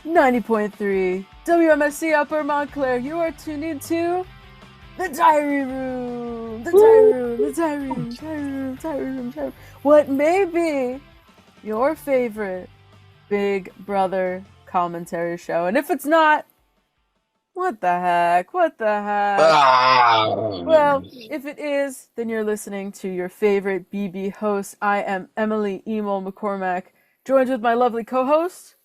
90.3 WMSC Upper Montclair. You are tuned into the Diary Room. The Diary Room. The Diary Room. Diary Room. Diary Room. Diary Room. What may be your favorite Big Brother commentary show? And if it's not, what the heck? What the heck? Well, if it is, then you're listening to your favorite BB host. I am Emily Emol McCormack, joined with my lovely co-host.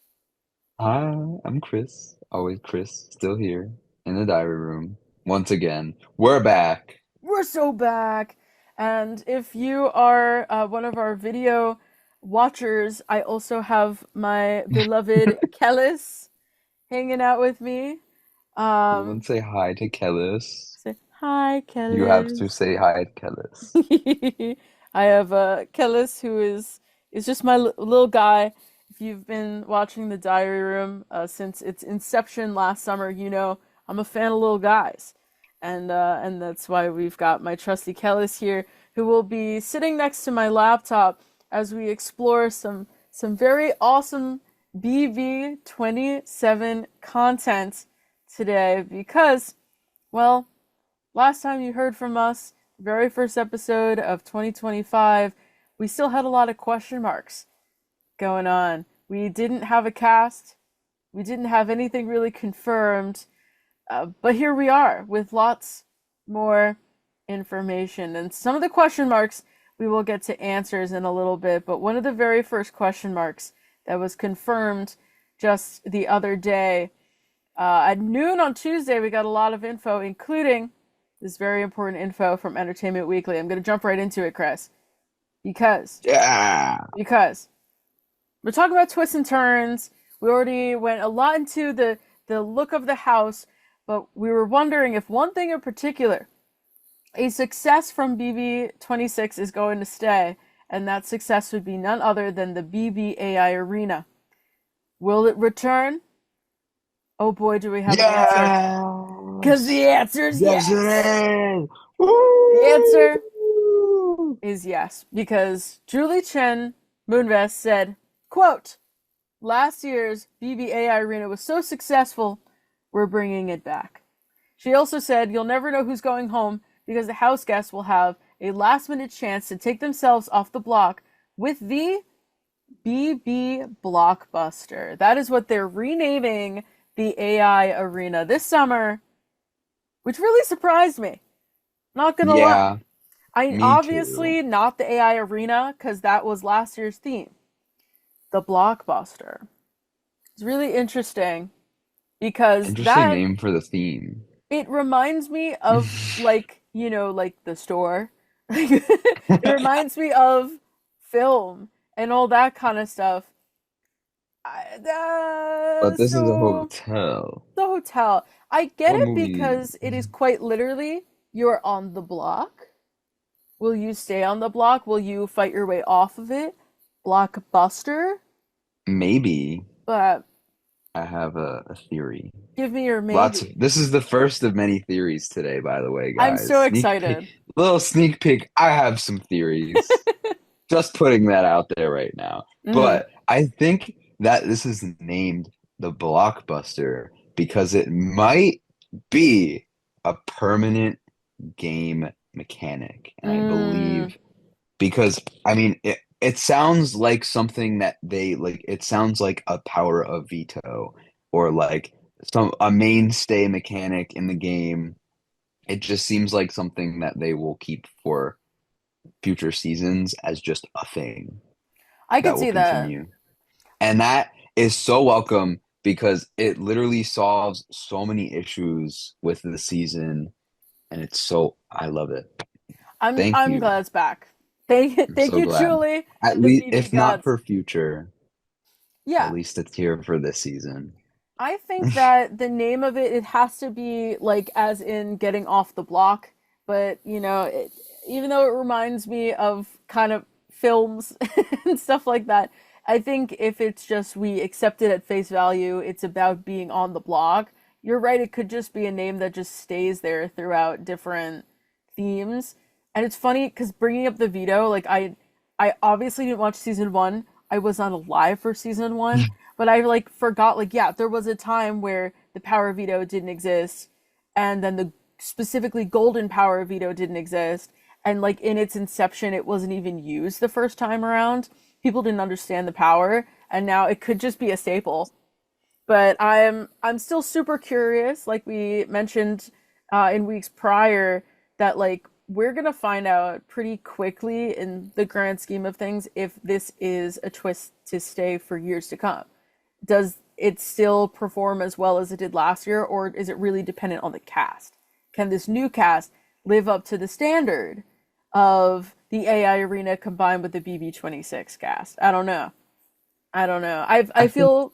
Hi, I'm Chris. Always Chris, still here in the diary room. Once again, we're back. We're so back. And if you are one of our video watchers, I also have my beloved Kellis hanging out with me. Everyone say hi to Kellis. Say hi, You have to Kellis. say hi to Kellis. I have Kellis, who is just my little guy. If you've been watching the Diary Room since its inception last summer, you know I'm a fan of little guys, and that's why we've got my trusty Kellis here, who will be sitting next to my laptop as we explore some very awesome BB27 content today. Because, well, last time you heard from us, very first episode of 2025, we still had a lot of question marks going on. We didn't have a cast. We didn't have anything really confirmed. But here we are with lots more information. And some of the question marks we will get to answers in a little bit. But one of the very first question marks that was confirmed just the other day, at noon on Tuesday, we got a lot of info, including this very important info from Entertainment Weekly. I'm going to jump right into it, Chris. Because Yeah. we're talking about twists and turns. We already went a lot into the look of the house, but we were wondering if one thing in particular, a success from BB26 is going to stay, and that success would be none other than the BB AI Will it return? Oh boy, do we have an answer. Because the Yes. answer is Yes, it yes. is. The answer Woo! is yes, because Julie Chen Moonves said, quote, last year's BBAI Arena was so successful, we're bringing it back. She also said, you'll never know who's going home because the house guests will have a last-minute chance to take themselves off the block with the BB Blockbuster. That is what they're renaming the AI Arena this summer, which really surprised me. Not gonna Yeah, lie. I me too. obviously not the AI Arena because that was last year's theme. The Blockbuster. It's really interesting because Interesting that name for the theme. it reminds me of, like, like the store. It reminds me of film and all that kind of stuff. But this is a So hotel. the hotel. I get What it movie? because it is quite literally you're on the block. Will you stay on the block? Will you fight your way off of it? Blockbuster? Maybe. But I have a theory. give me your Lots of, maybe. this is the first of many theories today, by the way, I'm guys. so Sneak peek, excited. little sneak peek. I have some theories. Just putting that out there right now. Hmm. But I think that this is named the Blockbuster because it might be a permanent game mechanic. And I Mm. believe because I mean it sounds like something that they like it sounds like a power of veto or like some a mainstay mechanic in the game. It just seems like something that they will keep for future seasons as just a thing I could that will see that. continue. And that is so welcome because it literally solves so many issues with the season and it's so I love it. Thank I'm you. glad it's back. I'm Thank so you, glad. Julie At and the least BB if not gods. for future, at Yeah, least it's here for this season. I think that the name of it has to be like as in getting off the block, but even though it reminds me of kind of films and stuff like that, I think if it's just we accept it at face value, it's about being on the block. You're right, it could just be a name that just stays there throughout different themes. And it's funny because bringing up the veto, like I obviously didn't watch season one. I was not alive for season one, but I like forgot like yeah, there was a time where the power veto didn't exist, and then the specifically golden power veto didn't exist, and like in its inception it wasn't even used the first time around. People didn't understand the power, and now it could just be a staple. But I'm still super curious, like we mentioned in weeks prior, that like we're gonna find out pretty quickly in the grand scheme of things if this is a twist to stay for years to come. Does it still perform as well as it did last year, or is it really dependent on the cast? Can this new cast live up to the standard of the AI arena combined with the BB26 cast? I don't know. I don't know. I I think feel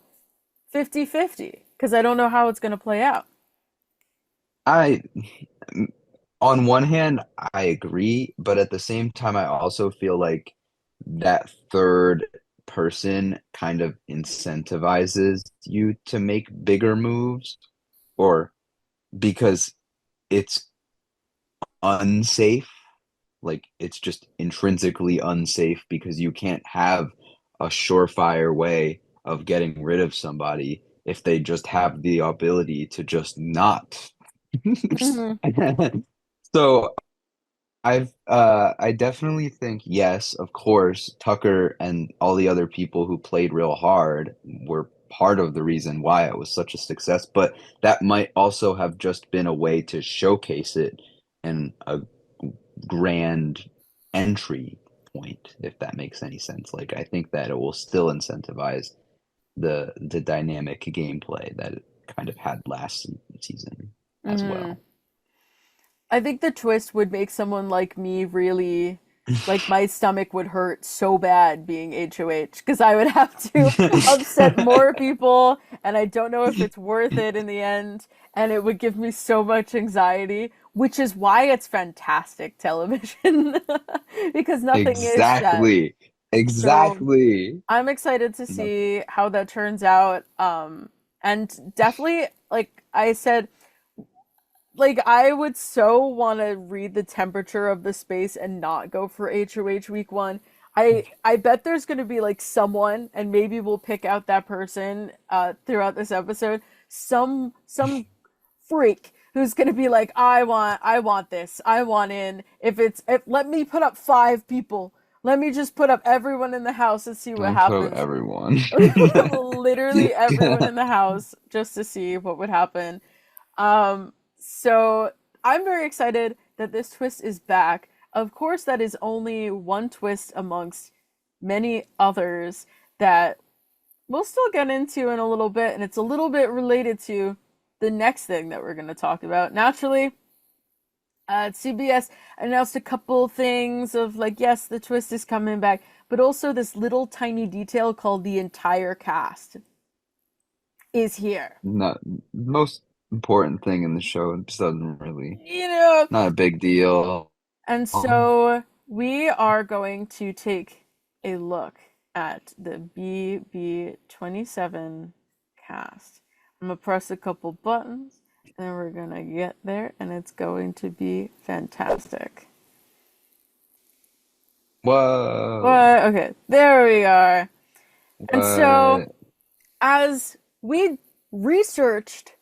50-50 because I don't know how it's going to play out. I on one hand, I agree, but at the same time, I also feel like that third person kind of incentivizes you to make bigger moves, or because it's unsafe, like it's just intrinsically unsafe because you can't have a surefire way of getting rid of somebody if they just have the ability to just not. Hmm. So I definitely think yes, of course, Tucker and all the other people who played real hard were part of the reason why it was such a success, but that might also have just been a way to showcase it in a grand entry point, if that makes any sense. Like I think that it will still incentivize the dynamic gameplay that it kind of had last season as Hmm. well. I think the twist would make someone like me really, like my stomach would hurt so bad being HOH because I would have to upset more people, and I don't know if it's worth it in the end, and it would give me so much anxiety, which is why it's fantastic television because nothing is set. Exactly. So Exactly. I'm excited to No, see how that turns out. And definitely, like I said, like I would so want to read the temperature of the space and not go for HOH week one. I bet there's going to be like someone, and maybe we'll pick out that person throughout this episode, some freak who's going to be like I want this. I want in. If let me put up 5 people. Let me just put up everyone in the house and see what I put happens. everyone. Literally everyone in the house just to see what would happen. So I'm very excited that this twist is back. Of course, that is only one twist amongst many others that we'll still get into in a little bit, and it's a little bit related to the next thing that we're going to talk about. Naturally, CBS announced a couple things of like, yes, the twist is coming back, but also this little tiny detail called the entire cast is here. Not most important thing in the show. It just doesn't really, You know, not a big deal. and so we are going to take a look at the BB27 cast. I'm gonna press a couple buttons and we're gonna get there and it's going to be fantastic. Whoa. What? Okay, there we are. And so, What? as we researched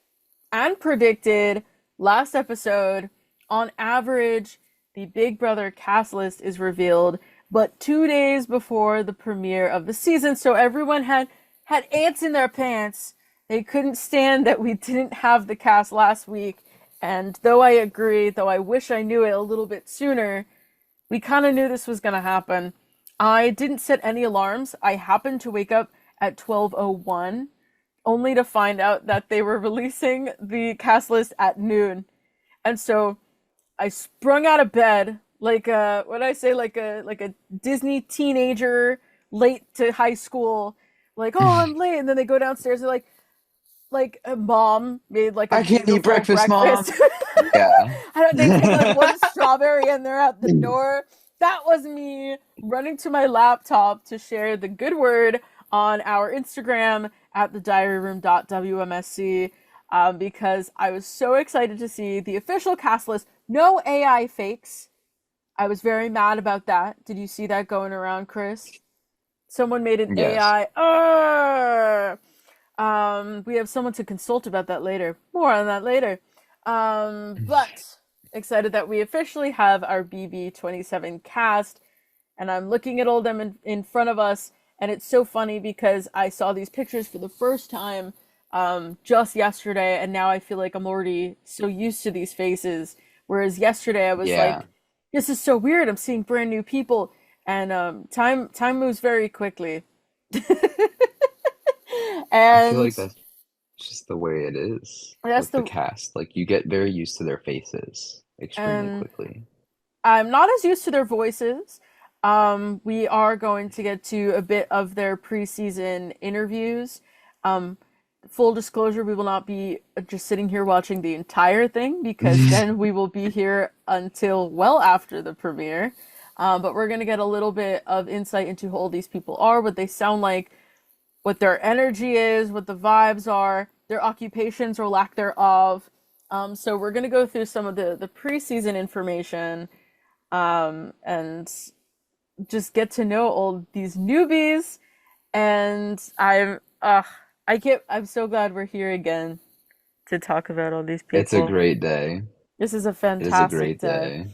and predicted last episode, on average, the Big Brother cast list is revealed, but 2 days before the premiere of the season, so everyone had ants in their pants. They couldn't stand that we didn't have the cast last week, and though I agree, though I wish I knew it a little bit sooner, we kind of knew this was going to happen. I didn't set any alarms. I happened to wake up at 12:01 only to find out that they were releasing the cast list at noon. And so I sprung out of bed like a what I say like a Disney teenager late to high school, like oh I'm late, and then they go downstairs and like a mom made like a I can't eat beautiful breakfast, breakfast. Mom. Yeah. I don't. They take like one strawberry and they're at the door. That was me running to my laptop to share the good word on our Instagram at the Diary Room WMSC because I was so excited to see the official cast list. No AI fakes. I was very mad about that. Did you see that going around, Chris? Someone made an Yes. AI. Arrgh! We have someone to consult about that later. More on that later. But excited that we officially have our BB27 cast, and I'm looking at all them in front of us, and it's so funny because I saw these pictures for the first time just yesterday, and now I feel like I'm already so used to these faces. Whereas yesterday I was Yeah, like, this is so weird. I'm seeing brand new people, and time moves very quickly. I feel And like that's just the way it is that's with the the cast. Like you get very used to their faces extremely and quickly. I'm not as used to their voices. We are going to get to a bit of their preseason interviews. Um, Full disclosure, we will not be just sitting here watching the entire thing because then we will be here until well after the premiere. But we're going to get a little bit of insight into who all these people are, what they sound like, what their energy is, what the vibes are, their occupations or lack thereof. So we're going to go through some of the preseason information and just get to know all these newbies. And I'm so glad we're here again to talk about all these It's a people. great day. This is a It is a fantastic great day. day.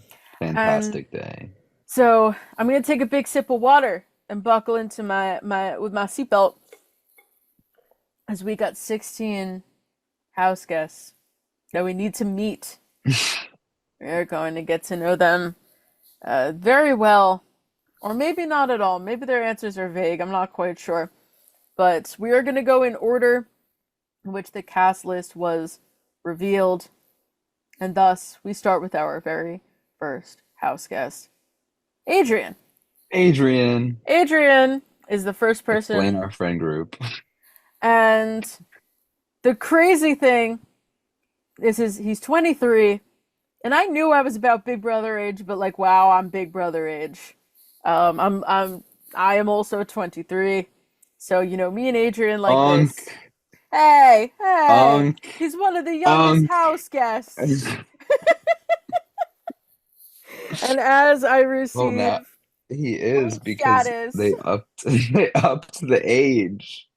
And Fantastic day. so I'm gonna take a big sip of water and buckle into my with my seatbelt as we got 16 house guests that we need to meet. We're going to get to know them very well, or maybe not at all. Maybe their answers are vague. I'm not quite sure. But we are going to go in order in which the cast list was revealed. And thus, we start with our very first house guest, Adrian. Adrian, Adrian is the first explain person. our friend group. And the crazy thing is he's 23. And I knew I was about Big Brother age, but like, wow, I'm Big Brother age. I am also 23. So, me and Adrian like Unk, this. Hey, hey, unk, he's one of the youngest unk. house guests. And as I Well, now receive he is unk because status, they upped they upped the age.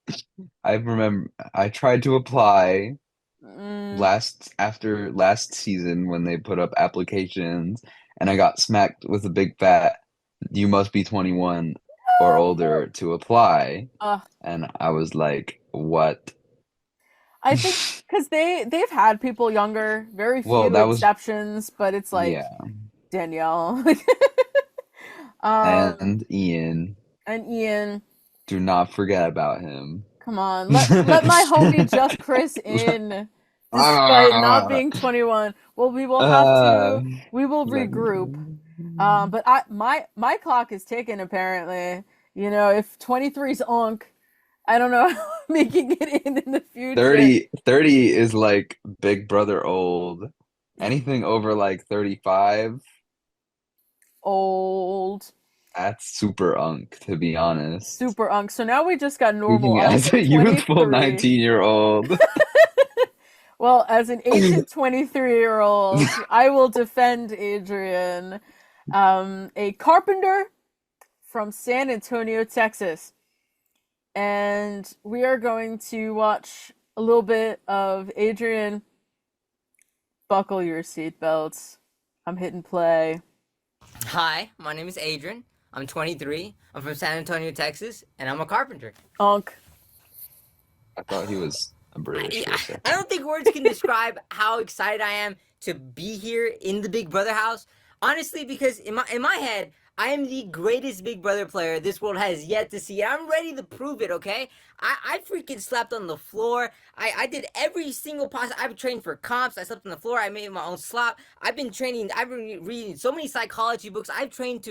I remember I tried to apply mm, last after last season when they put up applications and I got smacked with a big fat you must be 21 or older to apply uh, and I was like, what? I think because they've had people younger, very Well, few that was exceptions, but it's like yeah. Danielle, um, And Ian, and Ian. do not forget about him. Come on, let my homie Just Chris in, despite not Ah, being 21. Well, uh, we will let me regroup. But my clock is ticking apparently. If 23's unk, I don't know how I'm making it in the future. 30 is like Big Brother old. Anything over like 35, Old, that's super unk, to be honest. super unk. So now we just got normal Speaking unk as of a youthful 23. 19-year-old. Well, as an ancient 23-year-old, I will defend Adrian, a carpenter from San Antonio, Texas. And we are going to watch a little bit of Adrian. Buckle your seatbelts. I'm hitting play. Hi, my name is Adrian. I'm 23. I'm from San Antonio, Texas, and I'm a carpenter. Unk. I thought he was a British for a I second. don't think words can describe how excited I am to be here in the Big Brother house. Honestly, because in my head, I am the greatest Big Brother player this world has yet to see. I'm ready to prove it, okay? I freaking slept on the floor. I did every single possible. I've trained for comps. I slept on the floor. I made my own slop. I've been training. I've been reading so many psychology books. I've trained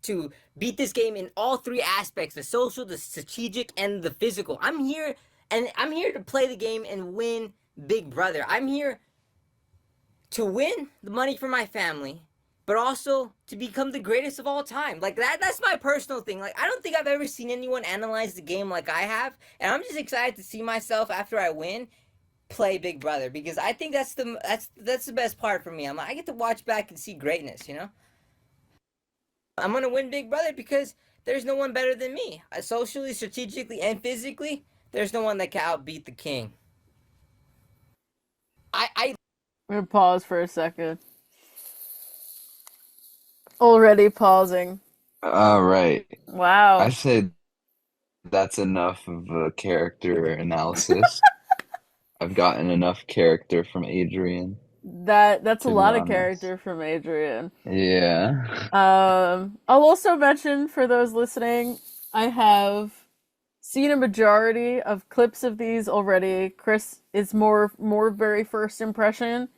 to beat this game in all three aspects: the social, the strategic, and the physical. I'm here to play the game and win Big Brother. I'm here to win the money for my family, but also to become the greatest of all time. Like that's my personal thing. Like I don't think I've ever seen anyone analyze the game like I have, and I'm just excited to see myself after I win play Big Brother because I think that's the best part for me. I get to watch back and see greatness, you know? I'm going to win Big Brother because there's no one better than me. Socially, strategically, and physically, There's no one that can outbeat the king. I I'm gonna pause for a second. Already pausing. All right. I Wow. said that's enough of a character analysis. I've gotten enough character from Adrian, That's a to be lot of honest. character from Adrian. Yeah. I'll also mention for those listening, I have seen a majority of clips of these already. Chris is more very first impression.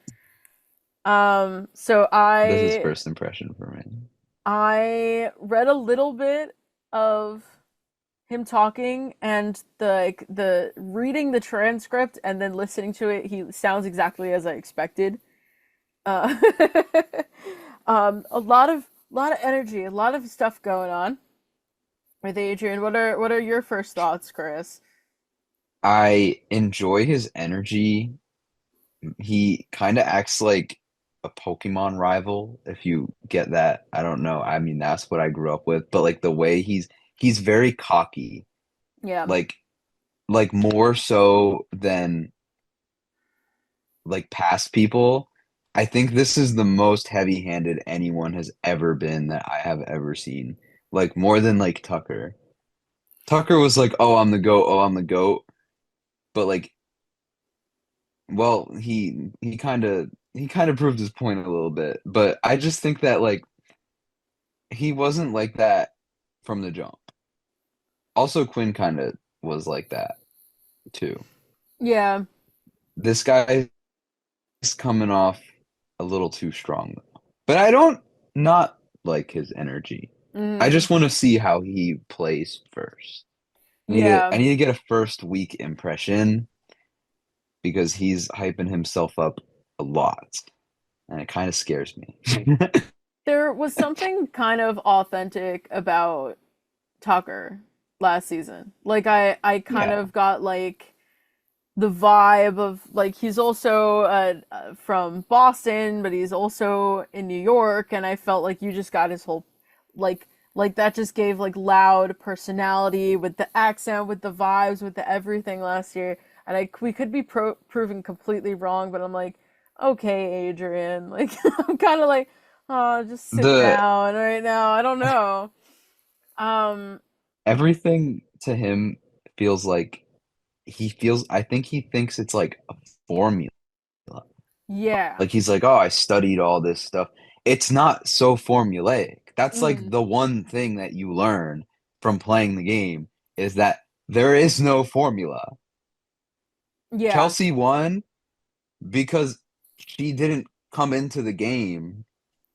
So This is first impression for me. I read a little bit of him talking and the reading the transcript and then listening to it, he sounds exactly as I expected. Uh, a lot of energy, a lot of stuff going on with Adrian. What are your first thoughts, Chris? I enjoy his energy. He kind of acts like a Pokemon rival, if you get that. I don't know. I mean, that's what I grew up with, but like the way he's very cocky. Yeah, Like more so than like past people. I think this is the most heavy-handed anyone has ever been that I have ever seen. Like more than like Tucker. Tucker was like, "Oh, I'm the GOAT. Oh, I'm the GOAT." But like, well, he kind of proved his point a little bit. But I just think that like he wasn't like that from the jump. Also, Quinn kind of was like that too. yeah, This guy is coming off a little too strong, but I don't not like his energy. I mm, just want to see how he plays first. I yeah. need to get a first week impression because he's hyping himself up a lot, and it kind of scares me. There was something kind of authentic about Tucker last season. Like I kind Yeah, of got like the vibe of like he's also from Boston, but he's also in New York, and I felt like you just got his whole like that just gave like loud personality with the accent, with the vibes, with the everything last year. And we could be proven completely wrong, but I'm like, okay, Adrian, like I'm kind of like, oh, just sit the down right now. I don't know. Um, everything to him feels like I think he thinks it's like a formula. yeah. Like he's like, "Oh, I studied all this stuff." It's not so formulaic. That's like Mm, the one thing that you learn from playing the game is that there is no formula. yeah. Chelsea won because she didn't come into the game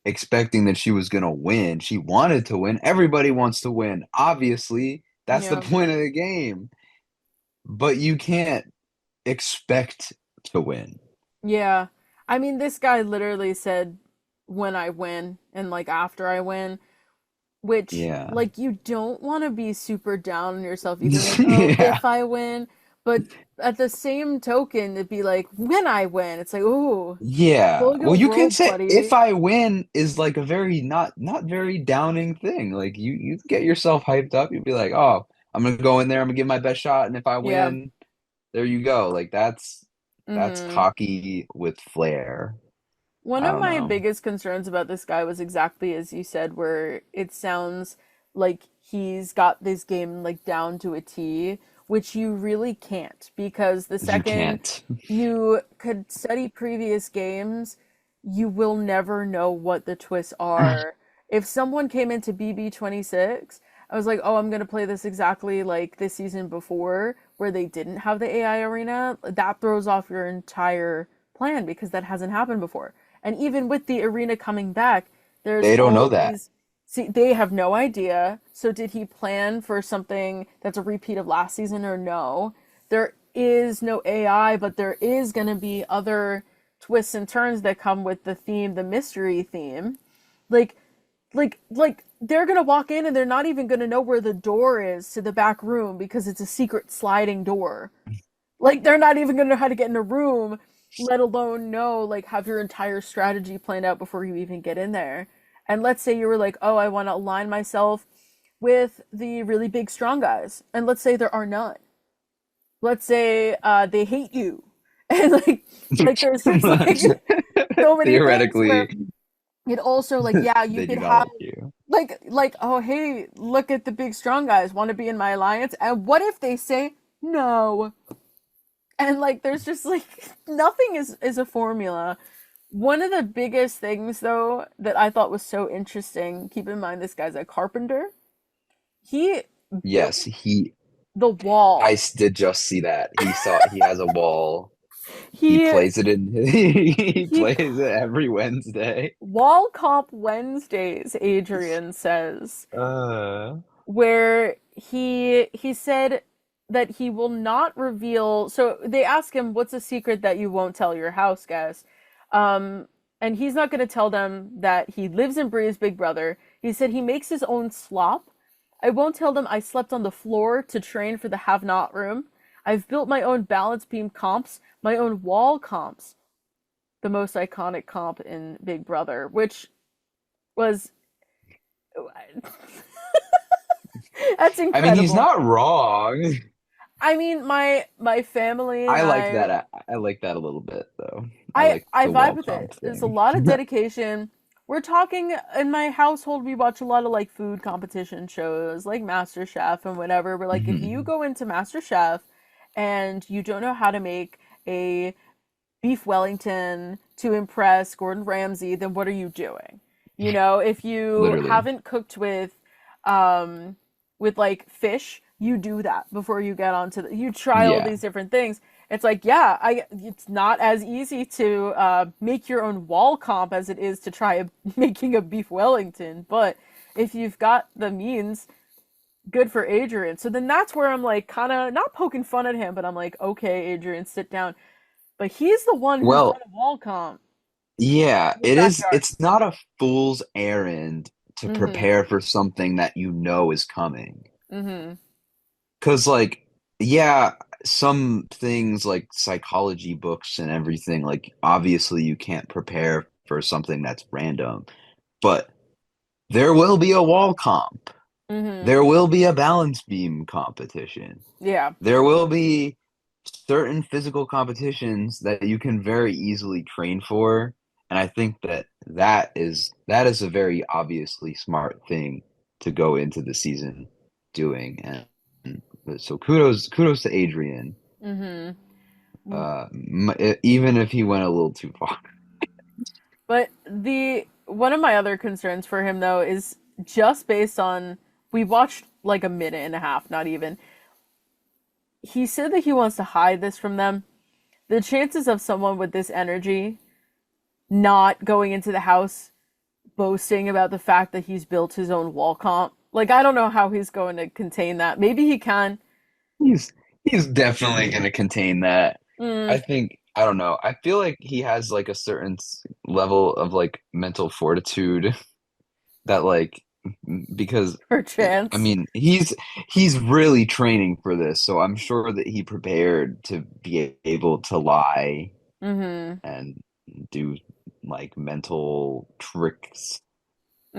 expecting that she was going to win. She wanted to win. Everybody wants to win. Obviously, that's the Yeah. point of the game. But you can't expect to win. Yeah. I mean, this guy literally said when I win and like after I win, which Yeah. like you don't want to be super down on yourself either, like, oh, Yeah. if I win, but at the same token, it'd be like when I win, it's like, oh, Yeah. slow Well, your you can roll, say if buddy. I win is like a very not very downing thing. Like you get yourself hyped up. You'd be like, "Oh, I'm gonna go in there. I'm gonna give my best shot, and if I Yeah. win, there you go." Like that's Mm-hmm. cocky with flair. One I of don't my know. biggest concerns about this guy was exactly as you said, where it sounds like he's got this game like down to a T, which you really can't because the You second can't. you could study previous games, you will never know what the twists are. If someone came into BB26, I was like, oh, I'm gonna play this exactly like this season before, where they didn't have the AI arena, that throws off your entire plan because that hasn't happened before. And even with the arena coming back, there's They don't know all that. these. See, they have no idea. So, did he plan for something that's a repeat of last season or no? There is no AI, but there is going to be other twists and turns that come with the theme, the mystery theme. Like, like they're gonna walk in and they're not even gonna know where the door is to the back room because it's a secret sliding door. Like they're not even gonna know how to get in a room, let alone know like have your entire strategy planned out before you even get in there. And let's say you were like, oh, I want to align myself with the really big strong guys, and let's say there are none. let's say they hate you, and like there's just like so many things where Theoretically, it also like yeah you they do could not have like you. like oh hey look at the big strong guys want to be in my alliance, and what if they say no? And like there's just like nothing is a formula. One of the biggest things though that I thought was so interesting, keep in mind this guy's a carpenter. He built Yes, he. the wall. Did just see that. He has a wall. He He plays it in. He he plays it every Wednesday. wall comp Wednesdays, Adrian says, Uh, where he said that he will not reveal. So they ask him, "What's a secret that you won't tell your house guests?" Um, and he's not going to tell them that he lives and breathes Big Brother. He said he makes his own slop. I won't tell them I slept on the floor to train for the have not room. I've built my own balance beam comps, my own wall comps. The most iconic comp in Big Brother, which was that's I mean, he's incredible. not wrong. I mean, my family and I like that. I like that a little bit, though. I I like I the vibe wall with comp it. There's a thing. lot of dedication. We're talking in my household. We watch a lot of like food competition shows, like Master Chef and whatever. We're like, if you Mhm. go into Master Chef and you don't know how to make a beef Wellington to impress Gordon Ramsay, then what are you doing? You know, if you Literally. haven't cooked with like fish, you do that before you get onto you try all Yeah. these different things. It's like, yeah, I it's not as easy to make your own wall comp as it is to try making a beef Wellington, but if you've got the means, good for Adrian. So then that's where I'm like kind of not poking fun at him, but I'm like, okay, Adrian, sit down. But he's the one who's done Well, a wall comp yeah, in his it is. backyard. It's not a fool's errand to Mm-hmm. prepare for something that you know is coming. Mm-hmm. 'Cause like, yeah, some things like psychology books and everything, like obviously you can't prepare for something that's random, but there will be a wall comp. Mm-hmm. There will be a balance beam competition. Yeah. There will be certain physical competitions that you can very easily train for, and I think that that is a very obviously smart thing to go into the season doing, and so kudos to Adrian, Mm-hmm. even if he went a little too far. But the one of my other concerns for him though is just based on we watched like a minute and a half, not even. He said that he wants to hide this from them. The chances of someone with this energy not going into the house boasting about the fact that he's built his own wall comp. Like I don't know how he's going to contain that. Maybe he can. He's he's definitely going to contain that. I Mm, think I don't know. I feel like he has like a certain level of like mental fortitude that like because I perchance. mean he's really training for this, so I'm sure that he prepared to be able to lie Mm-hmm. and do like mental tricks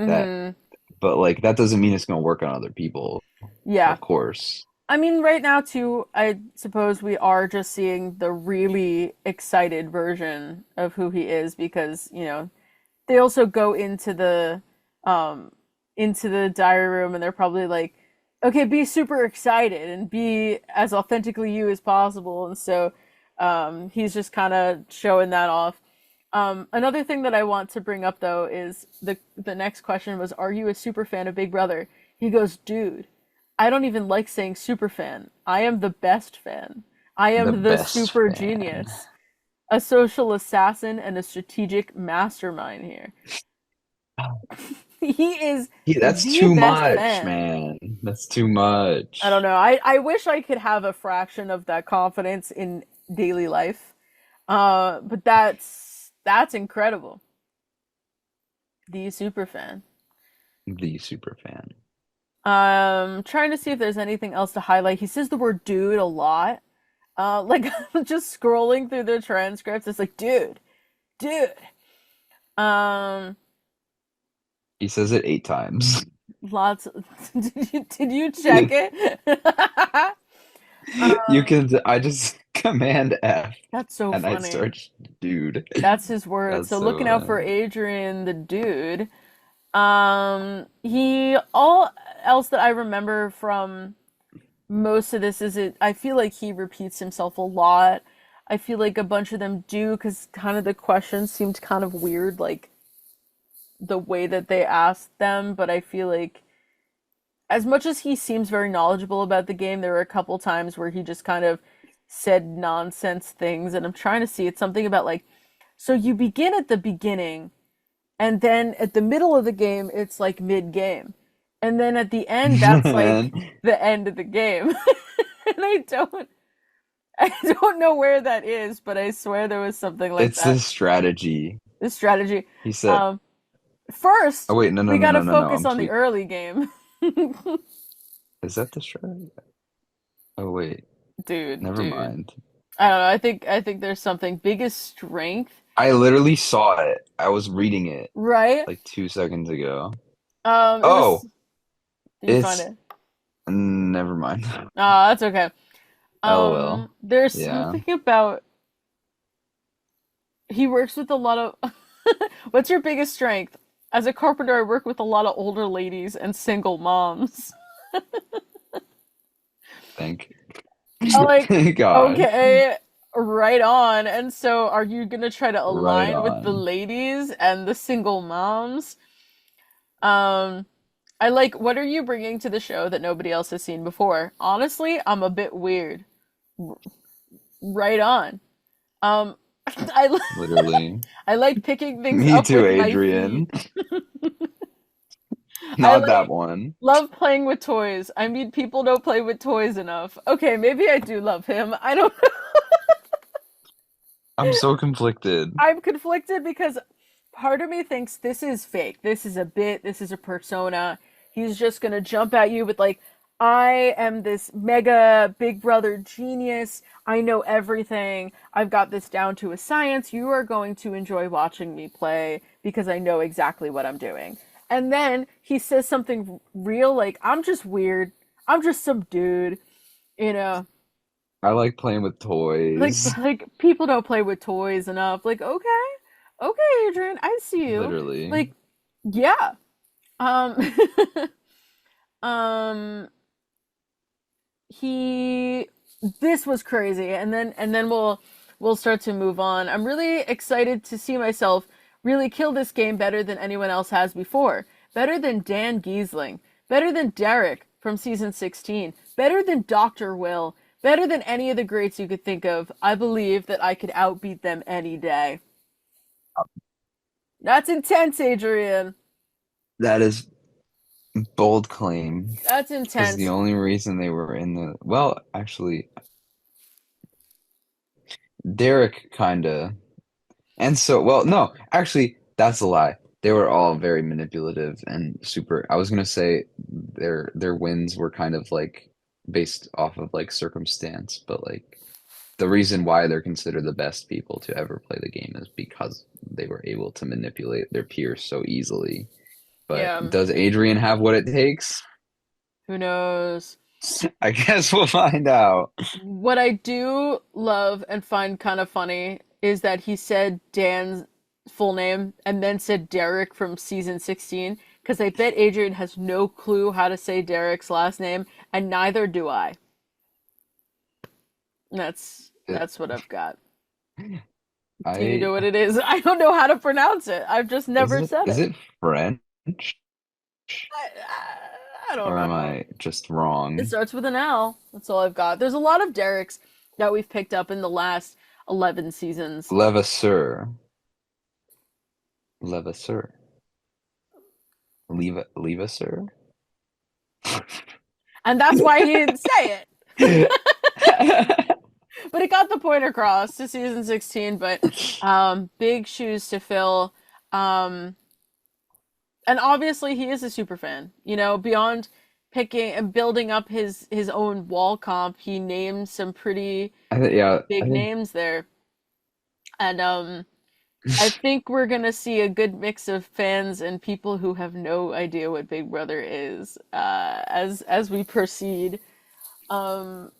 that Mm-hmm. but like that doesn't mean it's going to work on other people, Yeah. of course. I mean, right now too, I suppose we are just seeing the really excited version of who he is because, you know, they also go um into the diary room and they're probably like, okay, be super excited and be as authentically you as possible. And so he's just kind of showing that off. Another thing that I want to bring up though is the next question was, "Are you a super fan of Big Brother?" He goes, "Dude, I don't even like saying super fan. I am the best fan. I The am the best super fan. genius, a social assassin and a strategic mastermind here." He is That's the too best much, fan. man. That's too I don't much. know. I wish I could have a fraction of that confidence in daily life. But that's incredible. The super fan. The super fan. Trying to see if there's anything else to highlight. He says the word dude a lot. Like just scrolling through the transcripts, it's like, dude. Um, He says it 8 times. lots. Did you check it? You Um, can. I just command F that's so and I funny. search dude. That's his word. That's So so looking out for funny. Adrian the dude. He all else that I remember from most of this is it. I feel like he repeats himself a lot. I feel like a bunch of them do because kind of the questions seemed kind of weird, like the way that they asked them. But I feel like as much as he seems very knowledgeable about the game, there were a couple times where he just kind of said nonsense things, and I'm trying to see. It's something about like, so you begin at the beginning, and then at the middle of the game, it's like mid game, and then at the end, that's Man, like the end of the game. And I don't know where that is, but I swear there was something like it's that. this strategy. This strategy. He said, Um, "Oh First, wait, no, no, we no, gotta no, no, no. focus I'm on the tweaking. early game. Is that the strategy? Oh wait, never Dude. mind. I don't know. I think there's something biggest strength, I literally saw it. I was reading it right? like 2 seconds ago. It was. Oh, Did you find it's it? never mind. That's okay. LOL. There's Yeah. something about he works with a lot of. What's your biggest strength? As a carpenter, I work with a lot of older ladies and single moms. Thank I'm like, thank God. okay, right on. And so, are you gonna try to Right align with the on. ladies and the single moms? Um, I like, what are you bringing to the show that nobody else has seen before? Honestly, I'm a bit weird. Right on. Um, I Literally. I like picking things Me up too, with my feet. Adrian. I Not that one. love playing with toys. I mean, people don't play with toys enough. Okay, maybe I do love him. I don't know. I'm so conflicted. I'm conflicted because part of me thinks this is fake. This is a bit. This is a persona. He's just gonna jump at you with like, I am this mega Big Brother genius. I know everything. I've got this down to a science. You are going to enjoy watching me play because I know exactly what I'm doing. And then he says something real like, I'm just weird. I'm just some dude, you know. I like playing with Like toys. like people don't play with toys enough. Like, okay. Okay, Adrian, I see you. Literally. Like, yeah. Um um he this was crazy, and then we'll start to move on. I'm really excited to see myself really kill this game better than anyone else has before. Better than Dan Giesling, better than Derek from season 16, better than Dr. Will, better than any of the greats you could think of. I believe that I could outbeat them any day. That's intense, Adrian. That is bold claim. That's Because the intense. only reason they were in the well, actually, Derek kinda. And so, well, no, actually, that's a lie. They were all very manipulative and super. I was gonna say their wins were kind of like based off of like circumstance, but like the reason why they're considered the best people to ever play the game is because they were able to manipulate their peers so easily. But Yeah, does Adrian have what it takes? who knows? I guess we'll find out. What I do love and find kind of funny is that he said Dan's full name and then said Derek from season 16, because I bet Adrian has no clue how to say Derek's last name, and neither do I. That's what I've got. Do you I know what it is? I don't know how to pronounce it. I've just is never it said is it. it French I don't or am know. I just It wrong? starts with an L. That's all I've got. There's a lot of Derek's that we've picked up in the last 11 seasons. Levasseur. Levasseur. Levasseur? And that's why he didn't say it. But it got the point across to season 16. But big shoes to fill. Um, and obviously he is a super fan. You know, beyond picking and building up his own wall comp, he named some pretty Yeah, I big think names there. And I think we're gonna see a good mix of fans and people who have no idea what Big Brother is, as we proceed. Um,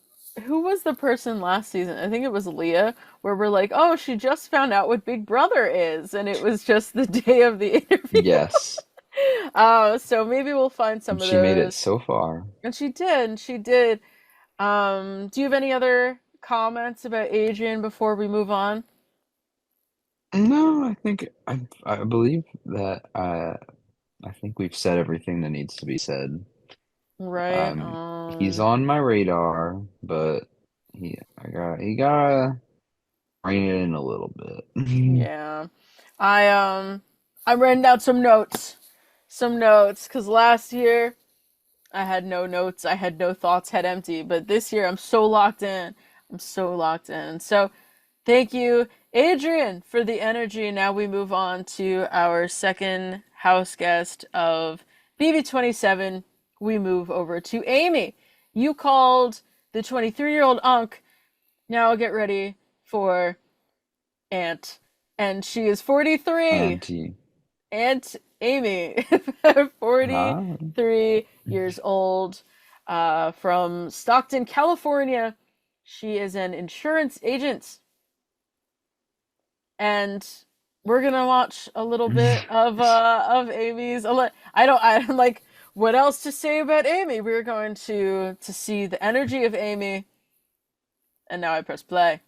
who was the person last season? I think it was Leah, where we're like, oh, she just found out what Big Brother is, and it was just the day of the interview. Yes. So maybe we'll find some And of she made it those. so far. And she did. Do you have any other comments about Adrian before we move on? No, I think I believe that I think we've said everything that needs to be said. Right. He's on my radar, but he gotta rein it in a little bit. Yeah. I written down some notes. Some notes, because last year I had no notes, I had no thoughts, head empty. But this year I'm so locked in. I'm so locked in. So thank you, Adrian, for the energy. Now we move on to our second house guest of BB27. We move over to Amy. You called the 23-year-old Unk. Now get ready for Aunt. And she is 43. Auntie. Aunt Amy, Huh? 43 years old, from Stockton, California. She is an insurance agent. And we're gonna watch a little bit of Amy's. I'm like, what else to say about Amy? We're going to see the energy of Amy. And now I press play.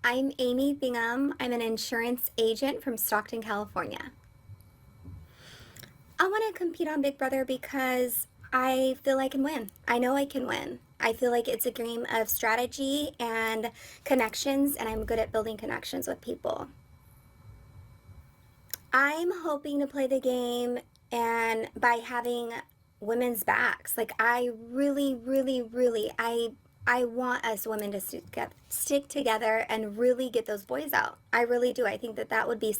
I'm Amy Bingham. I'm an insurance agent from Stockton, California. I want to compete on Big Brother because I feel I can win. I know I can win. I feel like it's a game of strategy and connections, and I'm good at building connections with people. I'm hoping to play the game and by having women's backs. Like I really, I want us women to stick together and really get those boys out. I really do. I think that that would be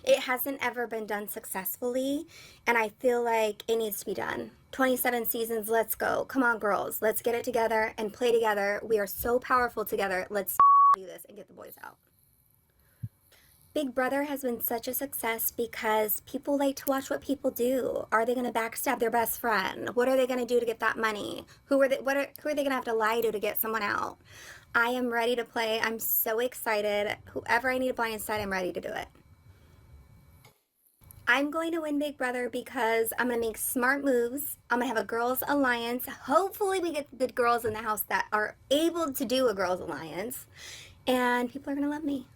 it hasn't ever been done successfully, and I feel like it needs to be done. 27 seasons, let's go. Come on, girls. Let's get it together and play together. We are so powerful together. Let's do this and get the boys out. Big Brother has been such a success because people like to watch what people do. Are they going to backstab their best friend? What are they going to do to get that money? Who are they going to have to lie to get someone out? I am ready to play. I'm so excited. Whoever I need to blindside, I'm ready to do it. I'm going to win Big Brother because I'm going to make smart moves. I'm going to have a girls' alliance. Hopefully we get good girls in the house that are able to do a girls' alliance. And people are going to love me.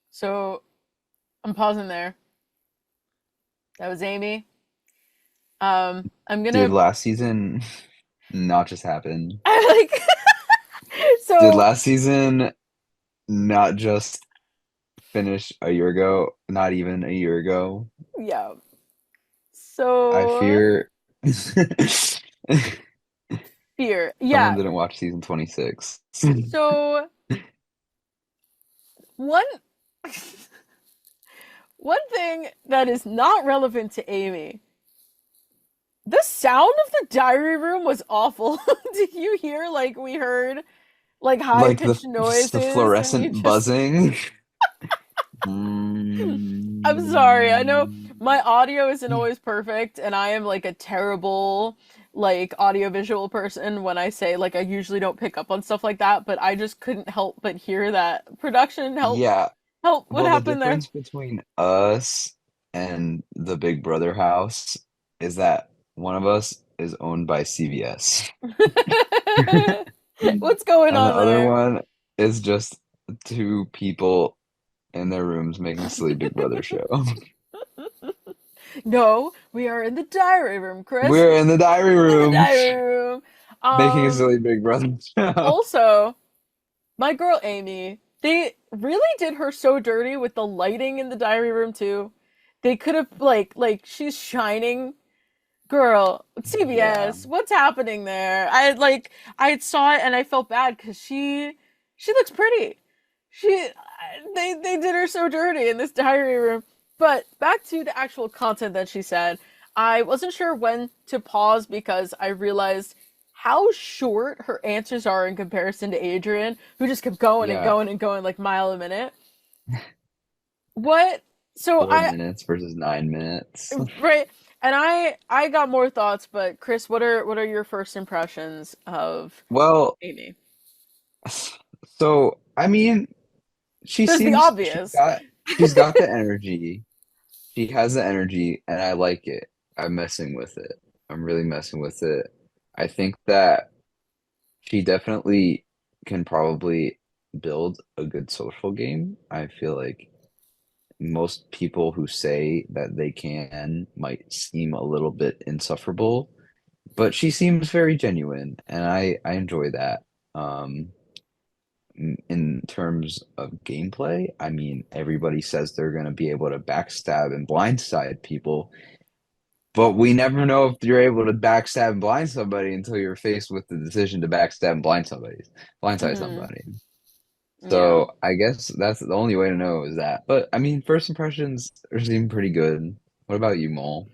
So I'm pausing there. That was Amy. I'm gonna. Did last season not just happen? I like. So Did last season not just finish a year ago? Not even a year ago? yeah. So I fear fear. someone Yeah. didn't watch season 26. So one one thing that is not relevant to Amy. The sound of the diary room was awful. Did you hear like we heard like high Like pitched noises the and you fluorescent just buzzing. I'm sorry. I know my audio isn't always perfect and I am like a terrible like audiovisual person when I say like I usually don't pick up on stuff like that, but I just couldn't help but hear that. Production, Yeah. help. What Well, the happened there? difference between us and the Big Brother house is that one of us is owned by CVS. What's going And the on other there? one is just two people in their rooms making a silly Big Brother show. No, we are in the diary room, Chris. We're in the diary In the room diary room. making a silly Big Brother show. Also, my girl Amy, they really did her so dirty with the lighting in the diary room too. They could have she's shining. Girl, Yeah. CBS, what's happening there? I saw it and I felt bad because she looks pretty. She they did her so dirty in this diary room. But back to the actual content that she said. I wasn't sure when to pause because I realized how short her answers are in comparison to Adrian, who just kept going and Yeah. going and going like mile a minute. What? So 4 minutes versus 9 minutes. right. And I got more thoughts, but Chris, what are your first impressions of Well, Amy? so I mean, she There's the seems obvious. she's got the energy. She has the energy, and I like it. I'm messing with it. I'm really messing with it. I think that she definitely can probably build a good social game. I feel like most people who say that they can might seem a little bit insufferable, but she seems very genuine, and I enjoy that. Um, in terms of gameplay, I mean, everybody says they're going to be able to backstab and blindside people, but we never know if you're able to backstab and blind somebody until you're faced with the decision to backstab and blindside Hmm. somebody. Yeah. So I guess that's the only way to know is that. But I mean, first impressions seem pretty good. What about you, Mole?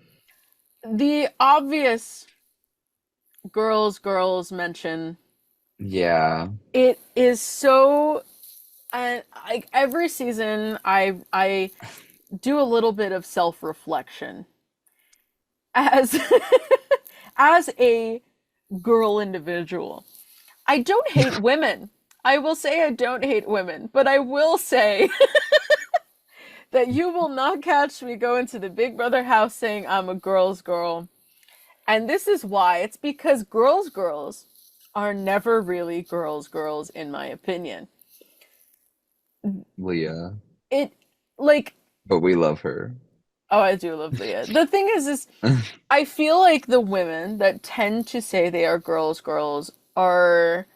The obvious girls mention. Yeah. It is so, and like every season, I do a little bit of self reflection as as a girl individual. I don't hate women. I will say I don't hate women, but I will say that you will not catch me go into the Big Brother house saying I'm a girl's girl. And this is why. It's because girls are never really girls in my opinion. Leah, It like but we love her. oh, I do love Leah. The thing is I feel like the women that tend to say they are girls are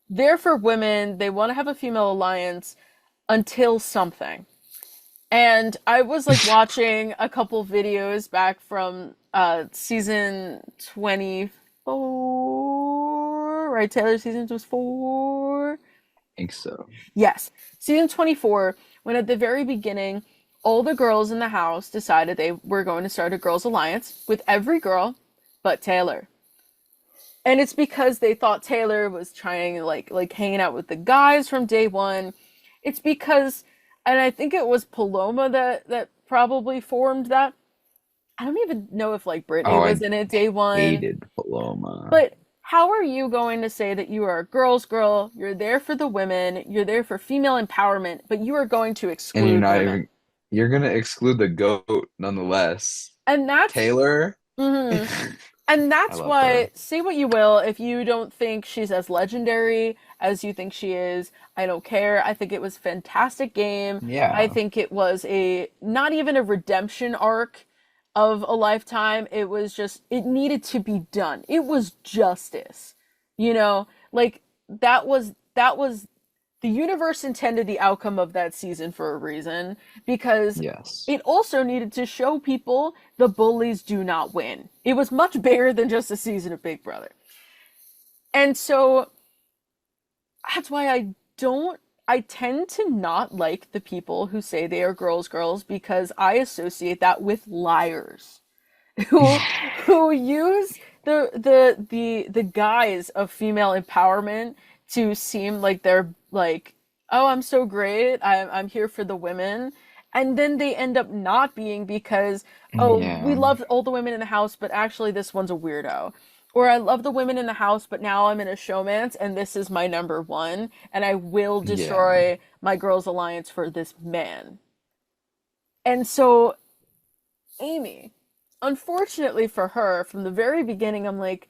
there for women. They want to have a female alliance until something. And I was like watching a couple videos back from season 24, right? Taylor season was 4. Think so. Yes. Season 24, when at the very beginning all the girls in the house decided they were going to start a girls alliance with every girl but Taylor. And it's because they thought Taylor was trying like hanging out with the guys from day one. It's because, and I think it was Paloma that probably formed that. I don't even know if like Brittany Oh, was I in it day one. hated Paloma. But how are you going to say that you are a girl's girl? You're there for the women. You're there for female empowerment, but you are going to And you're exclude not women. even, you're gonna exclude the GOAT nonetheless. And that's Taylor? mhm. I And that's love her. why, say what you will, if you don't think she's as legendary as you think she is, I don't care. I think it was a fantastic game. I Yeah. think it was not even a redemption arc of a lifetime. It was just, it needed to be done. It was justice. You know, like that was the universe intended the outcome of that season for a reason because Yes. it also needed to show people the bullies do not win. It was much bigger than just a season of Big Brother. And so that's why I tend to not like the people who say they are girls because I associate that with liars who who use the guise of female empowerment to seem like they're like, oh, I'm so great, I'm here for the women, and then they end up not being because, oh, we Yeah. love all the women in the house, but actually this one's a weirdo. Or I love the women in the house, but now I'm in a showmance and this is my number one, and I will Yeah. destroy my girls' alliance for this man. And so Amy, unfortunately for her, from the very beginning, I'm like,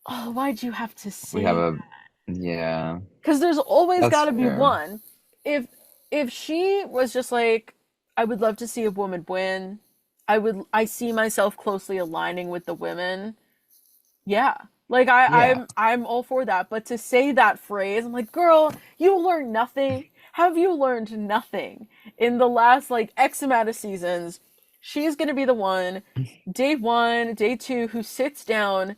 oh, why'd you have to We have say that? a, yeah, Because there's always that's got to be fair. one. If if she was just like, I would love to see a woman win. I see myself closely aligning with the women. Yeah. Like Yeah. I'm all for that. But to say that phrase, I'm like, girl, you learned nothing. Have you learned nothing in the last like X amount of seasons? She's gonna be the one, day two, who sits down,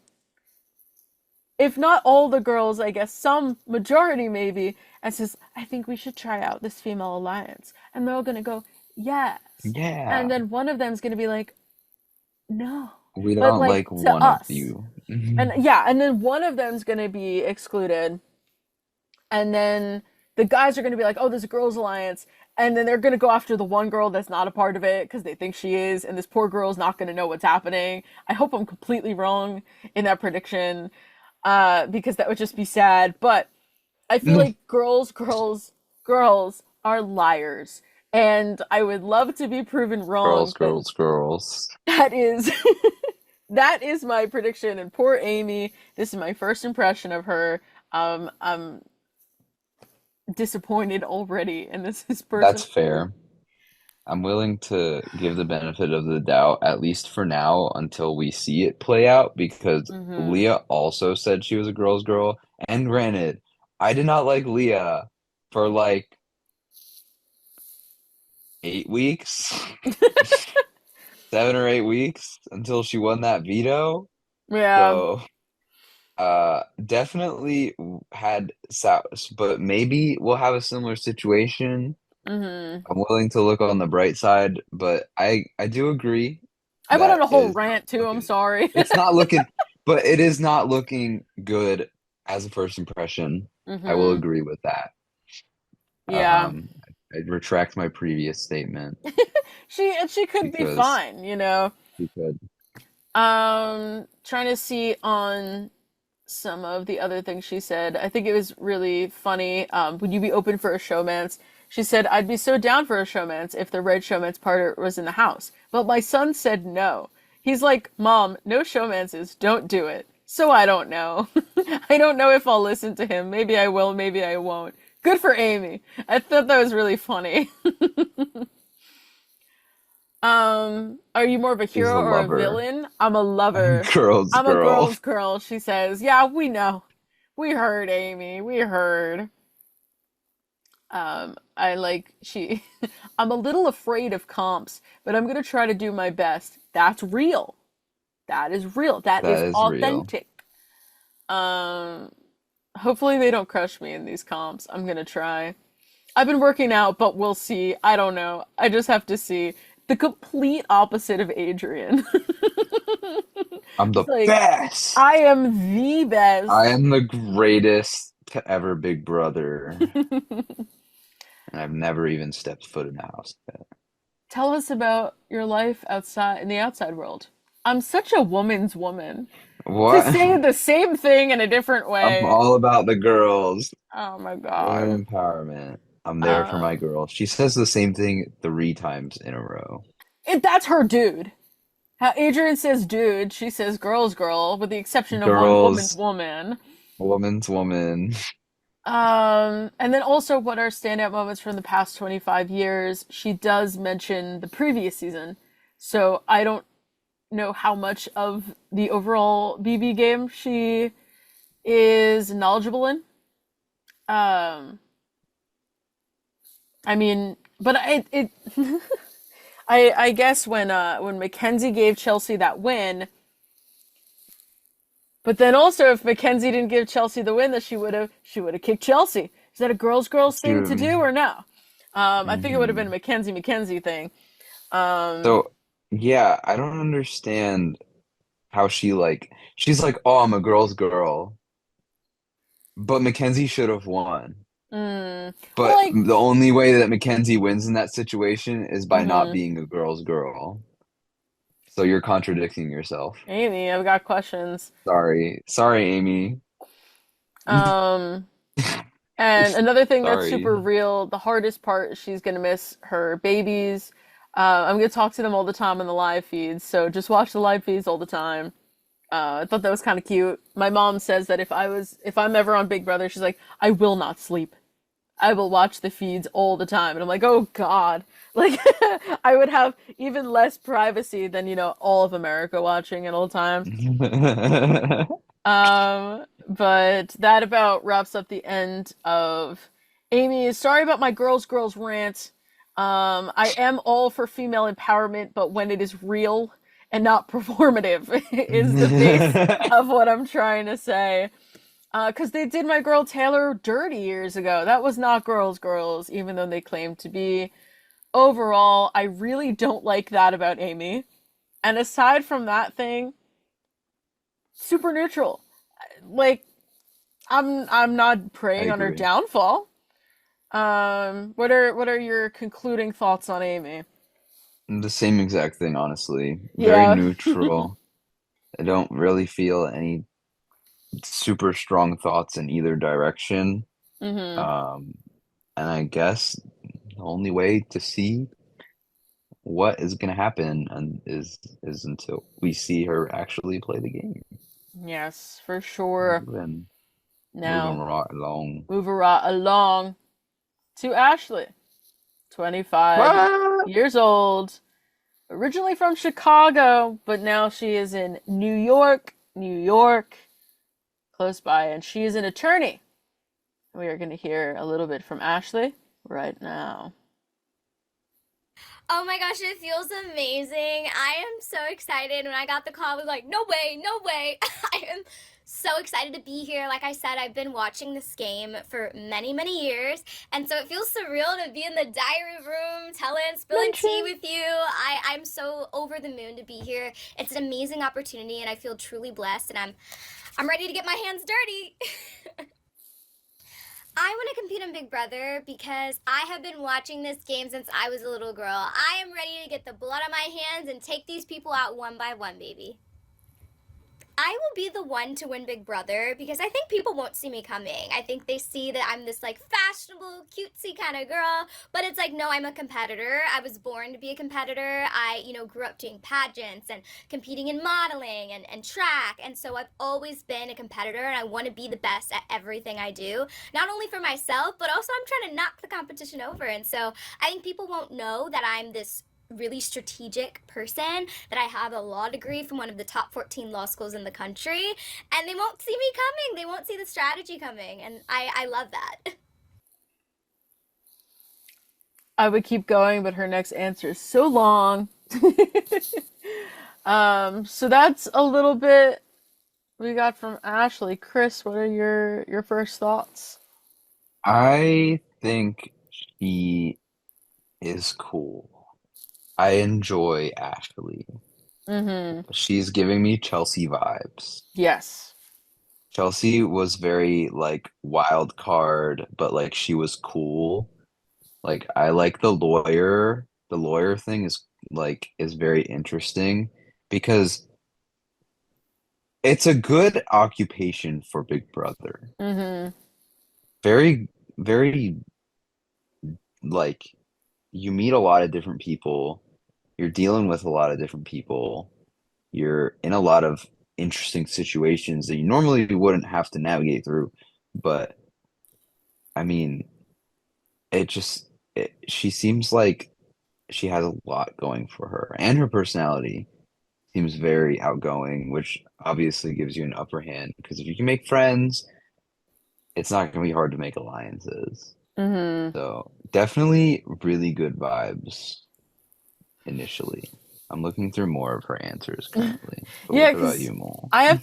if not all the girls, I guess some majority maybe, and says, I think we should try out this female alliance. And they're all gonna go, yes. And Yeah. then one of them's gonna be like, no. We But don't like like to one of us. you. And yeah, and then one of them's gonna be excluded. And then the guys are gonna be like, oh, there's a girls' alliance. and then they're gonna go after the one girl that's not a part of it because they think she is, and this poor girl's not gonna know what's happening. I hope I'm completely wrong in that prediction, because that would just be sad. But I feel like girls are liars, and I would love to be proven wrong. Girls. That is that is my prediction. And poor Amy, this is my first impression of her. I'm disappointed already, and this is That's person. fair. I'm willing to give the benefit of the doubt, at least for now, until we see it play out, because Mm-hmm. Leah also said she was a girl's girl. And granted, I did not like Leah for like 8 weeks, 7 or 8 weeks until she won that veto. Yeah. So, definitely had South, but maybe we'll have a similar situation. Mm-hmm. I'm willing to look on the bright side, but I do agree I went on that a whole is rant too. I'm looking. sorry. It's not looking, but it is not looking good as a first impression. I will Mm-hmm. agree with that. Yeah. Um, I retract my previous statement She could be because fine, you know. she could. Trying to see on some of the other things she said. I think it was really funny. Would you be open for a showmance? She said, I'd be so down for a showmance if the red showmance partner was in the house. But my son said no. He's like, Mom, no showmances, don't do it. So I don't know. I don't know if I'll listen to him. Maybe I will, maybe I won't. Good for Amy. I thought that was really funny. Are you more of a She's hero a or a lover. villain? I'm a lover. Girl's I'm a girl. girl's girl, she says. Yeah, we know. We heard, Amy. We heard. I like she I'm a little afraid of comps, but I'm gonna try to do my best. That's real. That is real. That is That is real. authentic. Um, Hopefully they don't crush me in these comps. I'm gonna try. I've been working out, but we'll see. I don't know. I just have to see. The complete opposite of Adrian. I'm the It's like, best. I am the I best. am the greatest to ever Big Brother, and I've never even stepped foot in the house yet. Tell us about your life outside in the outside world. I'm such a woman's woman. To What? say the same thing in a different I'm way. all about the girls. Oh my Women god. empowerment. I'm there for my Um, girl. She says the same thing 3 times in a row. that's her dude. How Adrian says dude, she says girl's girl, with the exception of one woman's Girls, woman. woman's woman. And then also what are standout moments from the past 25 years? She does mention the previous season, so I don't know how much of the overall BB game she is knowledgeable in. Um, I mean, but I guess when Mackenzie gave Chelsea that win, but then also if Mackenzie didn't give Chelsea the win, that she would have kicked Chelsea. Is that a girls thing to do or no? I think it would have been a Hmm. Mackenzie thing. Um, So, yeah, I don't understand how she's like, oh, I'm a girl's girl, but Mackenzie should have won. well, But like, the only way that Mackenzie wins in that situation is by not hmm being a girl's girl. So you're contradicting yourself. Amy, I've got questions. Sorry, Amy. Um, and another thing that's Sorry. super real, the hardest part is she's gonna miss her babies. I'm gonna talk to them all the time in the live feeds, so just watch the live feeds all the time. I thought that was kind of cute. My mom says that if I'm ever on Big Brother, she's like, I will not sleep. I will watch the feeds all the time. And I'm like, oh God. Like, I would have even less privacy than, all of America watching at all times. But that about wraps up the end of Amy. Sorry about my girls rant. I am all for female empowerment, but when it is real and not performative is the base of what I'm trying to say. Because they did my girl Taylor dirty years ago. That was not girls, even though they claimed to be. Overall, I really don't like that about Amy. And aside from that thing, super neutral. Like, I'm not I preying on her agree. downfall. What are your concluding thoughts on Amy? The same exact thing, honestly. Very Yeah. neutral. I don't really feel any super strong thoughts in either direction. Mm-hmm. Um, and I guess the only way to see what is going to happen and is until we see her actually play the game. Yes, for sure. Moving, moving Now, right along. move right along to Ashley, 25 What? years old, originally from Chicago, but now she is in New York, New York, close by, and she is an attorney. We are going to hear a little bit from Ashley right now. Oh my gosh, it feels amazing. I am so excited. When I got the call, I was like, no way, no way. I am so excited to be here. Like I said, I've been watching this game for many, many years. And so it feels surreal to be in the diary room, spilling tea with you. I'm so over the moon to be here. It's an amazing opportunity and I feel truly blessed and I'm ready to get my hands dirty. I want to compete in Big Brother because I have been watching this game since I was a little girl. I am ready to get the blood on my hands and take these people out one by one, baby. I will be the one to win Big Brother because I think people won't see me coming. I think they see that I'm this like fashionable, cutesy kind of girl, but it's like, no, I'm a competitor. I was born to be a competitor. I, grew up doing pageants and competing in modeling and track. And so I've always been a competitor and I want to be the best at everything I do. Not only for myself, but also I'm trying to knock the competition over. And so I think people won't know that I'm this really strategic person, that I have a law degree from one of the top 14 law schools in the country, and they won't see me coming. They won't see the strategy coming, and I love that. I would keep going, but her next answer is so long. So that's a little bit we got from Ashley. Chris, what are your first thoughts? I think she is cool. I enjoy Ashley. Mm-hmm. She's giving me Chelsea vibes. Yes. Chelsea was very like wild card, but like she was cool. Like I like the lawyer. The lawyer thing is very interesting because it's a good occupation for Big Brother. Mm-hmm. Very, very like you meet a lot of different people. You're dealing with a lot of different people. You're in a lot of interesting situations that you normally wouldn't have to navigate through. But I mean, she seems like she has a lot going for her, and her personality seems very outgoing, which obviously gives you an upper hand because if you can make friends, it's not going to be hard to make alliances. Mm-hmm. So definitely really good vibes initially. I'm looking through more of her answers currently. But Yeah, what about because you, Mole? I have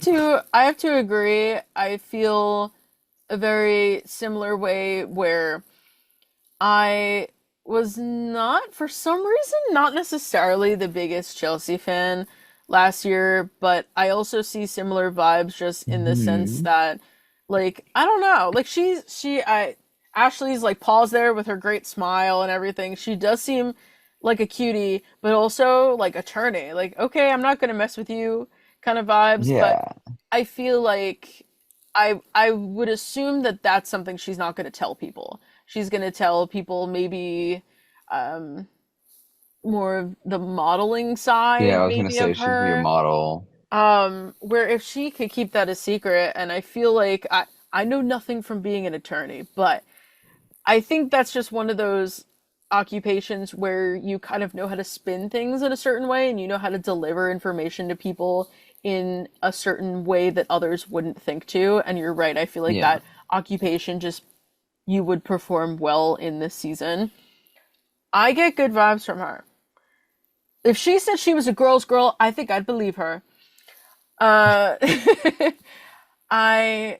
to agree. I feel a very similar way where I was not, for some reason, not necessarily the biggest Chelsea fan last year, but I also see similar vibes just in the sense Hmm. that, like, I don't know, like Ashley's like paused there with her great smile and everything. She does seem like a cutie, but also like attorney. Like, okay, I'm not gonna mess with you kind of vibes, but Yeah. I feel like I would assume that that's something she's not gonna tell people. She's gonna tell people maybe um more of the modeling Yeah, side I was gonna maybe say of she's your her. model. Where if she could keep that a secret, and I feel like I know nothing from being an attorney, but I think that's just one of those occupations where you kind of know how to spin things in a certain way and you know how to deliver information to people in a certain way that others wouldn't think to. And you're right, I feel like Yeah. that occupation just you would perform well in this season. I get good vibes from her. If she said she was a girl's girl, I think I'd believe her. Uh I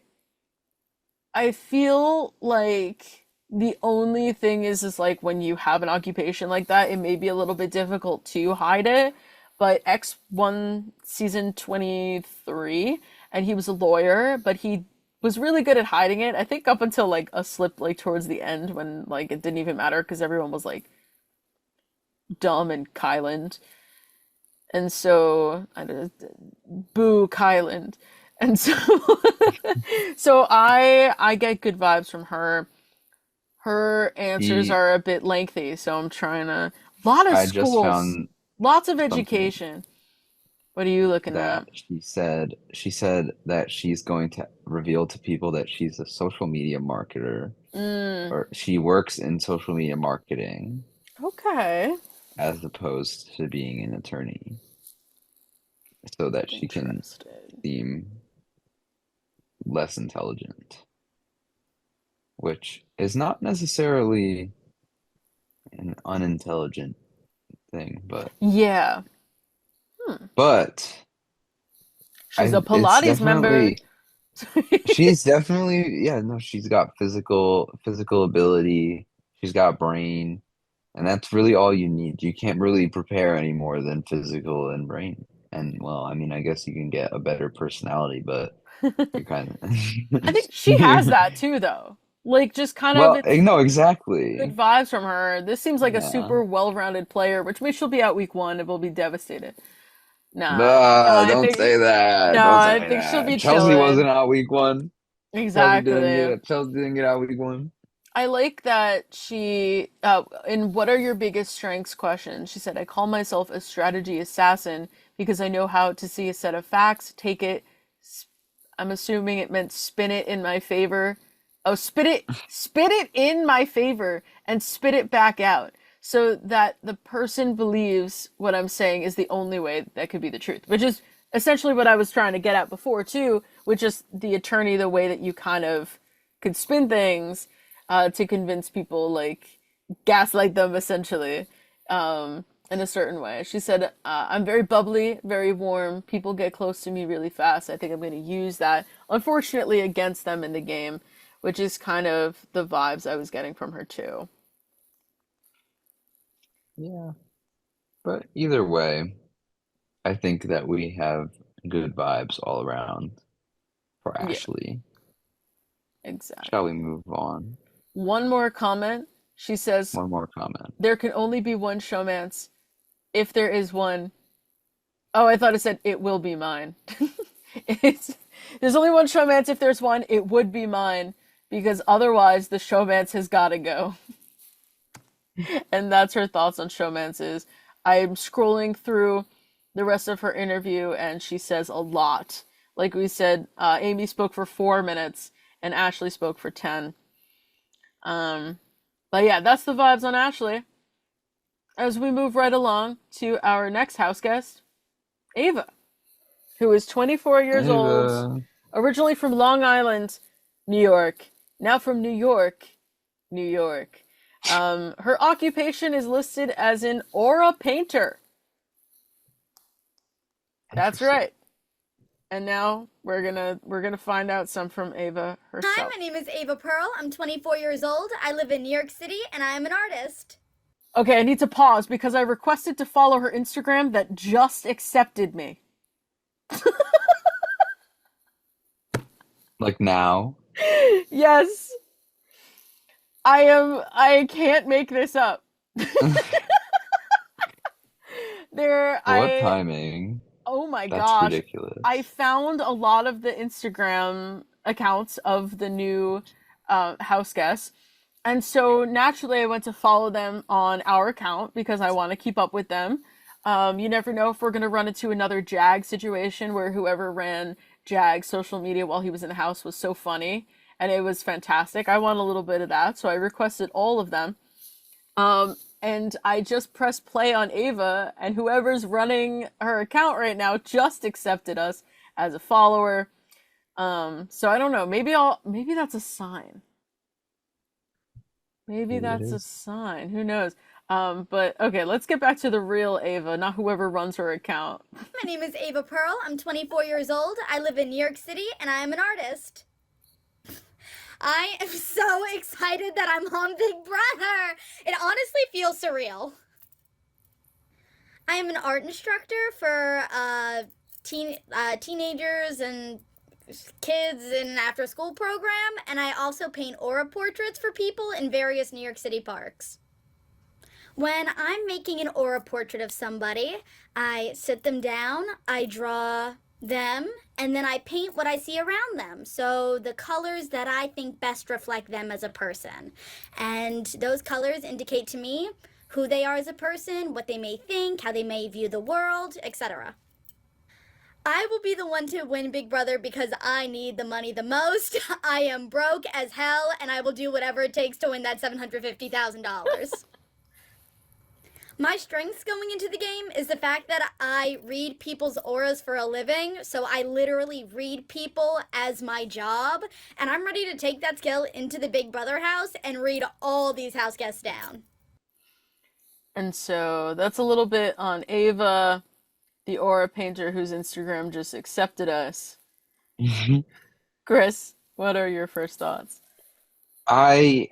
I feel like the only thing is like when you have an occupation like that, it may be a little bit difficult to hide it. But X won season 23 and he was a lawyer, but he was really good at hiding it. I think up until like a slip like towards the end when like it didn't even matter because everyone was like dumb and Kyland. And so boo Kyland. And so so I get good vibes from her. Her answers He, are a bit lengthy, so I'm trying to a lot of I just schools, found lots of something education. What are you looking that at? she said that she's going to reveal to people that she's a social media marketer, Mm, or she works in social media marketing okay. as opposed to being an attorney, so that she can Interesting. seem less intelligent, which is not necessarily an unintelligent thing, Yeah. but She's a it's Pilates member. definitely she's definitely, yeah, no, she's got physical ability, she's got brain, and that's really all you need. You can't really prepare any more than physical and brain. And well, I mean, I guess you can get a better personality, but you're kind I think she has of that too, though. Like, just kind of well, it's no, good exactly. vibes from her. This seems like a Yeah. super well-rounded player, which means she'll be out week one and we'll be devastated. No, Don't say that. Don't I say think she'll that. be Chelsea wasn't chilling. out week one. Exactly. Chelsea didn't get out week one. I like that she, in what are your biggest strengths question, she said, I call myself a strategy assassin because I know how to see a set of facts, take it, I'm assuming it meant spin it in my favor. Oh, spit it in my favor and spit it back out so that the person believes what I'm saying is the only way that could be the truth, which is essentially what I was trying to get at before too, which is the attorney, the way that you kind of could spin things to convince people, like gaslight them essentially in a certain way. She said, I'm very bubbly, very warm. People get close to me really fast. I think I'm going to use that, unfortunately, against them in the game, which is kind of the vibes I was getting from her too. Yeah. But either way, I think that we have good vibes all around for Yeah, Ashley. Shall we exactly. move on? One more comment. She says, One more comment. there can only be one showmance. If there is one, oh, I thought it said it will be mine. it's there's only one showmance. If there's one, it would be mine because otherwise the showmance has got to go. And that's her thoughts on showmances. I'm scrolling through the rest of her interview, and she says a lot. Like we said, Amy spoke for 4 minutes, and Ashley spoke for 10. Um, but yeah, that's the vibes on Ashley. As we move right along to our next house guest, Ava, who is 24 years old, Ava. originally from Long Island, New York, now from New York, New York. Her occupation is listed as an aura painter. That's Interesting. right. And now we're gonna find out some from Ava Hi, herself. my name is Ava Pearl. I'm 24 years old. I live in New York City and I am an artist. Okay, I need to pause because I requested to follow her Instagram that just accepted me. Like now? Yes, I can't make this up. There What I timing? Oh my That's gosh. I ridiculous. found a lot of the Instagram accounts of the new house guests. And so naturally, I went to follow them on our account because I want to keep up with them. You never know if we're going to run into another Jag situation where whoever ran Jag's social media while he was in the house was so funny and it was fantastic. I want a little bit of that. So I requested all of them. And I just pressed play on Ava, and whoever's running her account right now just accepted us as a follower. So I don't know. Maybe that's a sign. Maybe Maybe it that's a is. sign. Who knows? But okay, let's get back to the real Ava, not whoever runs her account. My name is Ava Pearl. I'm 24 years old. I live in New York City and I am an artist. I am so excited that I'm on Big Brother. It honestly feels surreal. I am an art instructor for teenagers and kids in an after school program, and I also paint aura portraits for people in various New York City parks. When I'm making an aura portrait of somebody, I sit them down, I draw them, and then I paint what I see around them. So the colors that I think best reflect them as a person. And those colors indicate to me who they are as a person, what they may think, how they may view the world, etc. I will be the one to win Big Brother because I need the money the most. I am broke as hell, and I will do whatever it takes to win that $750,000. My strengths going into the game is the fact that I read people's auras for a living, so I literally read people as my job, and I'm ready to take that skill into the Big Brother house and read all these house guests down. And so that's a little bit on Ava, the aura painter whose Instagram just accepted us. Chris, what are your first thoughts? I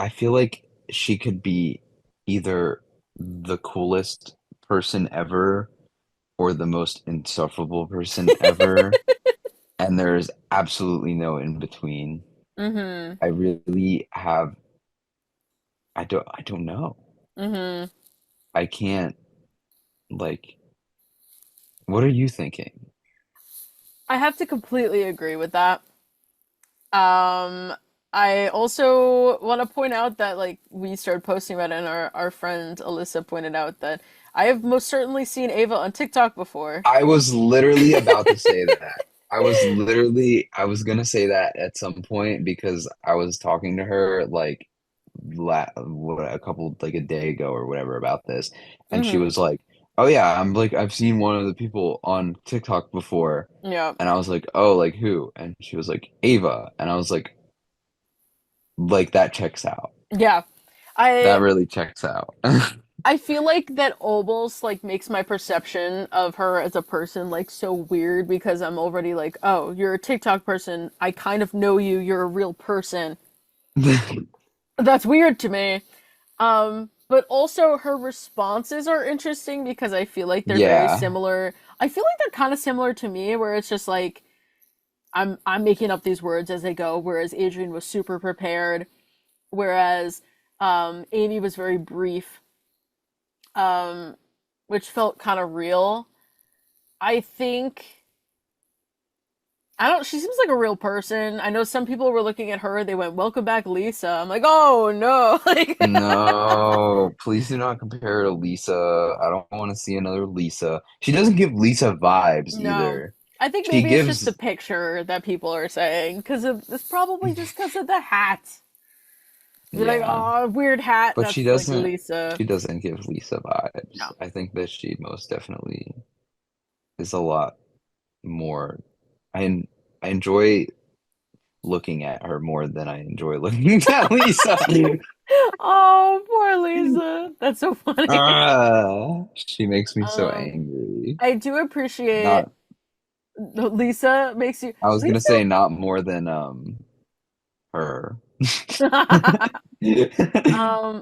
feel like she could be either the coolest person ever or the most insufferable person ever, and there's absolutely no in between. Mm-hmm. I really have, I don't know. Mm-hmm. I can't, like, what are you thinking? I have to completely agree with that. I also want to point out that like we started posting about it and our friend Alyssa pointed out that I have most certainly seen Ava on TikTok before. I was literally about to say that. I was gonna say that at some point because I was talking to her like a day ago or whatever about this, and she Mm-hmm. was like, "Oh yeah, I've seen one of the people on TikTok before," Yeah. and I was like, "Oh, like who?" And she was like, "Ava," and I was like that checks out. Yeah. That I really checks out. I feel like that almost like makes my perception of her as a person like so weird because I'm already like, oh, you're a TikTok person. I kind of know you. You're a real person. That's weird to me. But also her responses are interesting because I feel like they're very Yeah, similar. I feel like they're kind of similar to me, where it's just like I'm making up these words as I go, whereas Adrian was super prepared, whereas Amy was very brief, um, which felt kind of real. I think I don't. She seems like a real person. I know some people were looking at her. They went, "Welcome back, Lisa." I'm like, "Oh no!" Like, no, please do not compare her to Lisa. I don't want to see another Lisa. She doesn't give Lisa vibes no. either. I think She maybe it's just the gives, picture that people are saying because it's probably just because of the hat. You're like, yeah, "Oh, weird hat." but That's like Lisa. she doesn't give Lisa vibes. No. I think that she most definitely is a lot more. I I enjoy looking at her more than I enjoy looking at Lisa. Oh, poor Lisa. That's so funny. She makes me so Um, angry. I do appreciate Not, Lisa makes you I was gonna Lisa. say not more than her.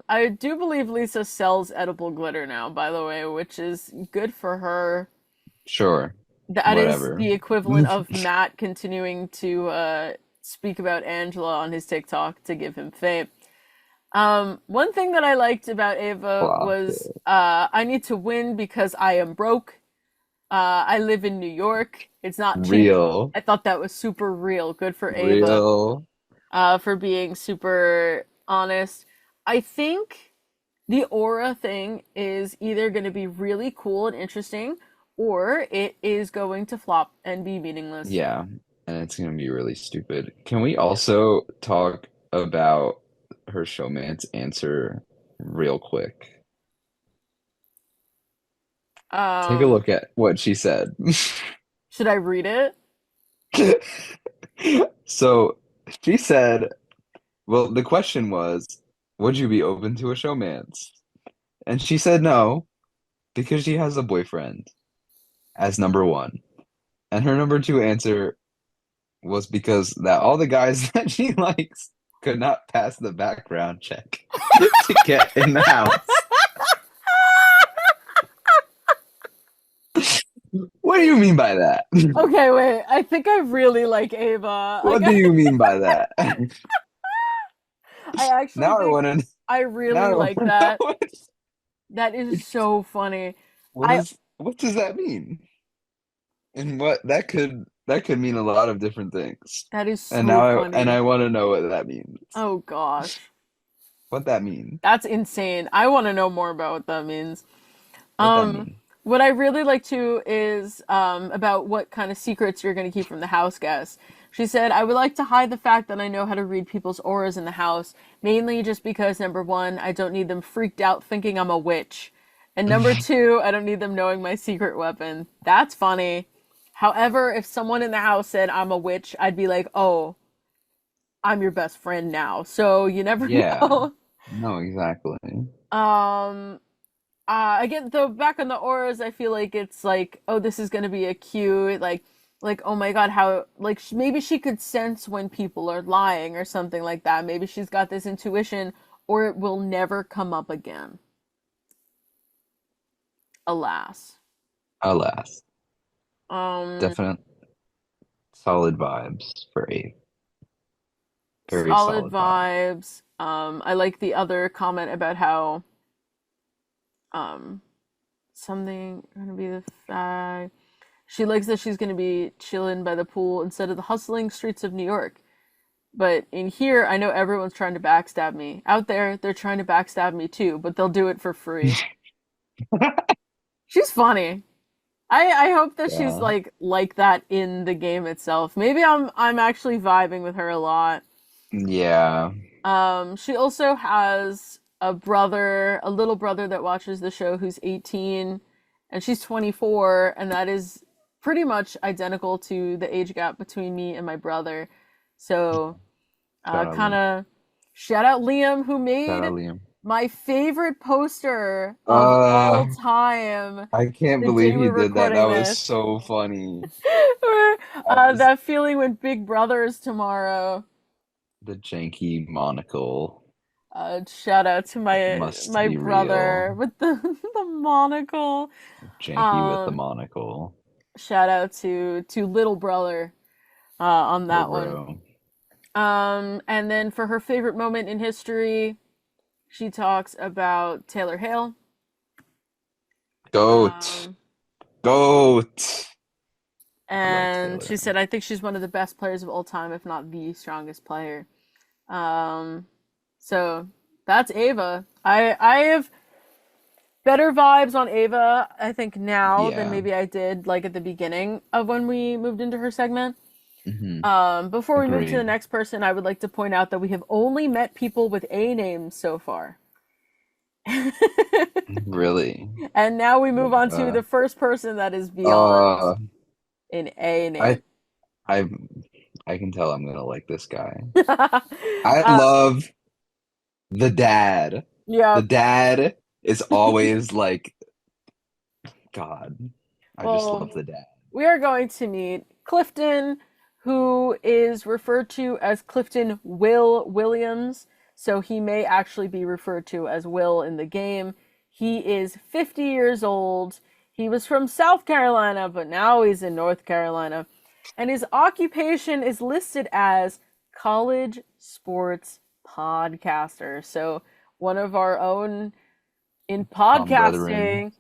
I do believe Lisa sells edible glitter now, by the way, which is good for her. Sure, That is whatever. the equivalent of Matt continuing to speak about Angela on his TikTok to give him fame. One thing that I liked about Ava Clock was it. I need to win because I am broke. I live in New York. It's not cheap. Real, I thought that was super real. Good for Ava, real. for being super honest. I think the aura thing is either going to be really cool and interesting, or it is going to flop and be meaningless. Yeah, and it's gonna be really stupid. Can we also talk about her showman's answer real quick? Take a Um, look at what she said. should I read it? So she said, well, the question was, would you be open to a showmance? And she said no, because she has a boyfriend as number one. And her number two answer was because that all the guys that she likes could not pass the background check to get in the house. What do you mean by that? Okay, wait. I think I really like Ava. What Like, do you mean by that? I actually Now I think want to. I Now really I like want to that. know That is so funny. what I is. What does that mean? And that could mean a lot of different things. That is And so now funny. I want to know what that means. Oh gosh. What that mean? That's insane. I want to know more about what that means. What that Um, mean? what I really like too is about what kind of secrets you're going to keep from the house guests. She said, I would like to hide the fact that I know how to read people's auras in the house, mainly just because number one, I don't need them freaked out thinking I'm a witch. And number two, I don't need them knowing my secret weapon. That's funny. However, if someone in the house said I'm a witch, I'd be like, oh, I'm your best friend now. So you never Yeah. know. No, exactly. Um, again, though, back on the auras, I feel like it's like, oh, this is gonna be a cute, like, oh my god, how, like, maybe she could sense when people are lying or something like that. Maybe she's got this intuition, or it will never come up again. Alas. Alas, Um, definite solid vibes for a very solid solid vibe. vibes. I like the other comment about how, um, something gonna be the fact. She likes that she's gonna be chilling by the pool instead of the hustling streets of New York. But in here, I know everyone's trying to backstab me. Out there, they're trying to backstab me too, but they'll do it for free. She's funny. I hope that she's Yeah. like that in the game itself. Maybe I'm actually vibing with her a lot. Yeah. She also has a brother, a little brother that watches the show who's 18, and she's 24, and that is pretty much identical to the age gap between me and my brother. So, Shout out kind Liam. of shout out Liam who Shout out made Liam. my favorite poster of all time I can't the day believe he we're did that. That recording was this. so funny. Or, That was that feeling when Big Brother is tomorrow. the janky monocle. Shout out to It my must my be brother real. with the the monocle. Janky with the Um, monocle. shout out to little brother on Little that one. bro. And then for her favorite moment in history, she talks about Taylor Hale. Goat. Um, Goat. I love and Taylor. she said, I think she's one of the best players of all time, if not the strongest player. So that's Ava. I have better vibes on Ava, I think, now than Yeah. maybe I did like at the beginning of when we moved into her segment. Before we move to the Agreed. next person, I would like to point out that we have only met people with A names so far. Really. And now we move on to Uh, the first person that is beyond uh, an A name. I I can tell I'm gonna like this guy. I uh, love the dad. yeah. The dad is always like, God. I just Well, love the dad. we are going to meet Clifton, who is referred to as Clifton Will Williams. So he may actually be referred to as Will in the game. He is 50 years old. He was from South Carolina, but now he's in North Carolina. And his occupation is listed as college sports podcaster. So one of our own in Brethren. podcasting.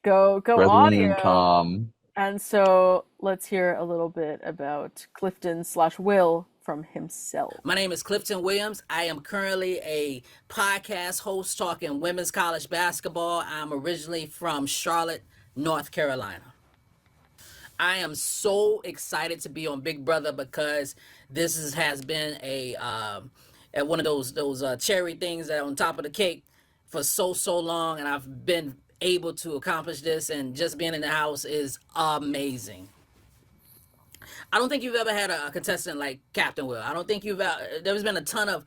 Go Brethren in audio. calm. And so let's hear a little bit about Clifton/Will from himself. My name is Clifton Williams. I am currently a podcast host talking women's college basketball. I'm originally from Charlotte, North Carolina. I am so excited to be on Big Brother because has been a one of those cherry things that are on top of the cake for so long, and I've been able to accomplish this, and just being in the house is amazing. I don't think you've ever had a contestant like Captain Will. I don't think there's been a ton of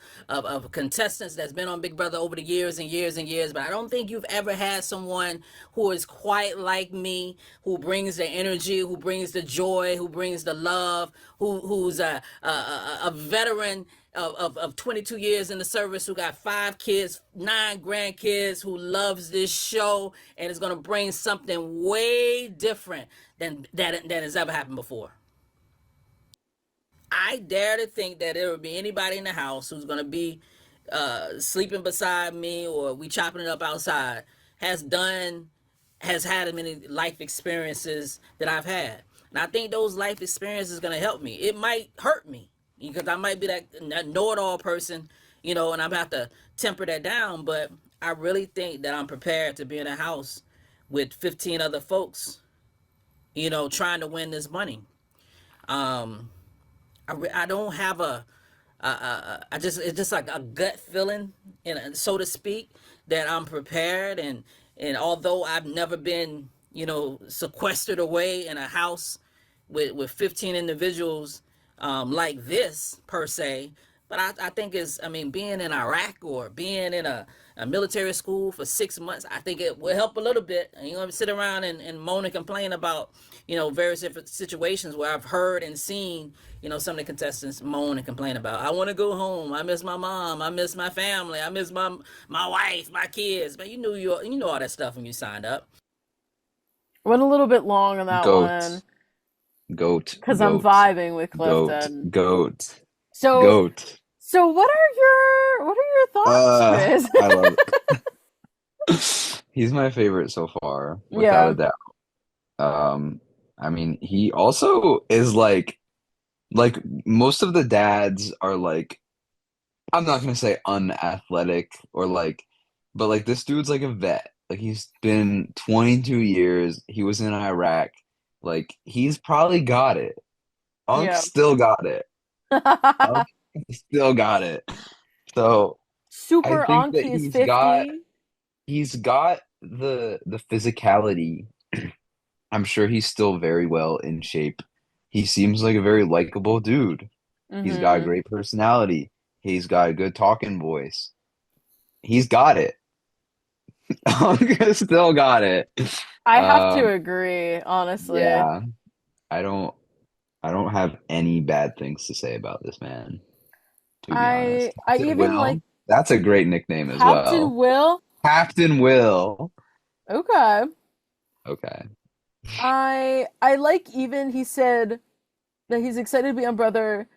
contestants that's been on Big Brother over the years and years and years, but I don't think you've ever had someone who is quite like me, who brings the energy, who brings the joy, who brings the love, who's a veteran of 22 years in the service, who got 5 kids, 9 grandkids, who loves this show and is going to bring something way different than that has ever happened before. I dare to think that there would be anybody in the house who's going to be sleeping beside me, or we chopping it up outside, has had as many life experiences that I've had. And I think those life experiences are going to help me. It might hurt me because I might be that know-it-all person, and I'm going to have to temper that down. But I really think that I'm prepared to be in a house with 15 other folks, trying to win this money. I don't have it's just like a gut feeling, so to speak, that I'm prepared. And although I've never been, sequestered away in a house with 15 individuals like this per se, but I think being in Iraq or being in a military school for 6 months, I think it will help a little bit. And you don't sit around and moan and complain about, various different situations where I've heard and seen, some of the contestants moan and complain about, I want to go home. I miss my mom. I miss my family. I miss my wife, my kids. But you know all that stuff when you signed up. Went a little bit long on that one. Goat. Because I'm vibing with Clifton. Goat. So what are your thoughts, Chris? I love it. He's my favorite so far, without a doubt. He also is like most of the dads are like, I'm not gonna say unathletic or but this dude's like a vet. Like, he's been 22 years. He was in Iraq. Like, he's probably got it. Unk still got it. Unk still got it. So Super I Unk, think that he's 50. he's got the physicality. I'm sure he's still very well in shape. He seems like a very likable dude. He's got a great personality. He's got a good talking voice. He's got it. Still got it. I have to agree, honestly. Yeah. I don't have any bad things to say about this man, to be honest. I even Will, like that's a great nickname as Captain well. Will. Captain Will. Okay. Okay. I like, even he said that he's excited to be on Brother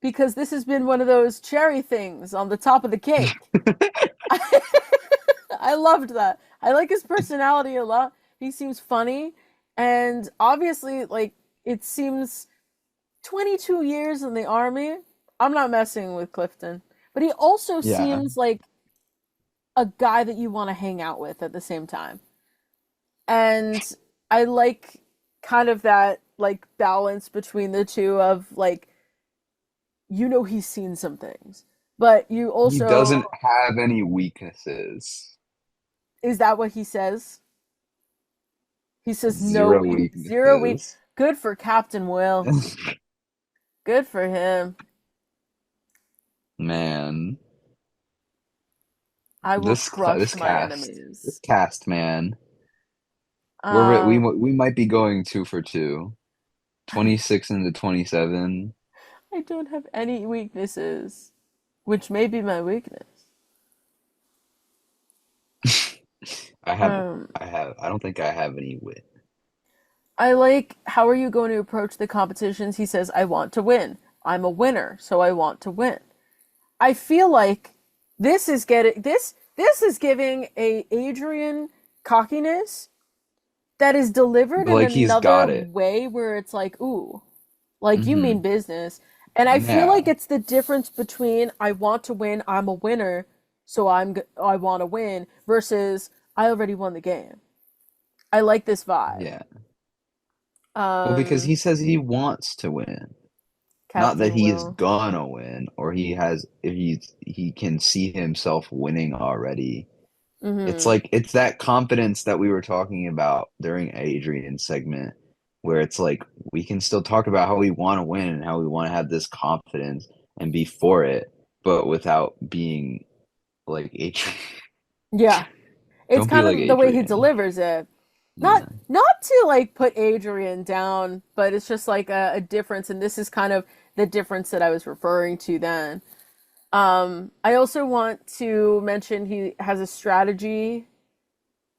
because this has been one of those cherry things on the top of the cake. I loved that. I like his personality a lot. He seems funny, and obviously, it seems 22 years in the army. I'm not messing with Clifton, but he also seems like a guy that you want to hang out with at the same time. And I like kind of that balance between the two of he's seen some things, but you also, he doesn't have any weaknesses. Is that what he says? He says Zero weaknesses. Zero weak. Good for Captain Will. Good for him. Man. I will crush my enemies. This cast, man. We might be going 2 for 2. 26 into 27. I don't have any weaknesses, which may be my weakness. I don't think I have any wit. I like, how are you going to approach the competitions? He says, I want to win. I'm a winner, so I want to win. I feel like this is giving a Adrian cockiness that is delivered in another way where it's like, ooh, you mean business. And I feel like it's the difference between I want to win, I'm a winner, so I want to win, versus I already won the game. I like this vibe. Yeah. Well, because he says he wants to win. Not that he is gonna win, or he can see himself winning already. It's it's that confidence that we were talking about during Adrian's segment, where it's like we can still talk about how we want to win and how we want to have this confidence and be for it, but without being like Adrian. Yeah. It's kind of the way he delivers it. Not to put Adrian down, but it's just a difference, and this is kind of the difference that I was referring to then. I also want to mention he has a strategy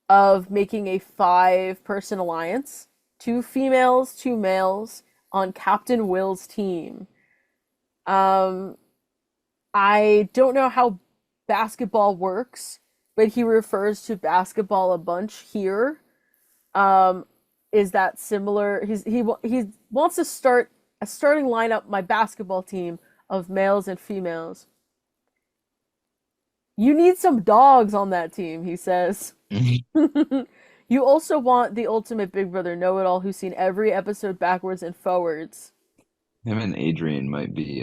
of making a 5-person alliance, 2 females, 2 males on Captain Will's team. Um, I don't know how basketball works, but he refers to basketball a bunch here. Um, is that similar? He wants to start a starting lineup, my basketball team of males and females. You need some dogs on that team, he says. You also want the ultimate Big Brother know-it-all who's seen every episode backwards and forwards. Him and Adrian might be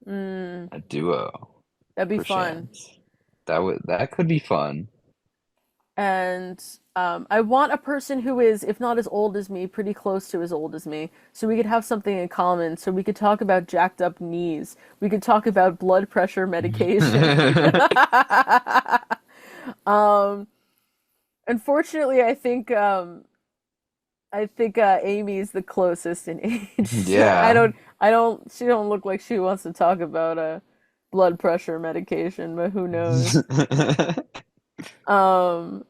Mm, a duo, that'd be fun. perchance. That could be fun. And I want a person who is, if not as old as me, pretty close to as old as me, so we could have something in common. So we could talk about jacked up knees. We could talk about blood pressure medication. um, Unfortunately, I think Amy's the closest in age. Yeah. She don't look like she wants to talk about blood pressure medication, but who knows? Um,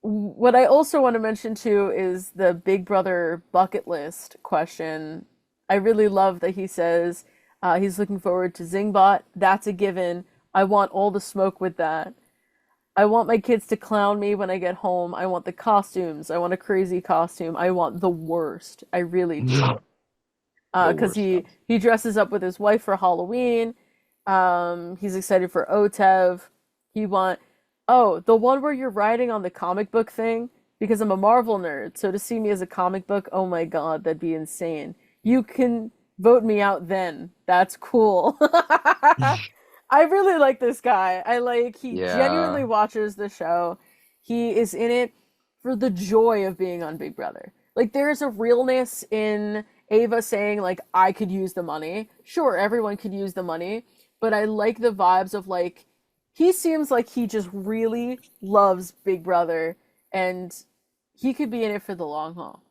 what I also want to mention too is the Big Brother bucket list question. I really love that he says he's looking forward to Zingbot. That's a given. I want all the smoke with that. I want my kids to clown me when I get home. I want the costumes. I want a crazy costume. I want the worst. I really do. The Because worst stuff. he dresses up with his wife for Halloween. He's excited for OTEV. He want the one where you're riding on the comic book thing because I'm a Marvel nerd. So to see me as a comic book, oh my God, that'd be insane. You can vote me out then. That's cool. I really like this guy. He genuinely Yeah. watches the show. He is in it for the joy of being on Big Brother. Like there's a realness in Ava saying like I could use the money. Sure, everyone could use the money, but I like the vibes of like he seems like he just really loves Big Brother and he could be in it for the long haul.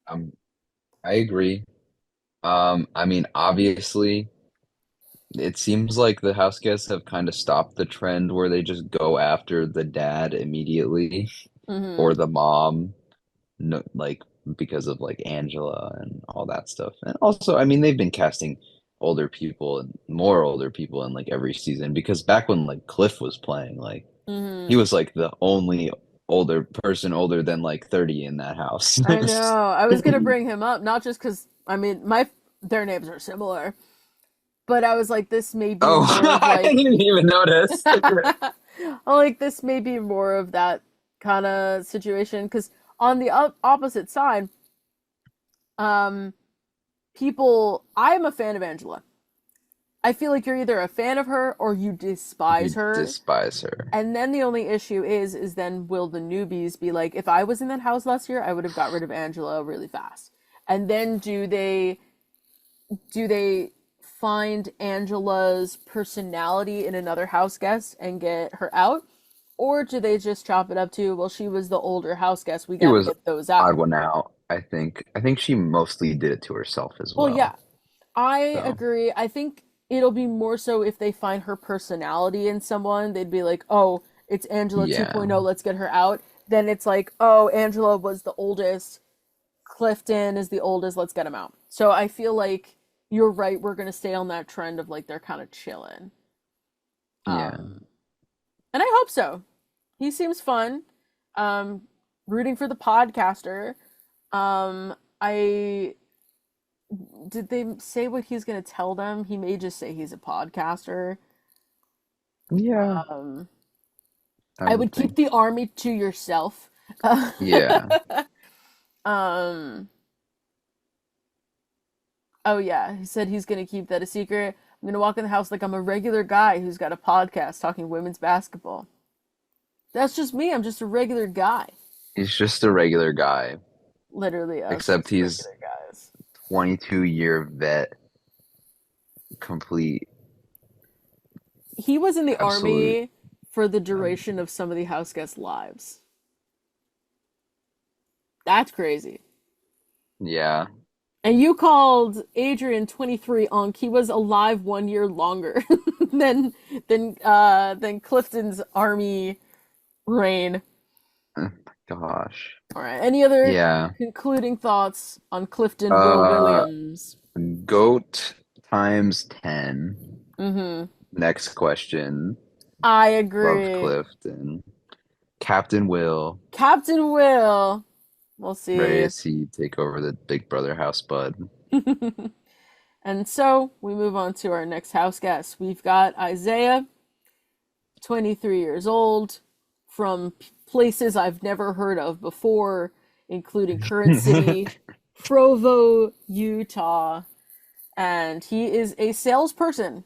Um, I agree. I mean, obviously, it seems like the house guests have kind of stopped the trend where they just go after the dad immediately Hmm. or the mom, no, like because of like Angela and all that stuff. And also, I mean, they've been casting older people and more older people in like every season because back when like Cliff was playing, like he Hmm. was like the only older person older than like 30 in that house. I know. I was gonna bring him up, not just because I mean their names are similar, but I was like, this may be Oh, more of I like, didn't even notice. like this may be more of that kind of situation. Because on the opposite side, um, I'm a fan of Angela. I feel like you're either a fan of her or you despise You her. despise her. And then the only issue is then will the newbies be like, if I was in that house last year, I would have got rid of Angela really fast. And then do they find Angela's personality in another house guest and get her out? Or do they just chop it up to, well, she was the older house guest, we She gotta was get those odd out. one out, I think. I think she mostly did it to herself as Well, yeah, well. I So, agree. I think it'll be more so if they find her personality in someone, they'd be like, oh, it's Angela yeah. 2.0, let's get her out. Then it's like, oh, Angela was the oldest, Clifton is the oldest, let's get him out. So I feel like you're right, we're gonna stay on that trend of like they're kind of chilling. Yeah. Um, and I hope so. He seems fun. Um, Rooting for the podcaster. I did they say what he's gonna tell them? He may just say he's a podcaster. Yeah. Um, I I would would keep think. the army to yourself. Yeah. um, oh yeah, he said he's gonna keep that a secret. I'm gonna walk in the house like I'm a regular guy who's got a podcast talking women's basketball. That's just me. I'm just a regular guy. He's just a regular guy, Literally us, except just he's regular guys. 22-year vet, complete, He was in the absolute. army for the um, duration of some of the house guests' lives. That's crazy. Yeah. And you called Adrian 23 Unk. He was alive 1 year longer than than Clifton's army reign. Oh my gosh. All right. Any other Yeah. concluding thoughts on Clifton Will Williams? GOAT times 10. Mm-hmm. Next question. I Loved agree. Clifton. Captain Will. Captain Will. We'll see. Ready to see you take over the Big Brother house, bud. And so we move on to our next house guest. We've got Isaiah, 23 years old, from places I've never heard of before, including Current City, Provo, Utah, and he is a salesperson.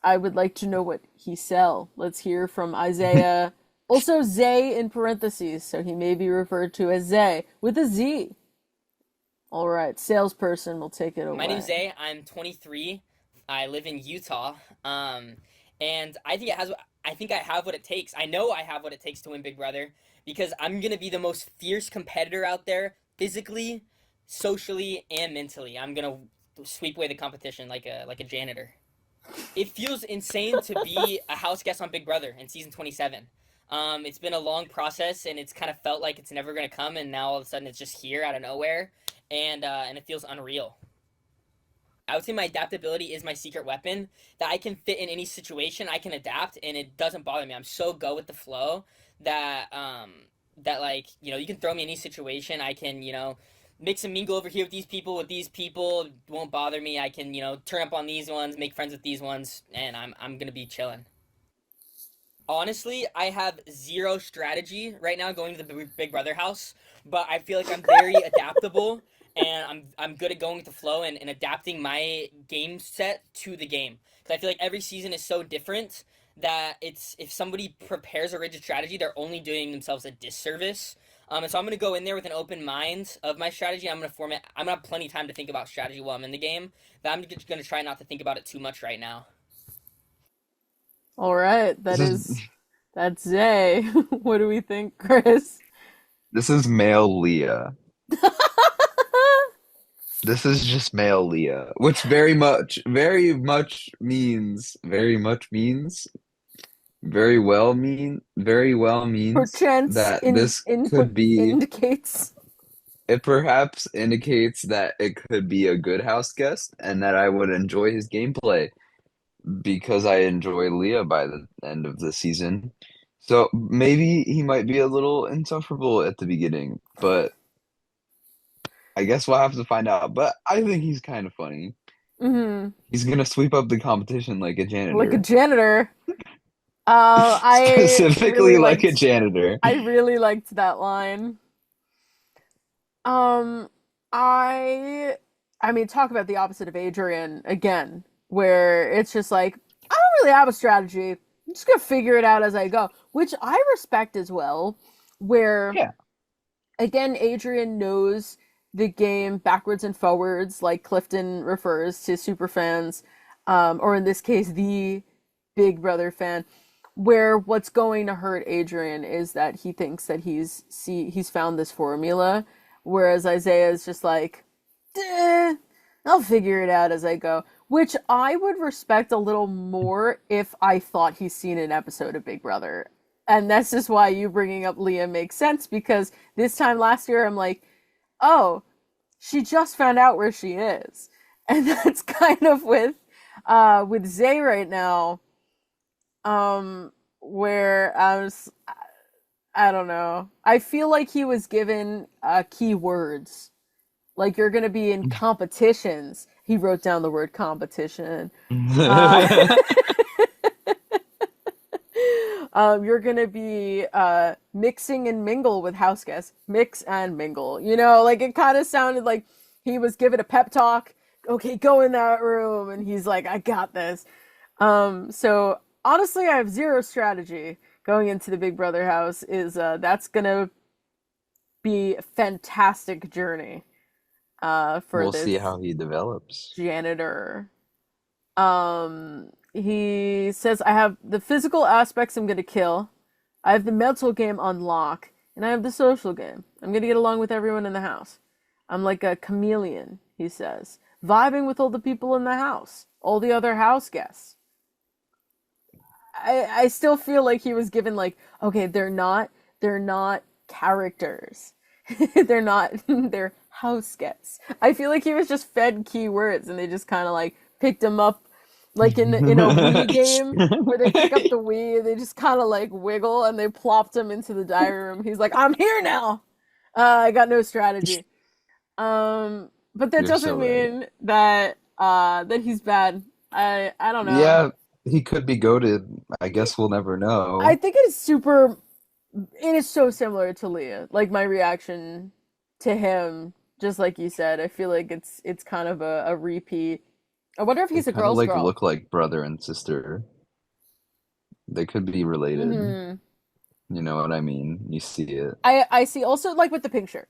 I would like to know what he sell. Let's hear from Isaiah. Also, Zay in parentheses, so he may be referred to as Zay with a Z. All right, salesperson will take it away. My name's Zay. I'm 23. I live in Utah. And I think I have what it takes. I know I have what it takes to win Big Brother because I'm gonna be the most fierce competitor out there, physically, socially, and mentally. I'm gonna sweep away the competition like a janitor. It feels insane to be a house guest on Big Brother in season 27. It's been a long process, and it's kind of felt like it's never gonna come, and now all of a sudden it's just here out of nowhere, and it feels unreal. I would say my adaptability is my secret weapon, that I can fit in any situation, I can adapt, and it doesn't bother me. I'm so go with the flow that like, you can throw me in any situation. I can, mix and mingle over here with these people, it won't bother me. I can, turn up on these ones, make friends with these ones, and I'm gonna be chilling. Honestly, I have zero strategy right now going to the Big Brother house, but I feel like I'm very adaptable, and I'm good at going with the flow and adapting my game set to the game. Because I feel like every season is so different that if somebody prepares a rigid strategy, they're only doing themselves a disservice. And so I'm going to go in there with an open mind of my strategy. I'm going to have plenty of time to think about strategy while I'm in the game, but I'm just going to try not to think about it too much right now. All right, that's Zay. What do we think, Chris? This is male Leah. This is just male Leah, which very much means Perchance that this could be, indicates. it perhaps indicates that it could be a good house guest and that I would enjoy his gameplay because I enjoy Leah by the end of the season. So maybe he might be a little insufferable at the beginning, but I guess we'll have to find out. But I think he's kind of funny. Mm-hmm. He's gonna sweep up the competition like a janitor. Like a janitor. I Specifically really like a liked- janitor. I really liked that line. I mean, talk about the opposite of Adrian again, where it's just like, I don't really have a strategy. I'm just gonna figure it out as I go, which I respect as well. Where, Yeah. again, Adrian knows the game backwards and forwards, like Clifton refers to superfans, or in this case, the Big Brother fan. Where what's going to hurt Adrian is that he thinks that he's found this formula, whereas Isaiah is just like, I'll figure it out as I go. Which I would respect a little more if I thought he's seen an episode of Big Brother. And that's just why you bringing up Leah makes sense, because this time last year I'm like, oh, she just found out where she is. And that's kind of with Zay right now. Where I don't know. I feel like he was given keywords. Like, you're gonna be in competitions. He wrote down the word competition. You're gonna be mixing and mingle with house guests. Mix and mingle. Like, it kind of sounded like he was given a pep talk. Okay, go in that room. And he's like, I got this. So honestly, I have zero strategy going into the Big Brother house. That's gonna be a fantastic journey for We'll this see how he develops. janitor. He says, I have the physical aspects I'm gonna kill, I have the mental game on lock, and I have the social game. I'm gonna get along with everyone in the house. I'm like a chameleon. he says. Vibing with all the people in the house, all the other house guests. I still feel like he was given like, okay, they're not characters. They're house guests. I feel like he was just fed keywords and they just kind of like picked him up like in a Wii game where they pick up the Wii, they just kind of like wiggle and they plopped him into the diary room. He's like, I'm here now. I got no strategy. But that You're doesn't so mean that that he's bad. I don't know. Yeah, he could be goated. I guess we'll never know. I think it is so similar to Leah. Like my reaction to him, just like you said, I feel like it's kind of a repeat. I wonder if They he's a kind of girl's like girl. look like brother and sister. They could be related. Mhm. You know what I mean? You see it. I see also like with the pink shirt.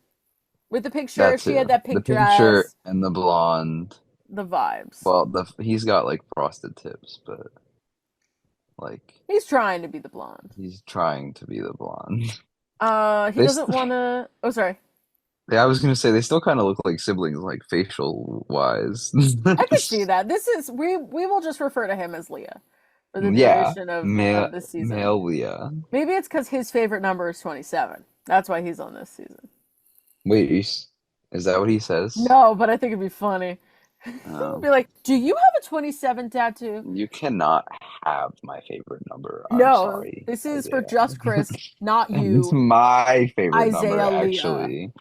With the pink shirt, That she too. had that The pink pink shirt dress, and the blonde. the vibes. Well, he's got like frosted tips, but like He's trying to be the blonde. he's trying to be the blonde. He They doesn't st- want to. Oh, sorry. Yeah, I was gonna say they still kind of look like siblings, like facial wise. I could see that. We will just refer to him as Leah for the Yeah, duration of male this season. male Leah. Maybe it's because his favorite number is 27. That's why he's on this season. Wait, is that what he says? No, but I think it'd be funny. Oh. Be like, do you have a 27 tattoo? You cannot have my favorite number. I'm No, sorry, this is for Isaiah. just Chris, not It's you. my favorite number, Isaiah Leah. actually.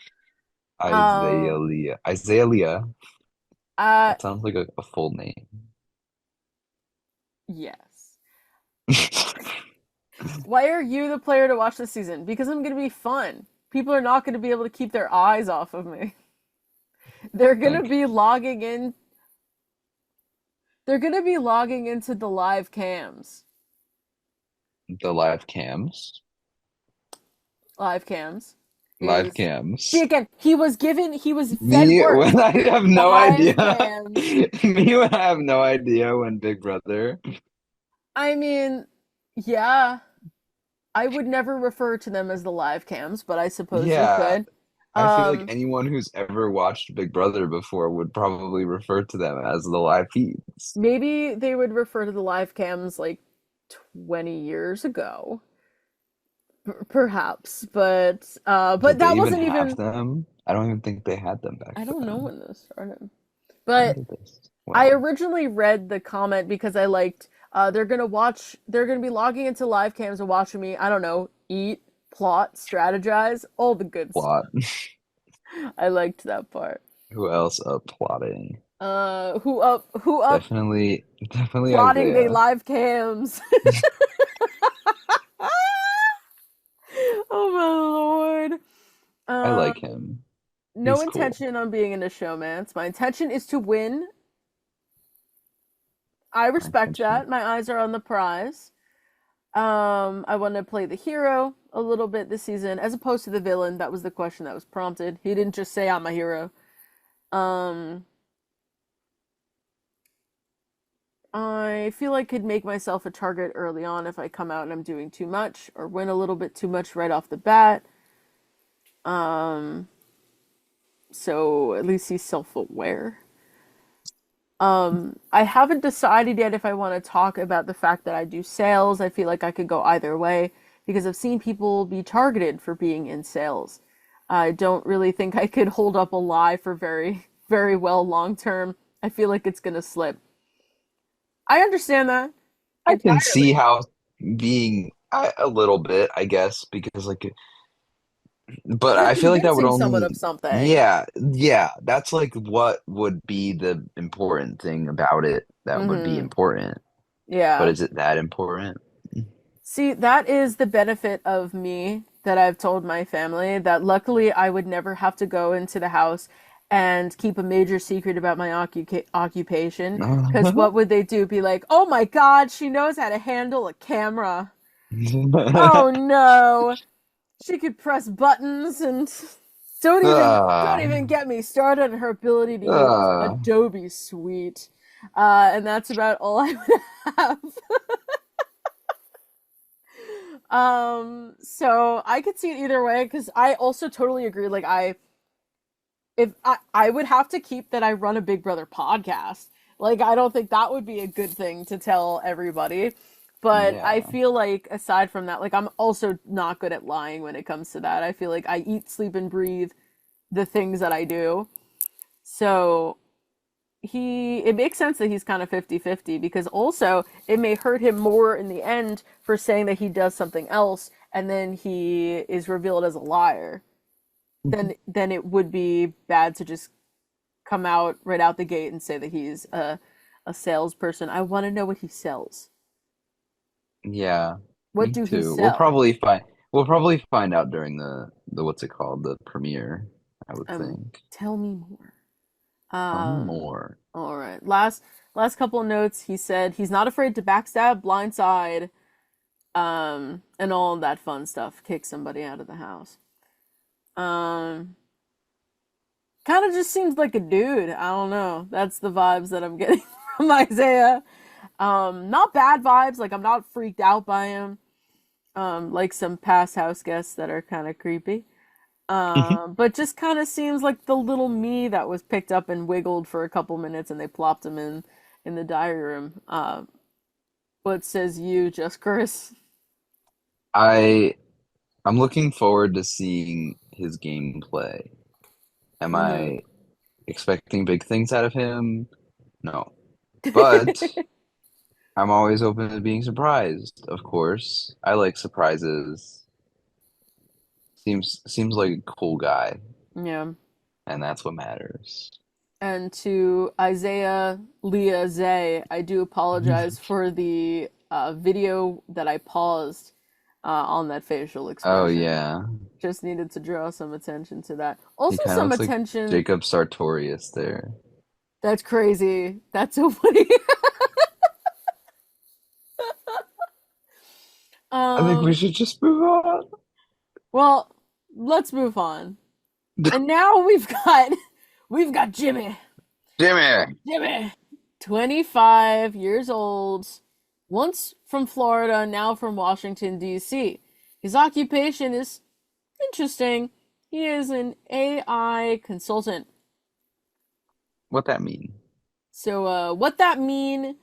Isaiah Um, Leah. Isaiah Leah. Uh, That sounds like a full name. yes. Why are you the player to watch this season? Because I'm going to be fun. People are not going to be able to keep their eyes off of me. They're going to Thank be logging in. They're going to be logging into the live cams. The live cams. Live cams. Live is- cams. See, again, he was fed Me work. when I have no Live idea. cams. Me when I have no idea when Big Brother. I mean, yeah. I would never refer to them as the live cams, but I suppose you Yeah. could. I feel like anyone who's ever watched Big Brother before would probably refer to them as the live feeds. Maybe they would refer to the live cams like 20 years ago. Perhaps, but Did that they wasn't have even. them? I don't even think they had them back I don't know then. when this started. When But did this? I Wow. originally read the comment because I liked they're gonna be logging into live cams and watching me, I don't know, eat, plot, strategize, all the good stuff. Plot. I liked that part. Who else plotting? Who up Definitely plotting they Isaiah. live cams. Oh my lord. I like him. No He's cool. intention on being in a showmance. My intention is to win. I respect intention. that. My eyes are on the prize. I want to play the hero a little bit this season, as opposed to the villain. That was the question that was prompted. He didn't just say I'm a hero. I feel I could make myself a target early on if I come out and I'm doing too much, or win a little bit too much right off the bat. So at least he's self-aware. I haven't decided yet if I want to talk about the fact that I do sales. I feel like I could go either way because I've seen people be targeted for being in sales. I don't really think I could hold up a lie for very, very well long term. I feel like it's gonna slip. I understand that I can entirely. see how being a little bit, I guess, because like, but You're I feel like that would convincing someone only, of something. yeah, that's like what would be the important thing about it that would be Mhm. important. Yeah. But is it that important? See, that is the benefit of me that I've told my family, that luckily I would never have to go into the house and keep a major secret about my occupation. Because what would they do? Be like, oh my God, she knows how to handle a camera. Oh no, she could press buttons and don't even get me started on her ability to use Adobe Suite. And that's about all I would have. So I could see it either way because I also totally agree. Like if I would have to keep that I run a Big Brother podcast. Like, I don't think that would be a good thing to tell everybody. But I Yeah. feel like aside from that, like I'm also not good at lying when it comes to that. I feel like I eat, sleep, and breathe the things that I do. So it makes sense that he's kind of 50-50 because also it may hurt him more in the end for saying that he does something else and then he is revealed as a liar than it would be bad to just come out right out the gate and say that he's a salesperson. I want to know what he sells. Yeah, What me do he too. sell? We'll probably find out during the what's it called? The premiere, I would think. Tell me more. Tell me more. All right. Last couple of notes. He said he's not afraid to backstab, blindside, and all that fun stuff. Kick somebody out of the house. Kind of just seems like a dude. I don't know. That's the vibes that I'm getting from Isaiah. Not bad vibes. Like I'm not freaked out by him. Like some past house guests that are kind of creepy. But just kind of seems like the little me that was picked up and wiggled for a couple minutes and they plopped him in the diary room. What says you, just Chris? I'm looking forward to seeing his gameplay. Am I expecting big things out of him? No. But I'm always open to being surprised, of course. I like surprises. Seems like a cool guy, Yeah. and that's what matters. And to Isaiah, Leah, Zay, I do apologize for the video that I paused on that facial Oh expression. yeah. Just needed to draw some attention to that. He Also, kind of some looks like attention. Jacob Sartorius there. That's crazy. That's so funny. I think we should just move on. Well, let's move on. And now we've got Jimmy. Jimmy! 25 years old, once from Florida, now from Washington, D.C. His occupation is interesting. He is an AI consultant. What that mean? So, what that mean,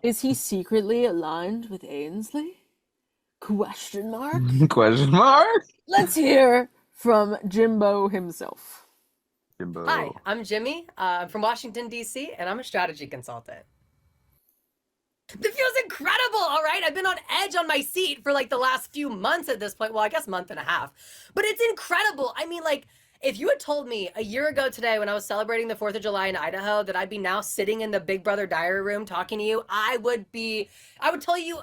is he secretly aligned with Ainsley? Question mark? Question mark? Let's hear from Jimbo himself. Jimbo. Hi, I'm Jimmy. I'm from Washington, D.C., and I'm a strategy consultant. It feels incredible, all right? I've been on edge on my seat for like the last few months at this point. Well, I guess month and a half. But it's incredible. I mean, like, if you had told me a year ago today when I was celebrating the 4th of July in Idaho that I'd be now sitting in the Big Brother diary room talking to you, I would tell you,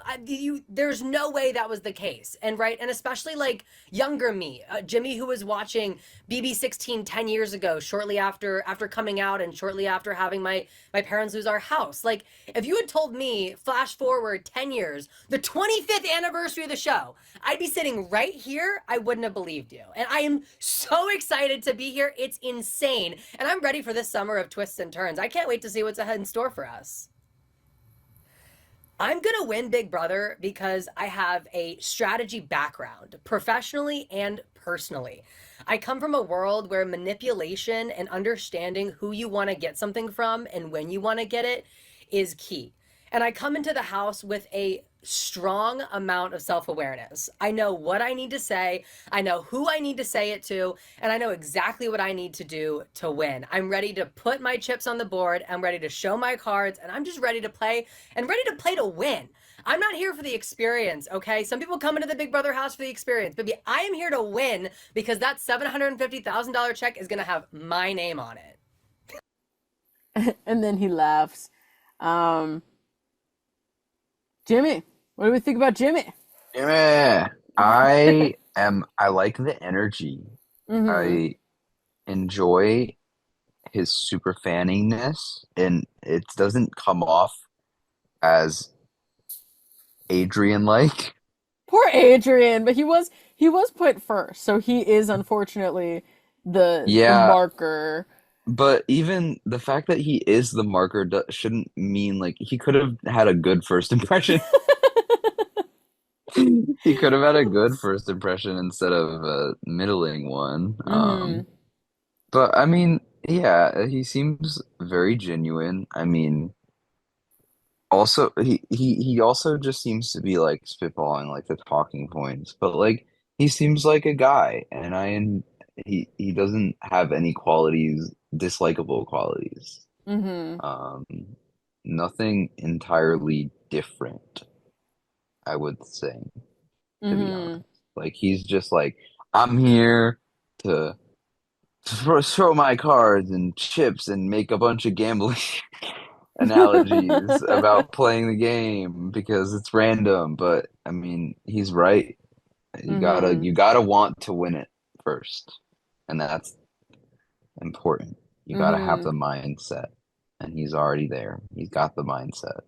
there's no way that was the case. And right, and especially like younger me, Jimmy, who was watching BB16 10 years ago, shortly after coming out and shortly after having my parents lose our house. Like, if you had told me, flash forward 10 years, the 25th anniversary of the show, I'd be sitting right here, I wouldn't have believed you. And I am so excited to be here. It's insane. And I'm ready for this summer of twists and turns. I can't wait to see what's ahead in store for us. I'm going to win Big Brother because I have a strategy background, professionally and personally. I come from a world where manipulation and understanding who you want to get something from and when you want to get it is key. And I come into the house with a strong amount of self-awareness. I know what I need to say, I know who I need to say it to, and I know exactly what I need to do to win. I'm ready to put my chips on the board, I'm ready to show my cards, and I'm just ready to play, and ready to play to win. I'm not here for the experience, okay? Some people come into the Big Brother house for the experience, but I am here to win because that $750,000 check is gonna have my name on it. And then he laughs. Jimmy, what do we think about Jimmy? Jimmy! I like the energy. Mhm. I enjoy his super fanniness, and it doesn't come off as Adrian-like. Poor Adrian, but he was put first, so he is unfortunately the marker. But even the fact that he is the marker shouldn't mean like he could have had a good first impression. He could have had a good first impression instead of a middling one. But I mean, yeah, he seems very genuine. I mean, also he also just seems to be like spitballing like the talking points, but like he seems like a guy, and he doesn't have any qualities, dislikable qualities. Mm-hmm. Um, Nothing entirely different, I would say, to be Mm-hmm. honest. Like he's just like, I'm here to throw my cards and chips and make a bunch of gambling analogies about playing the game because it's random. But I mean, he's right. Mm-hmm. You gotta want to win it first, and that's important. You gotta have Mm-hmm. the mindset, and he's already there. He's got the mindset.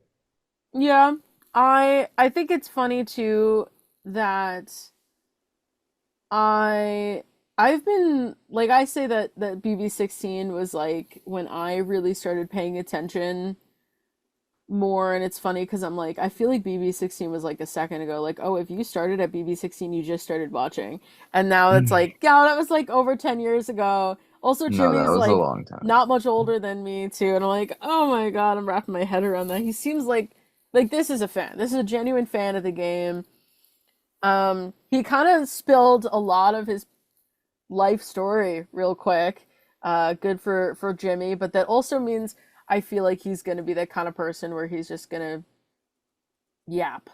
Yeah. I think it's funny too that I I've been like I say that BB16 was like when I really started paying attention more, and it's funny because I'm like I feel like BB16 was like a second ago, like, oh, if you started at BB16 you just started watching, and now it's like, yeah, that was like over 10 years ago. Also, No, that Jimmy's was a like long time. not much older than me too, and I'm like, oh my God, I'm wrapping my head around that. He seems like this is a fan, this is a genuine fan of the game. He kind of spilled a lot of his life story real quick. Good for Jimmy, but that also means I feel like he's gonna be that kind of person where he's just gonna yap.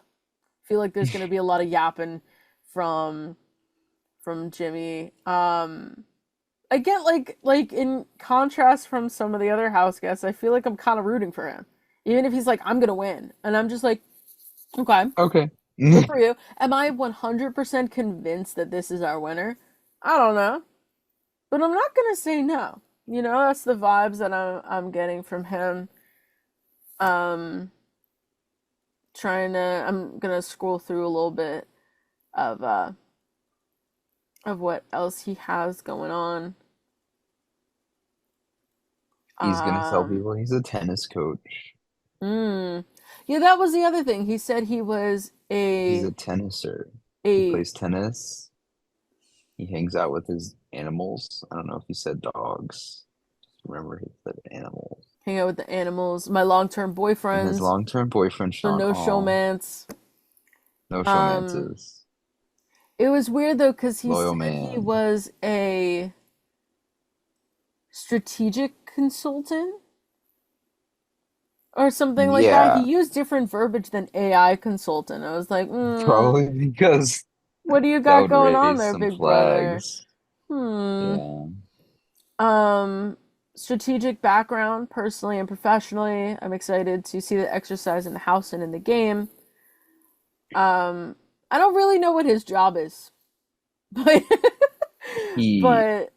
Feel like there's gonna be a lot of yapping from Jimmy. Again, like in contrast from some of the other house guests, I feel like I'm kind of rooting for him, even if he's like, I'm gonna win, and I'm just like, okay, Okay. good for you. Am I 100% convinced that this is our winner? I don't know. But I'm not gonna say no. You know, that's the vibes that I'm getting from him. Um, I'm gonna scroll through a little bit of what else he has going on. He's gonna tell Um, people he's a tennis coach. mm, yeah, that was the other thing. He said he was He's a tenniser. He a plays tennis. He hangs out with his animals. I don't know if he said dogs. Just remember he said animals. hang out with the animals. My long-term And his boyfriends. long-term boyfriend, So Sean. no Aw, showmance. no Um, showmances. it was weird though because he Loyal said he man. was a strategic consultant or something like that. He Yeah, used different verbiage than AI consultant. I was like, probably because what do you that got would going on raise there, some big brother? flags. Hmm. Yeah. Um, Strategic background, personally and professionally. I'm excited to see the exercise in the house and in the game. Um, I don't really know what his job is, but He, but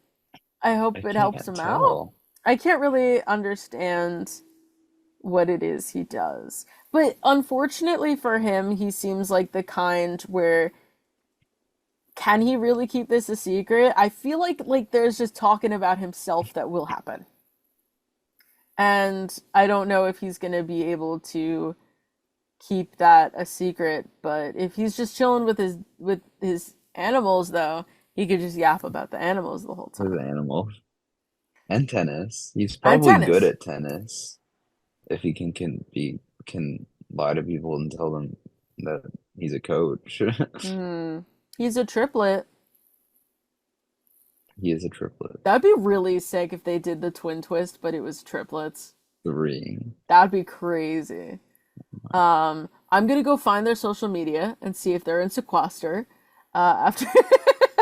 I I hope it helps can't him out. tell. I can't really understand what it is he does. But unfortunately for him, he seems like the kind where can he really keep this a secret? I feel like there's just talking about himself that will happen. And I don't know if he's going to be able to keep that a secret, but if he's just chilling with his animals though, he could just yap about the animals the whole His time. animals. And tennis. He's And probably good tennis. at tennis if he can lie to people and tell them that he's a coach. Hmm. He's a triplet. He is a triplet. That'd be really sick if they did the twin twist, but it was triplets. Three. That'd be crazy. I'm gonna go find their social media and see if they're in sequester after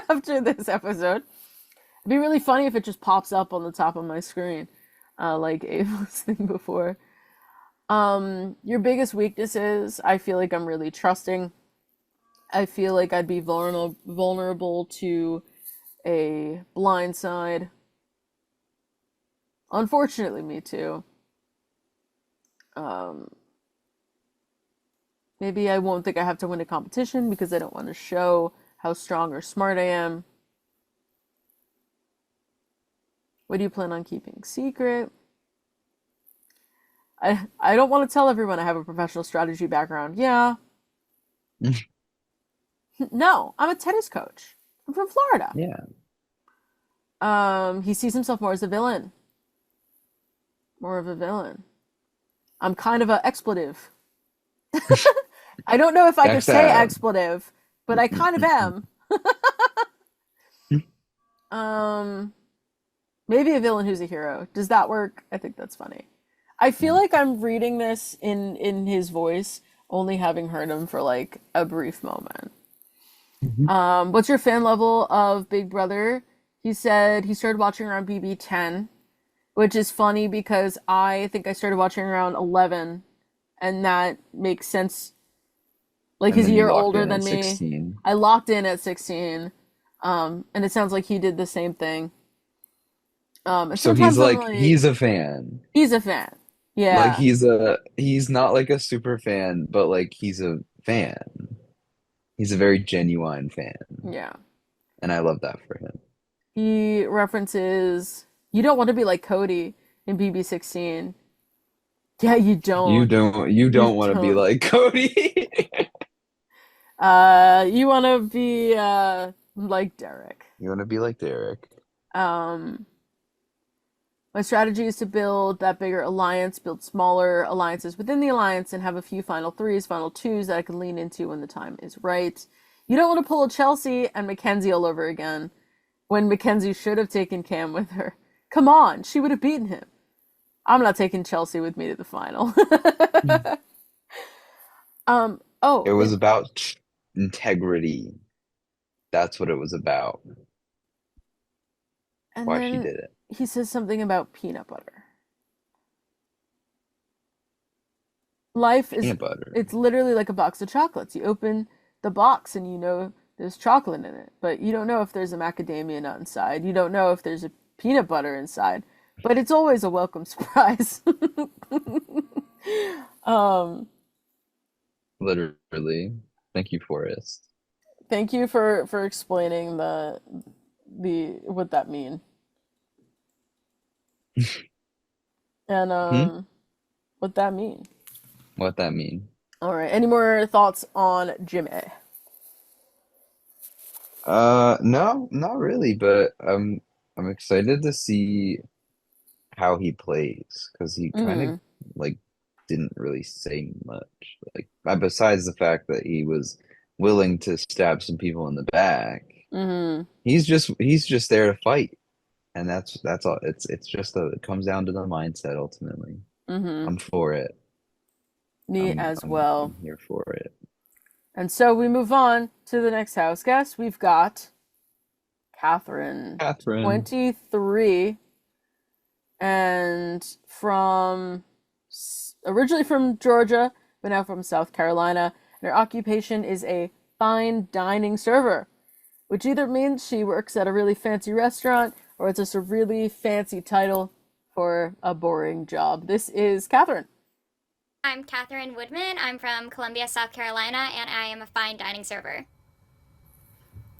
after this episode. It'd be really funny if it just pops up on the top of my screen, like Abe was saying before. Your biggest weakness is I feel like I'm really trusting. I feel like I'd be vulnerable to a blind side. Unfortunately, me too. Um, Maybe I won't think I have to win a competition because I don't want to show how strong or smart I am. What do you plan on keeping secret? I don't want to tell everyone I have a professional strategy background. Yeah. No, I'm a tennis coach. I'm from Florida. Yeah. He sees himself more as a villain. More of a villain. I'm kind of a expletive. I don't know if I could say Backstab. expletive, but I kind of am. Maybe a villain who's a hero. Does that work? I think that's funny. I feel like I'm reading this in his voice, only having heard him for like a brief moment. What's your fan level of Big Brother? He said he started watching around BB10, which is funny because I think I started watching around 11, and that makes sense. Like And he's a then you year locked older in than at me. 16. I locked in at 16, and it sounds like he did the same thing. And So sometimes I'm like, he's a fan. he's a fan. Like Yeah, he's not like a super fan, but like he's a fan. He's a very genuine fan, yeah. and I love that for him. He references, you don't want to be like Cody in BB16. Yeah, you don't. You You don't want to be don't. like Cody. You want to be like Derek. You want to be like Derek. Um, my strategy is to build that bigger alliance, build smaller alliances within the alliance, and have a few final threes, final twos that I can lean into when the time is right. You don't want to pull a Chelsea and Mackenzie all over again, when Mackenzie should have taken Cam with her. Come on, she would have beaten him. I'm not taking Chelsea with me to the final. It Oh, was about integrity. That's what it was about. and Why she then did it. he says something about peanut butter. Life is, Peanut butter. it's literally like a box of chocolates. You open the box and you know there's chocolate in it, but you don't know if there's a macadamia nut inside. You don't know if there's a peanut butter inside, but it's always a welcome surprise. um, Literally. Thank you, Forrest. Thank you for explaining the what that mean. And Hmm? what that mean. What that mean? All right. Any more thoughts on Jimmy? No, not really, but I'm excited to see how he plays because he kind of Mm-hmm. like didn't really say much. Like besides the fact that he was willing to stab some people in the back, Mm-hmm. he's just there to fight, and that's all. It's just it comes down to the mindset ultimately. Mm-hmm. I'm for it. Me as well. I'm here for it. And so we move on to the next house guest. We've got Catherine, Catherine. 23, and originally from Georgia, but now from South Carolina. And her occupation is a fine dining server, which either means she works at a really fancy restaurant or it's just a really fancy title for a boring job. This is Catherine. I'm Catherine Woodman. I'm from Columbia, South Carolina, and I am a fine dining server.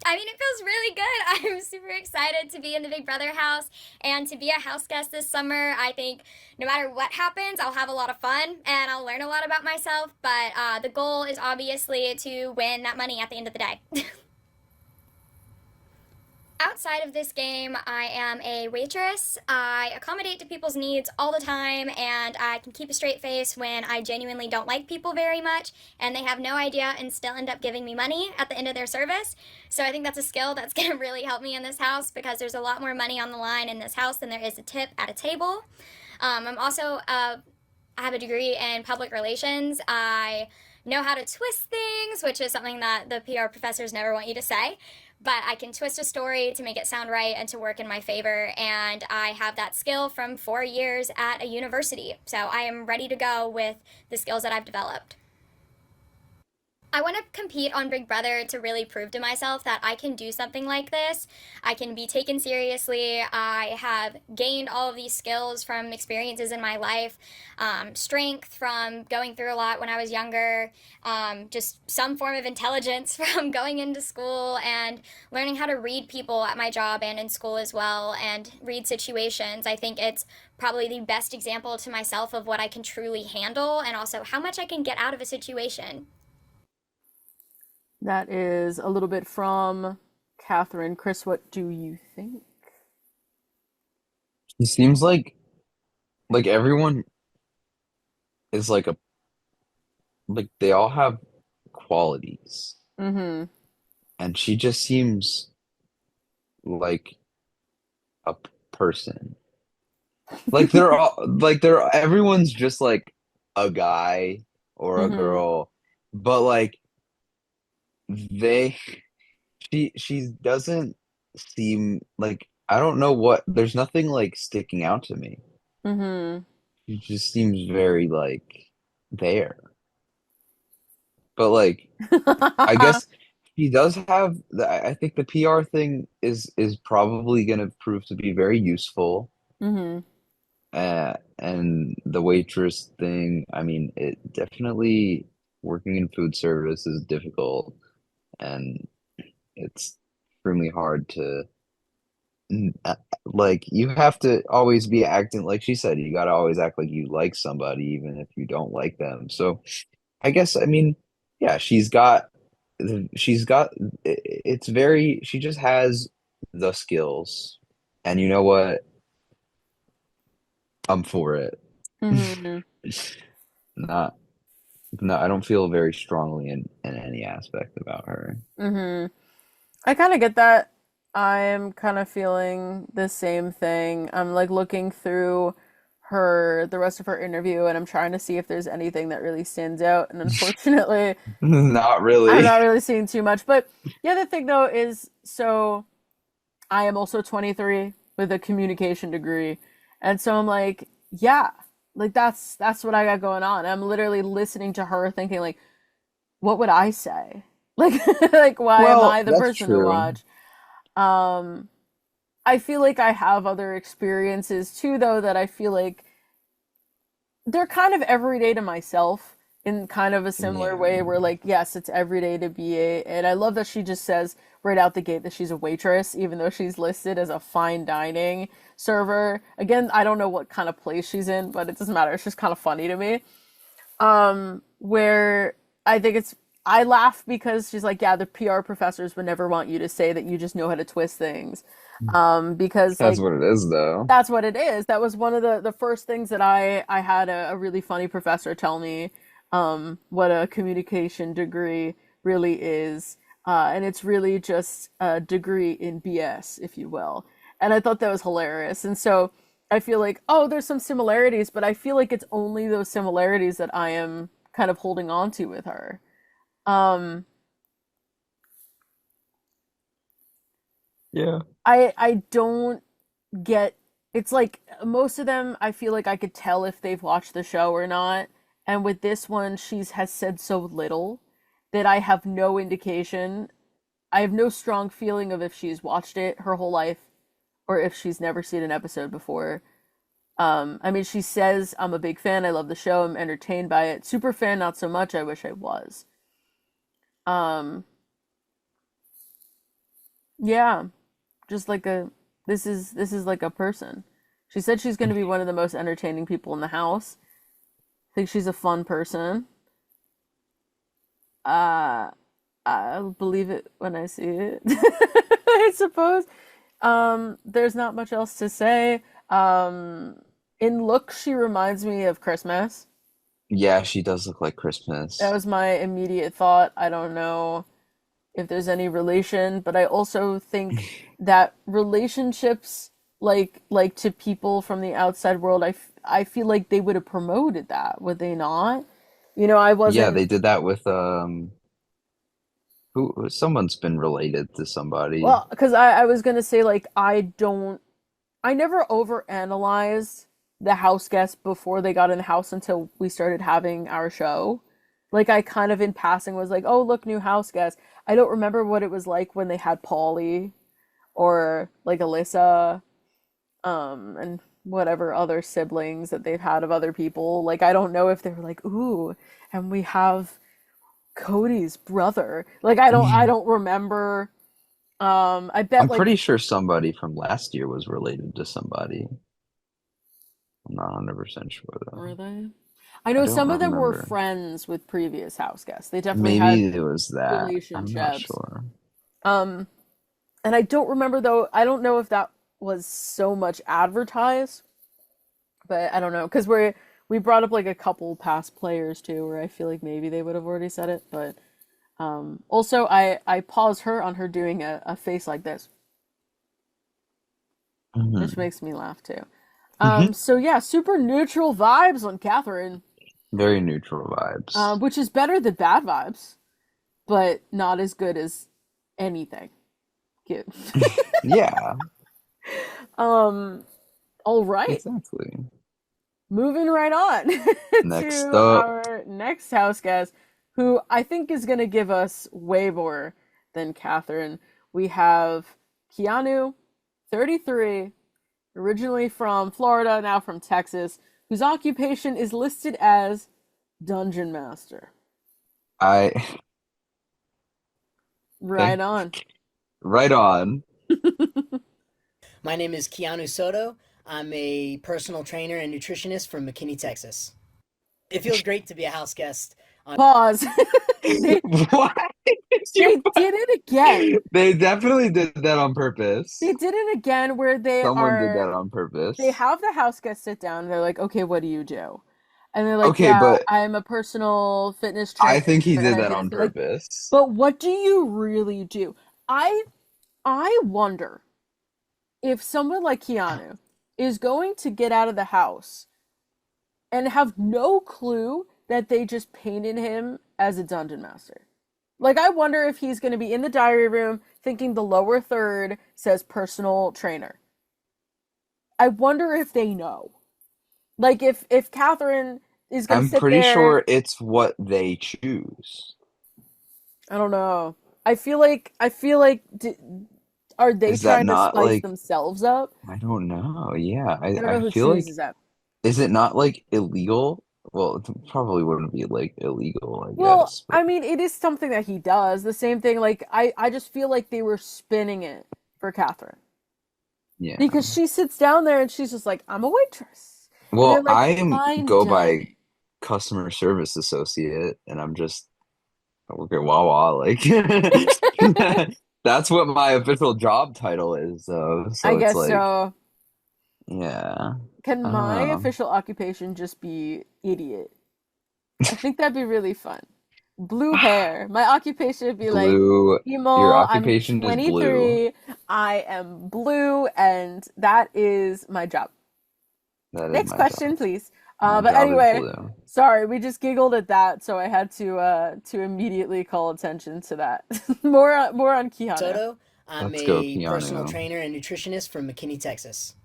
I mean, it feels really good. I'm super excited to be in the Big Brother house and to be a house guest this summer. I think no matter what happens, I'll have a lot of fun and I'll learn a lot about myself. But the goal is obviously to win that money at the end of the day. Outside of this game, I am a waitress. I accommodate to people's needs all the time, and I can keep a straight face when I genuinely don't like people very much, and they have no idea and still end up giving me money at the end of their service. So I think that's a skill that's going to really help me in this house because there's a lot more money on the line in this house than there is a tip at a table. I'm also, I have a degree in public relations. I know how to twist things, which is something that the PR professors never want you to say. But I can twist a story to make it sound right and to work in my favor. And I have that skill from 4 years at a university. So I am ready to go with the skills that I've developed. I want to compete on Big Brother to really prove to myself that I can do something like this. I can be taken seriously. I have gained all of these skills from experiences in my life, strength from going through a lot when I was younger, just some form of intelligence from going into school and learning how to read people at my job and in school as well and read situations. I think it's probably the best example to myself of what I can truly handle and also how much I can get out of a situation. That is a little bit from Catherine. Chris, what do you think? It seems like everyone is like they all have qualities, Mm-hmm. and she just seems like a person. Like they're everyone's just like a guy or a Mm-hmm. girl, but like they she doesn't seem like I don't know what there's nothing like sticking out to me. Mm-hmm. She just seems very like there. But like I guess he does have I think the PR thing is probably going to prove to be very useful. Mm-hmm. And the waitress thing, I mean, it definitely working in food service is difficult and it's extremely hard to like you have to always be acting like she said, you got to always act like you like somebody even if you don't like them. So I guess I mean, yeah, she's got it's very she just has the skills. And you know what? I'm for it. Mm-hmm. Not No, I don't feel very strongly in any aspect about her. Mm-hmm. I kind of get that. I'm kind of feeling the same thing. I'm like looking through the rest of her interview, and I'm trying to see if there's anything that really stands out. And unfortunately, Not I'm really. not really seeing too much. But the other thing though is, so I am also 23 with a communication degree. And so I'm like, yeah, like that's what I got going on. I'm literally listening to her thinking like, what would I say? Like like why am Well, I the that's person to true. watch? Um I feel like I have other experiences too though that I feel like they're kind of everyday to myself in kind of a similar Yeah. way where like yes it's everyday to be a, and I love that she just says right out the gate that she's a waitress even though she's listed as a fine dining server. Again, I don't know what kind of place she's in, but it doesn't matter, it's just kind of funny to me. Where I think it's I laugh because she's like, yeah, the PR professors would never want you to say that you just know how to twist things. Because That's like what it is, though. that's what it is. That was one of the first things that I had a really funny professor tell me what a communication degree really is. And it's really just a degree in BS, if you will. And I thought that was hilarious. And so I feel like, oh, there's some similarities, but I feel like it's only those similarities that I am kind of holding on to with her. Um, Yeah. I don't get, it's like most of them I feel like I could tell if they've watched the show or not. And with this one, she's has said so little that I have no indication. I have no strong feeling of if she's watched it her whole life or if she's never seen an episode before. I mean, she says, I'm a big fan, I love the show, I'm entertained by it. Super fan, not so much, I wish I was. Um, yeah, just like a this is like a person. She said she's going to be one of the most entertaining people in the house. I think she's a fun person. Uh, I'll believe it when I see it. I suppose. There's not much else to say. In look, she reminds me of Christmas. Yeah, she does look like That Christmas. was my immediate thought. I don't know if there's any relation, but I also think that relationships like to people from the outside world, I feel like they would have promoted that, would they not? You know, I Yeah, wasn't they did that with who someone's been related to somebody. well, because I was gonna say like I never overanalyzed the house guests before they got in the house until we started having our show. Like I kind of in passing was like, oh look, new house guest. I don't remember what it was like when they had Polly or like Alyssa, and whatever other siblings that they've had of other people. Like I don't know if they were like, ooh, and we have Cody's brother. Like I don't remember. I bet I'm like pretty sure somebody from last year was related to somebody. I'm not 100% sure though. were they? I I know don't some of them were remember. friends with previous house guests. They definitely had Maybe it was that. I'm not relationships. sure. Um, and I don't remember though. I don't know if that was so much advertised, but I don't know because we brought up like a couple past players too, where I feel like maybe they would have already said it, but also I paused her on her doing a face like this, which Mhm. makes me laugh too. Mhm. So yeah, super neutral vibes on Catherine, Very neutral vibes. which is better than bad vibes, but not as good as anything. Good. Yeah, um, all right. exactly. Moving right on Next to up, our next house guest, who I think is going to give us way more than Catherine. We have Keanu, 33, originally from Florida, now from Texas, whose occupation is listed as Dungeon Master. I Right okay, on. right on. My name is Keanu Soto. I'm a personal trainer and nutritionist from McKinney, Texas. It feels great to be a house guest on. Pause. they What? they did it again. They definitely did that on They purpose. did it again where Someone did that on they purpose. have the house guest sit down and they're like, okay, what do you do? And they're like, Okay, yeah, but I'm a personal fitness I trainer think he and did I that do on this. Like, purpose. but what do you really do? I wonder if someone like Keanu is going to get out of the house and have no clue that they just painted him as a dungeon master. Like, I wonder if he's going to be in the diary room thinking the lower third says personal trainer. I wonder if they know. Like, if Catherine is going to I'm sit pretty there, sure it's what they choose. I don't know. I feel like are they Is that trying to not spice like, themselves up? I don't know. Yeah, I don't I know who feel like, chooses that. is it not like illegal? Well, it probably wouldn't be like illegal, I Well, guess, but I mean, it is something that he does. The same thing, like I just feel like they were spinning it for Catherine yeah. because she sits down there and she's just like, "I'm a waitress," and they're Well, like, I "Fine go by dining." customer service associate, and I'm just I work at Wawa. Like that's what my official job title is, though. I So it's guess like, so. yeah, Can I don't my know. official occupation just be idiot? I think that'd be really fun. Blue hair. My occupation would be like, Blue, your Emol, I'm occupation is blue. 23, I am blue, and that is my job. That is Next my question, job. please. My But job is anyway, blue. sorry, we just giggled at that, so I had to immediately call attention to that. More on Keanu. Soto. I'm Let's go, a personal Keanu. trainer and nutritionist from McKinney, Texas.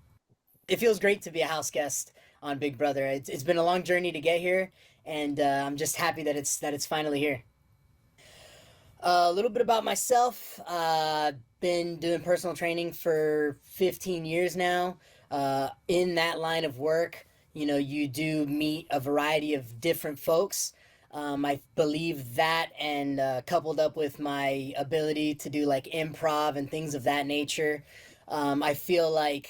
It feels great to be a house guest on Big Brother. It's been a long journey to get here, and I'm just happy that it's finally here. A little bit about myself. Been doing personal training for 15 years now. In that line of work, you do meet a variety of different folks. I believe that, and coupled up with my ability to do like improv and things of that nature, I feel like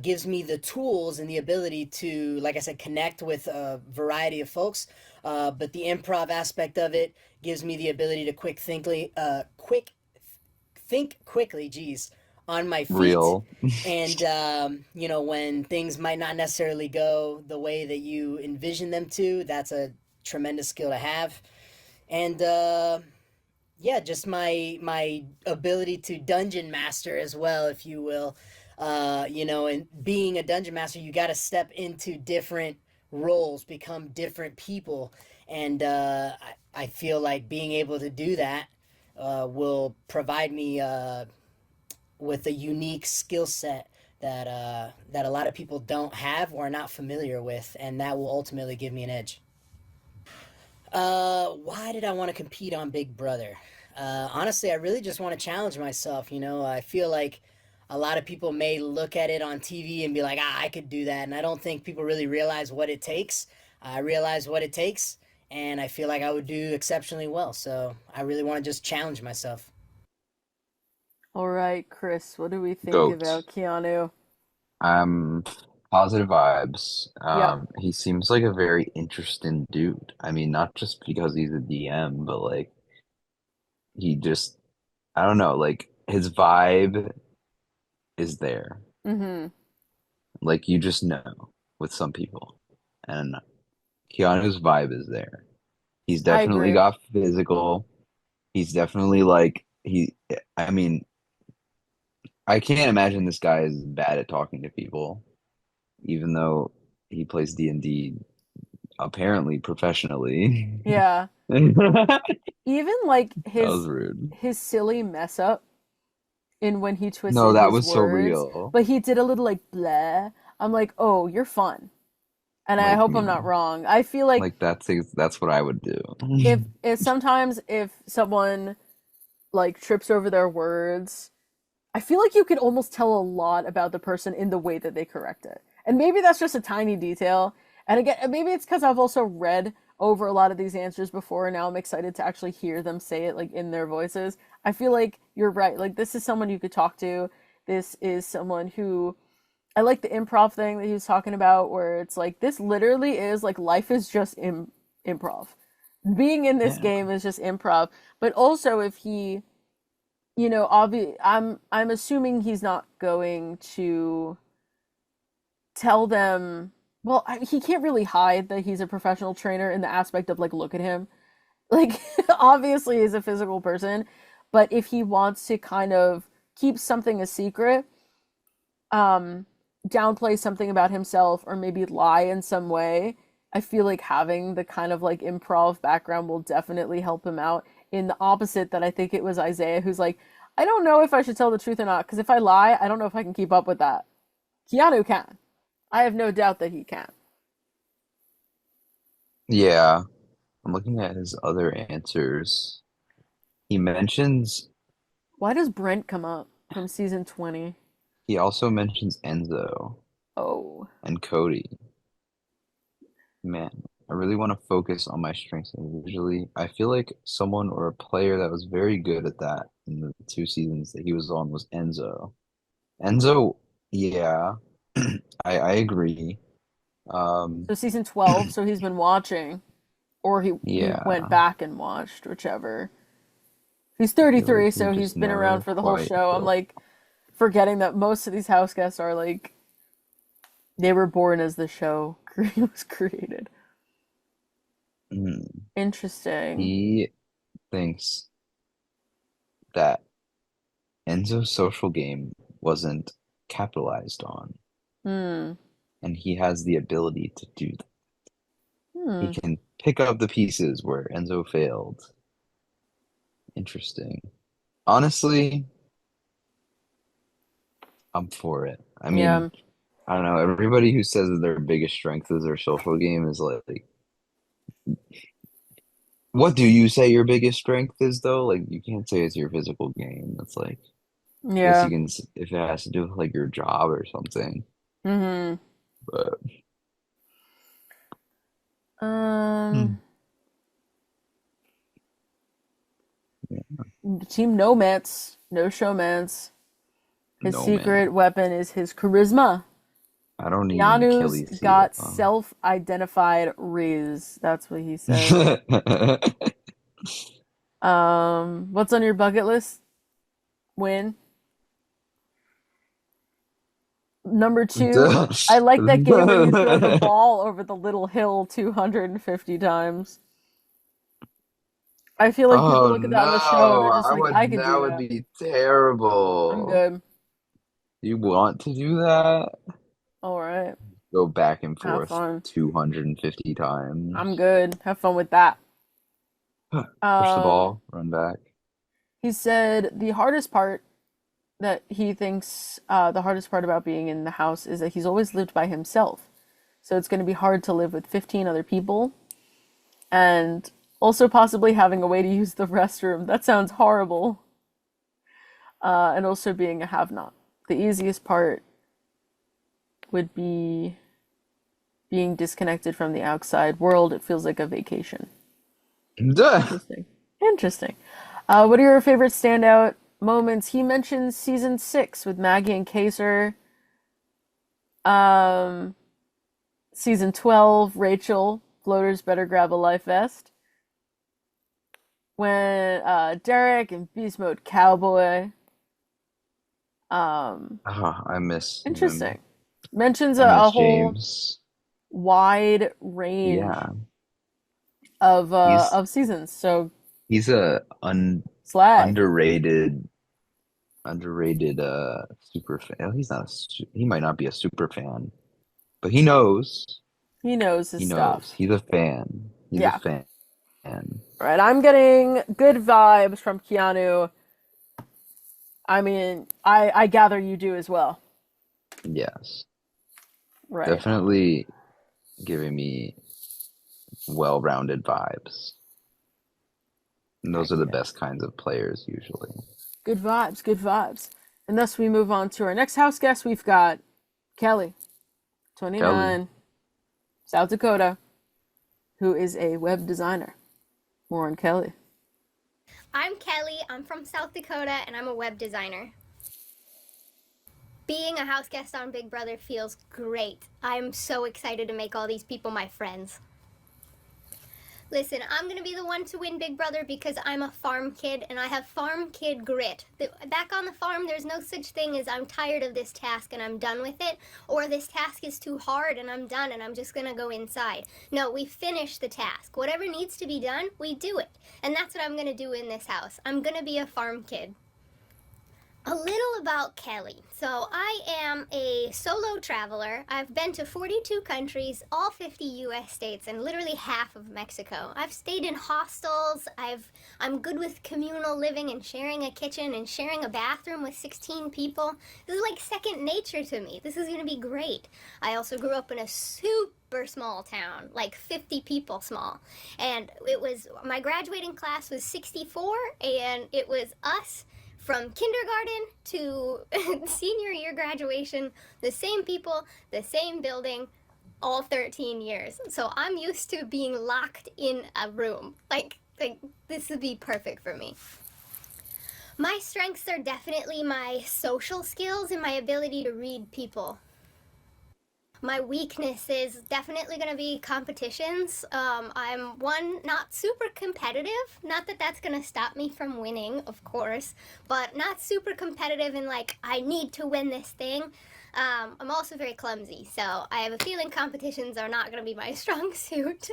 gives me the tools and the ability to, like I said, connect with a variety of folks. But the improv aspect of it gives me the ability to quick think quickly, geez, on my feet. Real. And when things might not necessarily go the way that you envision them to, that's a tremendous skill to have. And yeah, just my ability to dungeon master as well, if you will. And being a dungeon master, you got to step into different roles, become different people, and I feel like being able to do that will provide me with a unique skill set that a lot of people don't have or are not familiar with, and that will ultimately give me an edge. Why did I want to compete on Big Brother? Honestly, I really just want to challenge myself. I feel like a lot of people may look at it on TV and be like, I could do that. And I don't think people really realize what it takes. I realize what it takes, and I feel like I would do exceptionally well. So I really want to just challenge myself. All right, Chris, what do we think Goat. about Keanu? Um, Positive vibes. Yep. He seems like a very interesting dude. I mean, not just because he's a DM, but like he just, I don't know, like his vibe is there. Mm-hmm. Like you just know with some people. And Keanu's vibe is there. He's I definitely agree. got physical. He's definitely like I mean, I can't imagine this guy is bad at talking to people, even though he plays D&D apparently professionally. Yeah. That Even like was rude. his silly mess up in when he No, twisted that his was so words, real. but he did a little like blah. I'm like, oh, you're fun. And I Like hope I'm not me. wrong. I feel like Like that's what I would do. if sometimes if someone like trips over their words, I feel like you could almost tell a lot about the person in the way that they correct it. And maybe that's just a tiny detail. And again, maybe it's because I've also read over a lot of these answers before, and now I'm excited to actually hear them say it like in their voices. I feel like you're right. Like this is someone you could talk to. This is someone who I like the improv thing that he was talking about, where it's like this literally is like life is just improv. Being in this Yeah. game is just improv. But also, if he, I'm assuming he's not going to tell them. Well, he can't really hide that he's a professional trainer in the aspect of like, look at him. Like, obviously, he's a physical person, but if he wants to kind of keep something a secret, downplay something about himself or maybe lie in some way, I feel like having the kind of like improv background will definitely help him out. In the opposite, that I think it was Isaiah who's like, I don't know if I should tell the truth or not, because if I lie, I don't know if I can keep up with that. Keanu can. I have no doubt that he can. Yeah. I'm looking at his other answers. He mentions Why does Brent come up from season 20? he also mentions Enzo Oh. and Cody. Man, I really want to focus on my strengths individually. I feel like someone or a player that was very good at that in the 2 seasons that he was on was Enzo. Enzo, yeah, I agree. Um, So season 12, so he's been watching. Or he went yeah, back and watched, whichever. He's I feel like 33, he so he's just been around never for the whole quite show. I'm built. like forgetting that most of these house guests are like they were born as the show was created. Mm. Interesting. He thinks that Enzo's social game wasn't capitalized on, Hmm. and he has the ability to do that. He Hmm. can pick up the pieces where Enzo failed. Interesting. Honestly, I'm for it. I mean, Yeah. I don't know. Everybody who says that their biggest strength is their social game is like, what do you say your biggest strength is though? Like, you can't say it's your physical game. It's like, I guess Yeah. you can, if it has to do with like your job or something. Mm-hmm. But Um, hmm, yeah, Team Nomads, no showmance. His no man. secret weapon is his charisma. I don't need an Keanu's Achilles heel. got self-identified Riz. That's what he says. What's on your bucket list? Win. Number two, I like that game where you throw the ball over the little hill 250 times. I feel like people Oh look at that on the show and no, they're just like, I could that do would that. be I'm terrible. good. You want to do that? All right. Go back and Have forth fun. 250 I'm times. good. Have fun with that. Push the Um, ball, run back. he said the hardest part that he thinks the hardest part about being in the house is that he's always lived by himself. So it's going to be hard to live with 15 other people and also possibly having a way to use the restroom. That sounds horrible. And also being a have-not. The easiest part would be being disconnected from the outside world. It feels like a vacation. Duh. Interesting. Interesting. What are your favorite standout moments? He mentions season 6 with Maggie and Kaser. Um, season 12, Rachel, floaters better grab a life vest. When Derek and Beast Mode Cowboy. Oh, I miss him. Interesting. Mentions I a miss whole James. wide range Yeah, he's of seasons. So he's a slag. underrated super fan. He's not he might not be a super fan, but he knows. He knows his He knows. stuff. He's a fan. He's a Yeah. fan. Right. I'm getting good vibes from Keanu. I mean, I gather you do as well. Yes. Right. Definitely giving me well-rounded vibes. And those are the best kinds of players usually. Good vibes, good vibes. And thus we move on to our next house guest. We've got Kelly, 29, South Dakota, who is a web designer. More on Kelly. I'm Kelly. I'm from South Dakota, and I'm a web designer. Being a house guest on Big Brother feels great. I'm so excited to make all these people my friends. Listen, I'm going to be the one to win Big Brother because I'm a farm kid and I have farm kid grit. Back on the farm, there's no such thing as I'm tired of this task and I'm done with it, or this task is too hard and I'm done and I'm just going to go inside. No, we finish the task. Whatever needs to be done, we do it. And that's what I'm going to do in this house. I'm going to be a farm kid. A little about Kelly. So I am a solo traveler. I've been to 42 countries, all 50 US states, and literally half of Mexico. I've stayed in hostels. I'm good with communal living and sharing a kitchen and sharing a bathroom with 16 people. This is like second nature to me. This is going to be great. I also grew up in a super small town, like 50 people small. And my graduating class was 64, and it was us from kindergarten to senior year graduation, the same people, the same building, all 13 years. So I'm used to being locked in a room. Like this would be perfect for me. My strengths are definitely my social skills and my ability to read people. My weakness is definitely going to be competitions. I'm not super competitive. Not that that's going to stop me from winning, of course, but not super competitive in like, I need to win this thing. I'm also very clumsy, so I have a feeling competitions are not going to be my strong suit.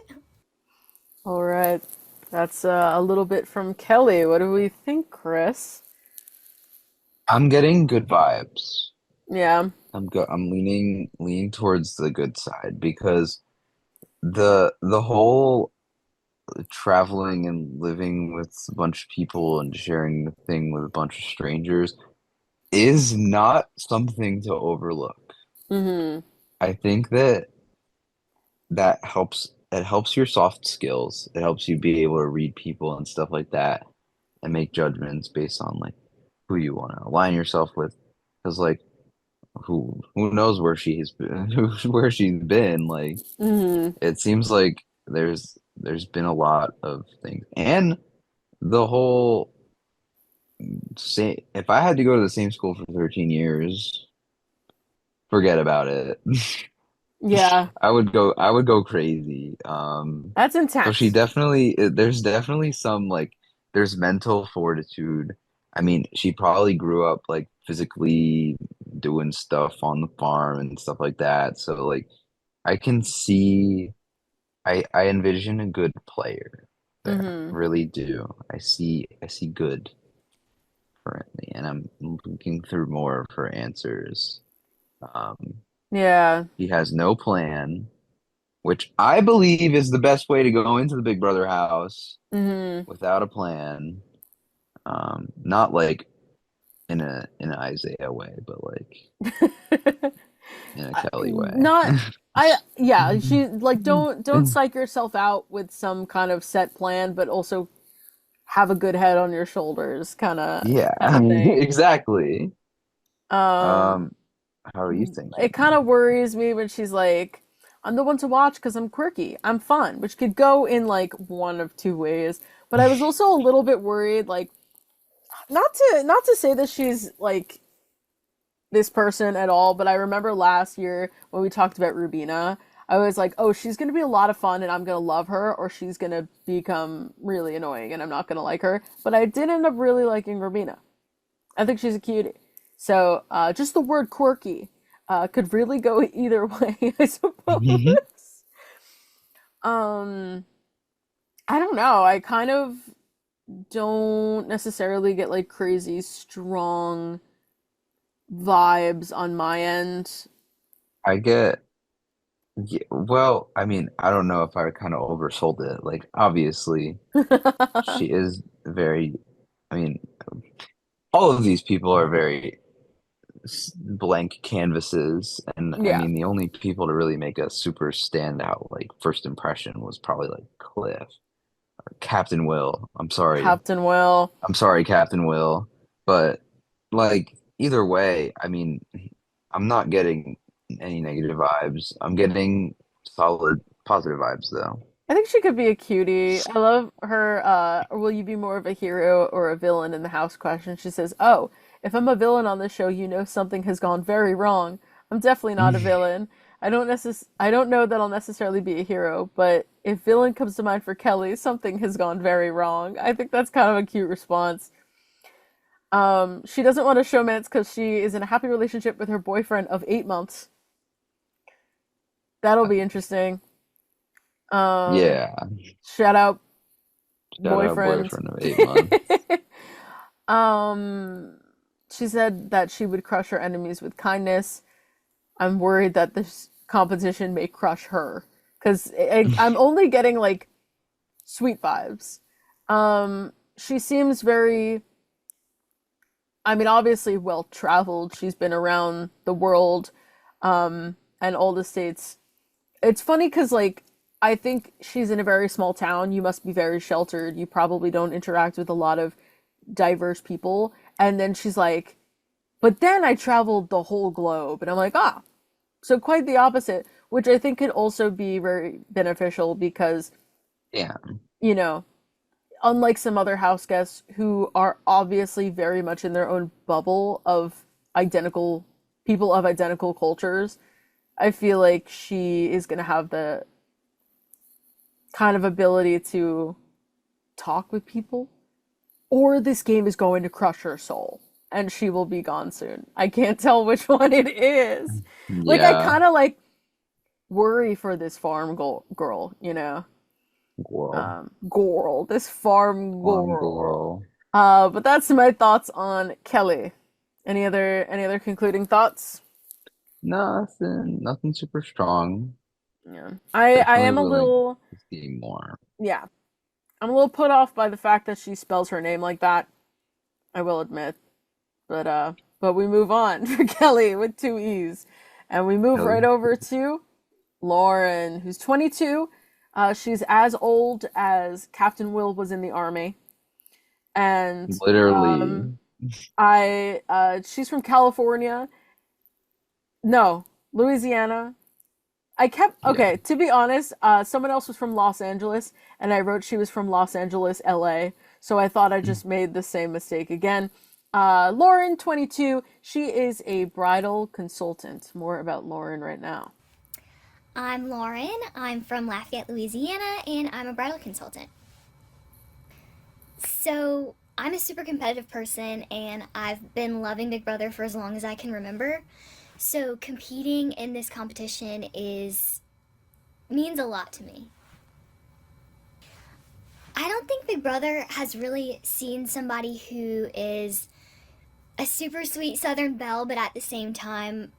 All right. That's a little bit from Kelly. What do we think, Chris? I'm getting good vibes. Yeah. I'm leaning towards the good side because the whole traveling and living with a bunch of people and sharing the thing with a bunch of strangers is not something to overlook. Mm-hmm. I think that helps. It helps your soft skills. It helps you be able to read people and stuff like that and make judgments based on like who you want to align yourself with. Because like who knows where she's been, where she's been. Like Mm-hmm. it seems like there's been a lot of things, and the whole say if I had to go to the same school for 13 years, forget about it. Yeah. I would go crazy. That's So she intense. definitely, there's definitely some like, there's mental fortitude. I mean, she probably grew up like physically doing stuff on the farm and stuff like that. So like, I can see, I envision a good player there. Mm-hmm. Really do. I see good currently, and I'm looking through more of her answers. Um, Yeah. she has no plan, which I believe is the best way to go into the Big Brother house Mm-hmm. without a plan. Not like in an Isaiah way, but like in a Kelly way. Not yeah, she like don't psych yourself out with some kind of set plan, but also have a good head on your shoulders Yeah, kind of thing. exactly. Um How are you it thinking? kind of worries me when she's like, I'm the one to watch because I'm quirky, I'm fun, which could go in like one of two ways. But I was also a little bit worried, like not to say that she's like this person at all, but I remember last year when we talked about Rubina, I was like, oh, she's gonna be a lot of fun and I'm gonna love her, or she's gonna become really annoying and I'm not gonna like her. But I did end up really liking Rubina. I think she's a cutie. So just the word quirky could really go either way, I suppose. Um, I don't know. I kind of don't necessarily get like crazy strong vibes on my end. I get, yeah, well, I mean, I don't know if I kind of oversold it. Like, obviously, she is very, I mean, all of these people are very blank canvases, and I Yeah, mean, the only people to really make a super standout, like, first impression was probably like Cliff or Captain Will. I'm sorry. Captain Will. I'm sorry, Captain Will. But, like, either way, I mean, I'm not getting any negative vibes. I'm getting solid positive vibes, though. I think she could be a cutie. I love her, will you be more of a hero or a villain in the house question. She says, "Oh, if I'm a villain on this show, you know something has gone very wrong. I'm definitely not a villain. I don't know that I'll necessarily be a hero, but if villain comes to mind for Kelly, something has gone very wrong." I think that's kind of a cute response. She doesn't want a showmance because she is in a happy relationship with her boyfriend of 8 months. That'll be interesting. Um, Yeah. Shout out Shout out boyfriend. boyfriend of 8 months. um, she said that she would crush her enemies with kindness. I'm worried that this competition may crush her because I'm only getting like sweet vibes. She seems very, I mean, obviously well traveled. She's been around the world, and all the states. It's funny because like I think she's in a very small town. You must be very sheltered. You probably don't interact with a lot of diverse people. And then she's like, but then I traveled the whole globe. And I'm like, ah, so quite the opposite, which I think could also be very beneficial because, Yeah. you know, unlike some other house guests who are obviously very much in their own bubble of identical people of identical cultures, I feel like she is going to have the kind of ability to talk with people, or this game is going to crush her soul and she will be gone soon. I can't tell which one it is. Like, I Yeah. kind of like worry for this farm girl, you know? Girl. Girl, this farm Farm girl. girl. But that's my thoughts on Kelly. Any other concluding thoughts? Nothing super strong. Yeah. I Definitely am a willing little, to see more. yeah. I'm a little put off by the fact that she spells her name like that. I will admit. But we move on for Kelly with two E's. And we move Kelly. right over to Lauren, who's 22. She's as old as Captain Will was in the army. And Literally. she's from California. No, Louisiana. Yeah. To be honest, someone else was from Los Angeles, and I wrote she was from Los Angeles, LA. So I thought I just made the same mistake again. Lauren, 22, she is a bridal consultant. More about Lauren right now. I'm Lauren. I'm from Lafayette, Louisiana, and I'm a bridal consultant. So, I'm a super competitive person, and I've been loving Big Brother for as long as I can remember. So, competing in this competition means a lot to me. I don't think Big Brother has really seen somebody who is a super sweet Southern belle, but at the same time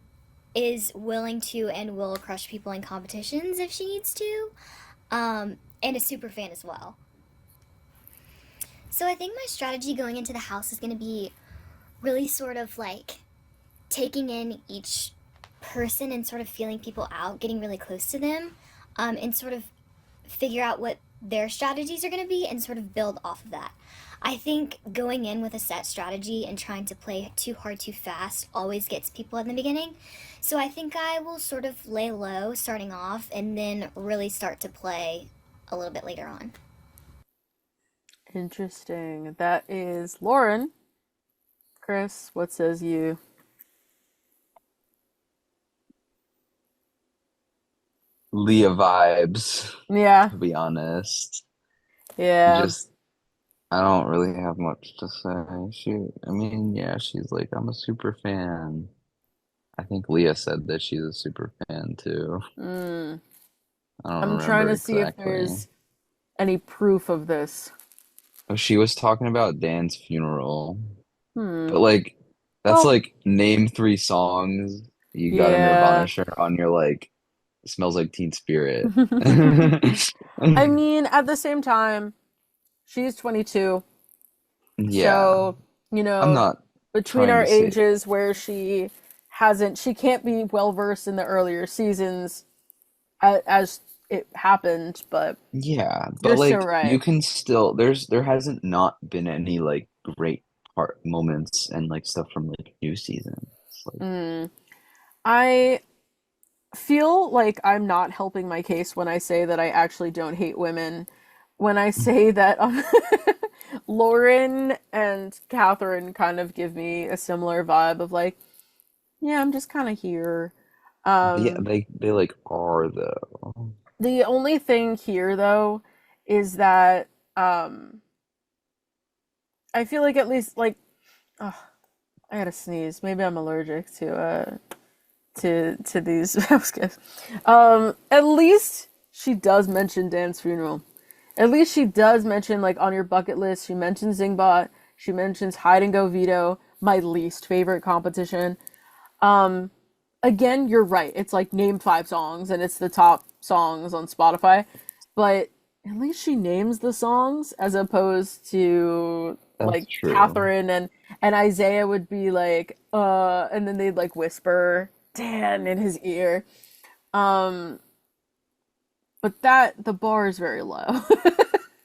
is willing to and will crush people in competitions if she needs to, and a super fan as well. So I think my strategy going into the house is going to be really sort of like taking in each person and sort of feeling people out, getting really close to them, and sort of figure out what their strategies are going to be and sort of build off of that. I think going in with a set strategy and trying to play too hard too fast always gets people in the beginning. So I think I will sort of lay low starting off and then really start to play a little bit later on. Interesting. That is Lauren. Chris, what says you? Leah vibes, Yeah, to be honest. yeah. Just I don't really have much to say. I mean, yeah, she's like, I'm a super fan. I think Leah said that she's a super fan too. Mm. I don't I'm trying remember to see if exactly. there's any proof of this. Oh, she was talking about Dan's funeral, Hmm. but like, that's Well, like name three songs. You got a Nirvana yeah. shirt on. You're like, smells like Teen Spirit. I mean, at the same time, she's 22. Yeah, So, you I'm know, not between trying our to say, ages where she can't be well versed in the earlier seasons as it happened, but yeah, you're but so like you right. can still there hasn't not been any like great part moments and like stuff from like new seasons. Like, Mm. I feel like I'm not helping my case when I say that I actually don't hate women. When I say that Lauren and Catherine kind of give me a similar vibe of like, yeah, I'm just kind of here. yeah, Um, they like are though. the only thing here though is that um, I feel like at least like, oh, I gotta sneeze. Maybe I'm allergic to these house gifts. At least she does mention Dan's funeral. At least she does mention like on your bucket list. She mentions Zingbot. She mentions Hide and Go Veto, my least favorite competition. Um, Again, you're right. It's like name 5 songs, and it's the top songs on Spotify. But at least she names the songs as opposed to That's like true. Catherine and Isaiah would be like, and then they'd like whisper Dan in his ear. Um, but that the bar is very low.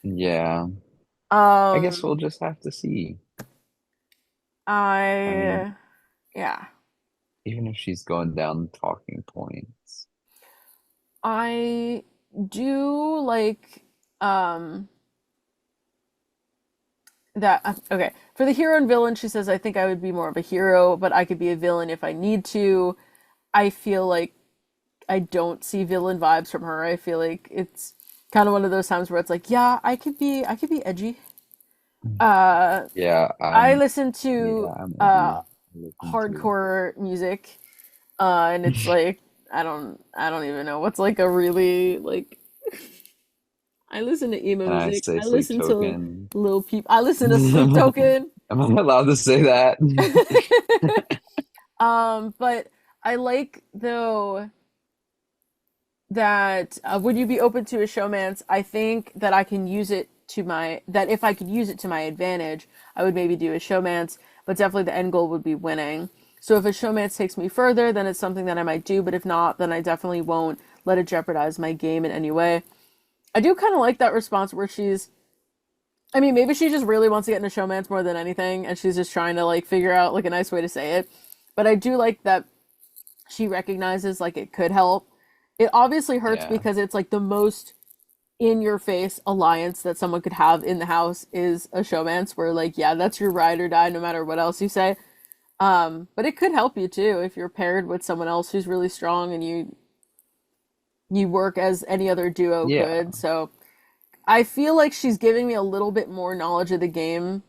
Yeah, I guess um, we'll just have to see. I mean, I yeah, even if she's going down talking points. I do like um that okay for the hero and villain. She says I think I would be more of a hero, but I could be a villain if I need to. I feel like I don't see villain vibes from her. I feel like it's kind of one of those times where it's like, yeah, I could be edgy. uh Yeah, I listen yeah, to I'm edgy. I listen to. hardcore music, and it's like I don't even know what's like a really like I listen to emo Can I music. say I Sleep listen to Token? Lil Peep. I listen to Sleep Token. Am I allowed to say that? But I like though that would you be open to a showmance? I think that I can use it to my that if I could use it to my advantage, I would maybe do a showmance, but definitely the end goal would be winning. So if a showmance takes me further, then it's something that I might do, but if not, then I definitely won't let it jeopardize my game in any way. I do kind of like that response where I mean, maybe she just really wants to get into showmance more than anything, and she's just trying to like figure out like a nice way to say it. But I do like that she recognizes like it could help. It obviously hurts Yeah. because it's like the most in your face alliance that someone could have in the house is a showmance where like yeah, that's your ride or die no matter what else you say. But it could help you too if you're paired with someone else who's really strong and you work as any other duo Yeah. could. So I feel like she's giving me a little bit more knowledge of the game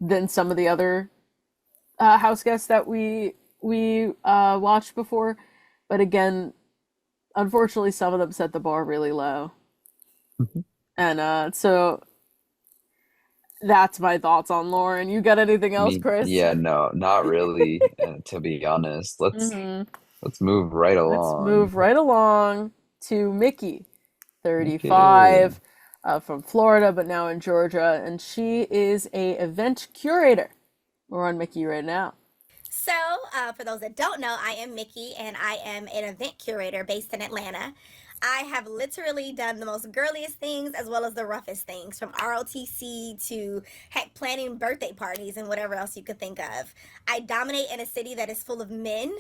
than some of the other house guests that we watched before. But again, unfortunately, some of them set the bar really low, and so that's my thoughts on Lauren. You got anything I else, mean, Chris? yeah, no, not really, to be honest. hmm Let's move right Let's along. move right along to Mickey, Okay. 35, from Florida, but now in Georgia, and she is a event curator. We're on Mickey right now. So, for those that don't know, I am Mickey and I am an event curator based in Atlanta. I have literally done the most girliest things as well as the roughest things, from ROTC to heck, planning birthday parties and whatever else you could think of. I dominate in a city that is full of men.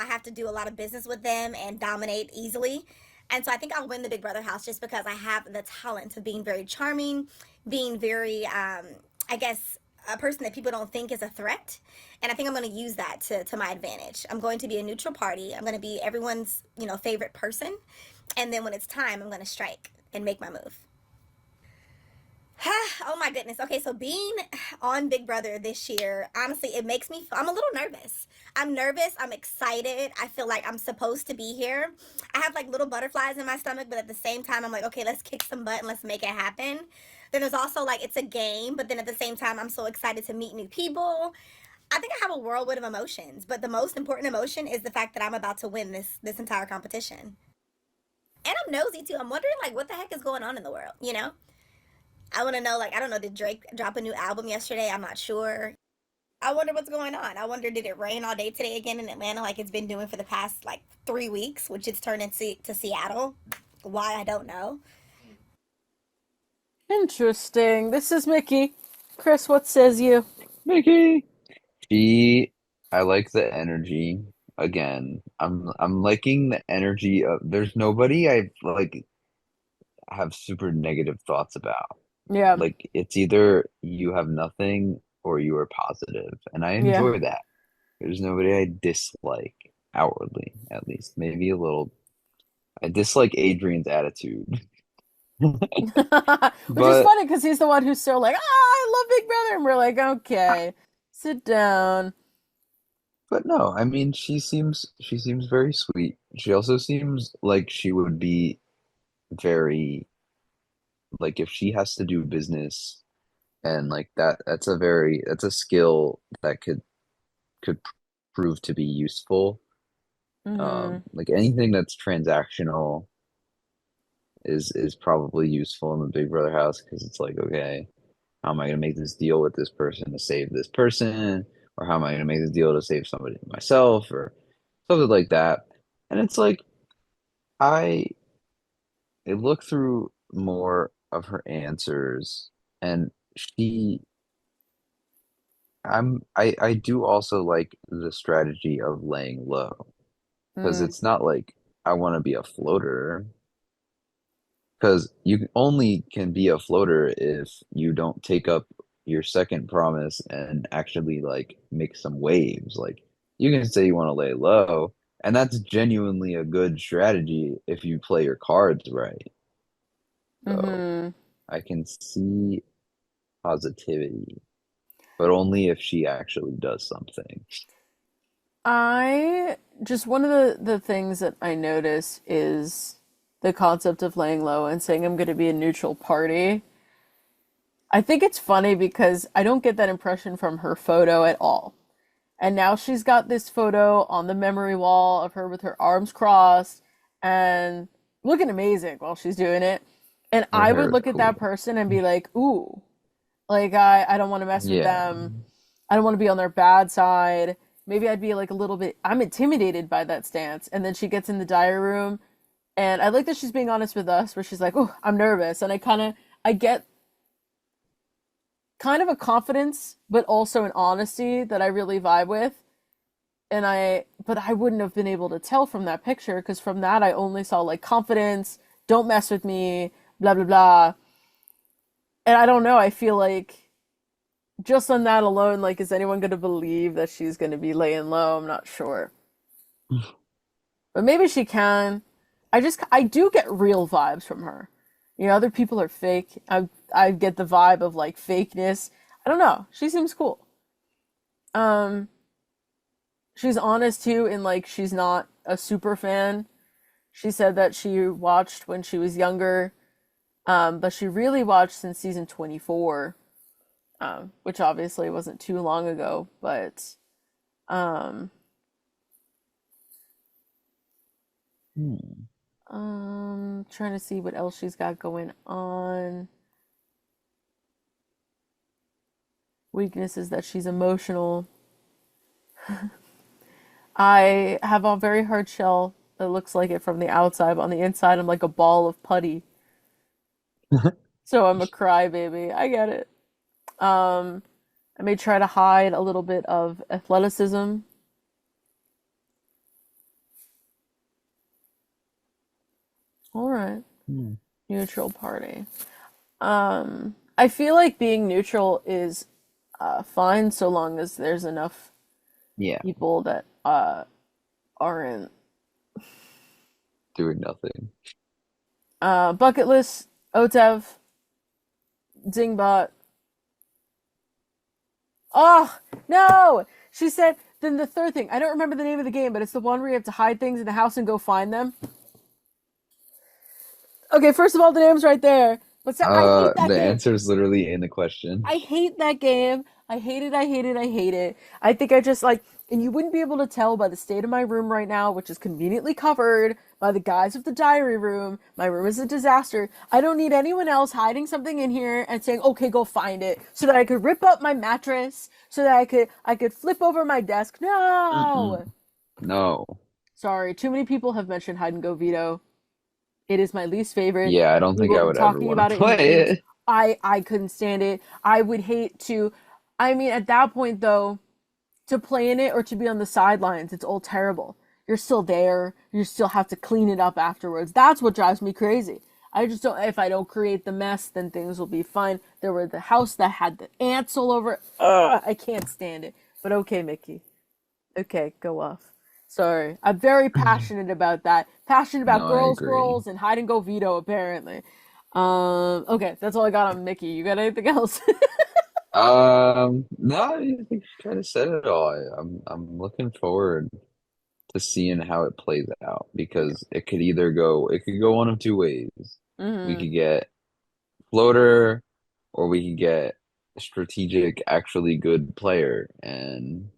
I have to do a lot of business with them and dominate easily. And so I think I'll win the Big Brother house just because I have the talent of being very charming, being very, I guess, a person that people don't think is a threat. And I think I'm going to use that to my advantage. I'm going to be a neutral party. I'm going to be everyone's, favorite person. And then when it's time, I'm going to strike and make my move. Oh my goodness. Okay, so being on Big Brother this year, honestly, it makes me I'm a little nervous. I'm nervous, I'm excited. I feel like I'm supposed to be here. I have like little butterflies in my stomach, but at the same time I'm like, okay, let's kick some butt and let's make it happen. Then there's also like it's a game, but then at the same time I'm so excited to meet new people. I think I have a whirlwind of emotions, but the most important emotion is the fact that I'm about to win this entire competition. And I'm nosy too. I'm wondering like what the heck is going on in the world, you know? I want to know, like, I don't know, did Drake drop a new album yesterday? I'm not sure. I wonder what's going on. I wonder, did it rain all day today again in Atlanta like it's been doing for the past, like, 3 weeks, which it's turned into to Seattle? Why, I don't know. Interesting. This is Mickey. Chris, what says you? Mickey. I like the energy. Again, I'm liking the energy of. There's nobody I like have super negative thoughts about. Yeah, Like it's either you have nothing or you are positive, and I yeah. enjoy that. There's nobody I dislike outwardly, at least. Maybe a little. I dislike Adrian's attitude, Which is but funny because he's the one who's so like, I love Big Brother. And we're like, okay, sit down. but no, I mean she seems very sweet. She also seems like she would be very like if she has to do business and like that's a skill that could prove to be useful. Hmm. Like anything that's transactional is probably useful in the Big Brother house because it's like, okay, how am I going to make this deal with this person to save this person, or how am I going to make this deal to save somebody myself, or something like that. And it's like I look through more of her answers, and she I do also like the strategy of laying low because Mm. it's not like I want to be a floater. Because you only can be a floater if you don't take up your second promise and actually like make some waves. Like you can say you want to lay low, and that's genuinely a good strategy if you play your cards right. So Hmm. I can see positivity, but only if she actually does something. I just one of the things that I notice is the concept of laying low and saying I'm going to be a neutral party. I think it's funny because I don't get that impression from her photo at all. And now she's got this photo on the memory wall of her with her arms crossed and looking amazing while she's doing it. And Her I would hair is look at that cool. person and be like, ooh, like I don't want to mess with Yeah. them. I don't want to be on their bad side. Maybe I'd be like a little bit, I'm intimidated by that stance. And then she gets in the diary room and I like that she's being honest with us where she's like, oh, I'm nervous. And I get kind of a confidence, but also an honesty that I really vibe with. But I wouldn't have been able to tell from that picture because from that I only saw like confidence, don't mess with me, blah, blah, blah. And I don't know, I feel like just on that alone, like, is anyone going to believe that she's going to be laying low? I'm not sure. But maybe she can. I do get real vibes from her. You know, other people are fake. I get the vibe of like fakeness. I don't know. She seems cool. Um, she's honest too, in like she's not a super fan. She said that she watched when she was younger, but she really watched since season 24, which obviously wasn't too long ago. But um, Hmm. trying to see what else she's got going on. Weakness is that she's emotional. I have a very hard shell that looks like it from the outside, but on the inside, I'm like a ball of putty. So I'm a crybaby. I get it. Um, I may try to hide a little bit of athleticism. All right, Hmm. neutral party. I feel like being neutral is fine so long as there's enough Yeah, people that aren't. doing nothing. Bucket list, Otev, Zingbot, Oh, no! She said, then the third thing, I don't remember the name of the game, but it's the one where you have to hide things in the house and go find them. Okay, first of all, the name's right there. But I hate that The game. answer is literally in the question. I hate that game. I hate it, I hate it, I hate it. I think I just and you wouldn't be able to tell by the state of my room right now, which is conveniently covered by the guise of the diary room. My room is a disaster. I don't need anyone else hiding something in here and saying, okay, go find it, so that I could rip up my mattress, so that I could flip over my desk. No! No. Sorry, too many people have mentioned Hide and Go Veto. It is my least favorite. Yeah, I don't think I would ever talking want about to it in play groups. it. I couldn't stand it. I would hate to. I mean, at that point though, to play in it or to be on the sidelines, it's all terrible. You're still there. You still have to clean it up afterwards. That's what drives me crazy. I just don't. If I don't create the mess, then things will be fine. There were the house that had the ants all over. Ugh, I can't stand it. But okay, Mickey. Okay, go off. Sorry. I'm very passionate about that. Passionate about No, I girls, agree. girls, and hide and go veto, apparently. Okay, that's all I got on Mickey. You got anything else? No, I think you kind of said it all. I'm looking forward to seeing how it plays out because it could go one of two ways. We could get floater, or we could get strategic, actually good player, and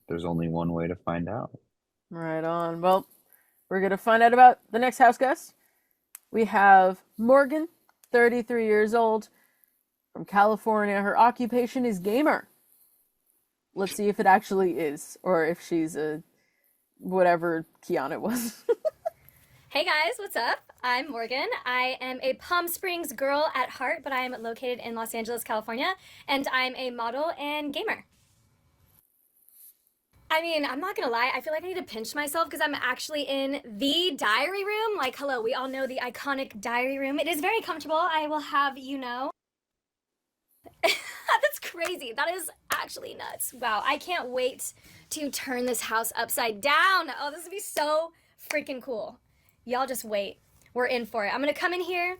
there's only one way to find out. Right on. Well, we're going to find out about the next house guest. We have Morgan, 33 years old, from California. Her occupation is gamer. Let's see if it actually is, or if she's a whatever Kiana was. Hey guys, what's up? I'm Morgan. I am a Palm Springs girl at heart, but I am located in Los Angeles, California, and I'm a model and gamer. I mean, I'm not gonna lie, I feel like I need to pinch myself because I'm actually in the diary room. Like, hello, we all know the iconic diary room. It is very comfortable, I will have you know. That's crazy. That is actually nuts. Wow, I can't wait to turn this house upside down. Oh, this would be so freaking cool. Y'all just wait. We're in for it. I'm gonna come in here,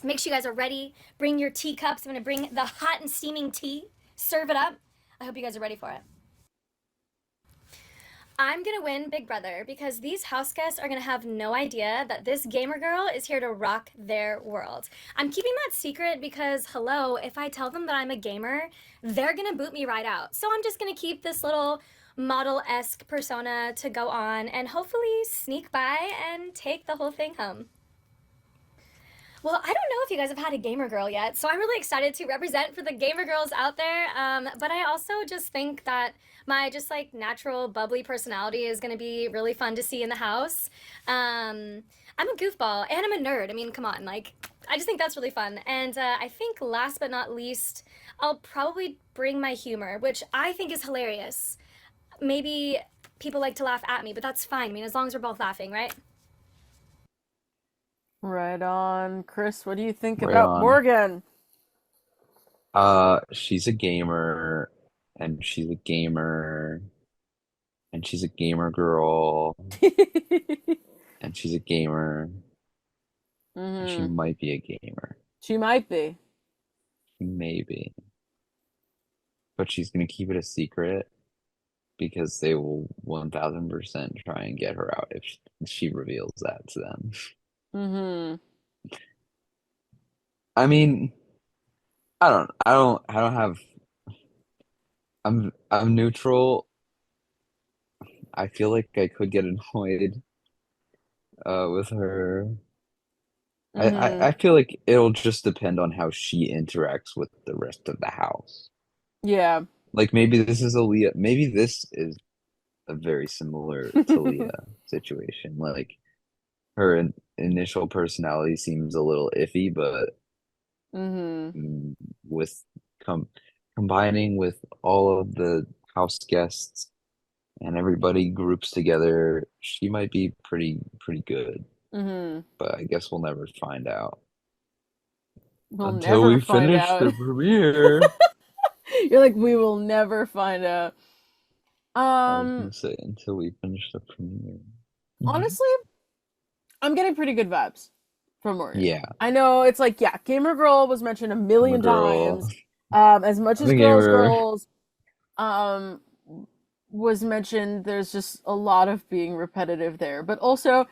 make sure you guys are ready. Bring your teacups. I'm gonna bring the hot and steaming tea. Serve it up. I hope you guys are ready for it. I'm gonna win Big Brother because these house guests are gonna have no idea that this gamer girl is here to rock their world. I'm keeping that secret because, hello, if I tell them that I'm a gamer, they're gonna boot me right out. So I'm just gonna keep this little model-esque persona to go on and hopefully sneak by and take the whole thing home. Well, I don't know if you guys have had a gamer girl yet, so I'm really excited to represent for the gamer girls out there. But I also just think that my just like natural bubbly personality is going to be really fun to see in the house. I'm a goofball and I'm a nerd. I mean, come on, like I just think that's really fun. And I think last but not least, I'll probably bring my humor, which I think is hilarious. Maybe people like to laugh at me, but that's fine. I mean, as long as we're both laughing, right? Right on. Chris, what do you think Right about on. Morgan? She's a gamer, and she's a gamer, and she's a gamer girl, and she's a gamer, and she might be a gamer. She might be. Maybe. But she's gonna keep it a secret because they will 1000% try and get her out if she reveals that to them. I mean, I don't have. I'm neutral. I feel like I could get annoyed with her. I feel like it'll just depend on how she interacts with the rest of the house. Yeah. Like maybe this is a Leah. Maybe this is a very similar to Leah situation. Like her initial personality seems a little iffy, but with combining with all of the house guests and everybody groups together, she might be pretty good. But I guess we'll never find out until we finish the premiere. You're like, we will never find out. I was gonna say until we finish the premiere. Honestly, I'm getting pretty good vibes from Morgan. Yeah. I know it's like, yeah, Gamer Girl was mentioned a million Gamer Girl. times. As much I'm as a girls, gamer. girls, um, was mentioned, there's just a lot of being repetitive there. But also,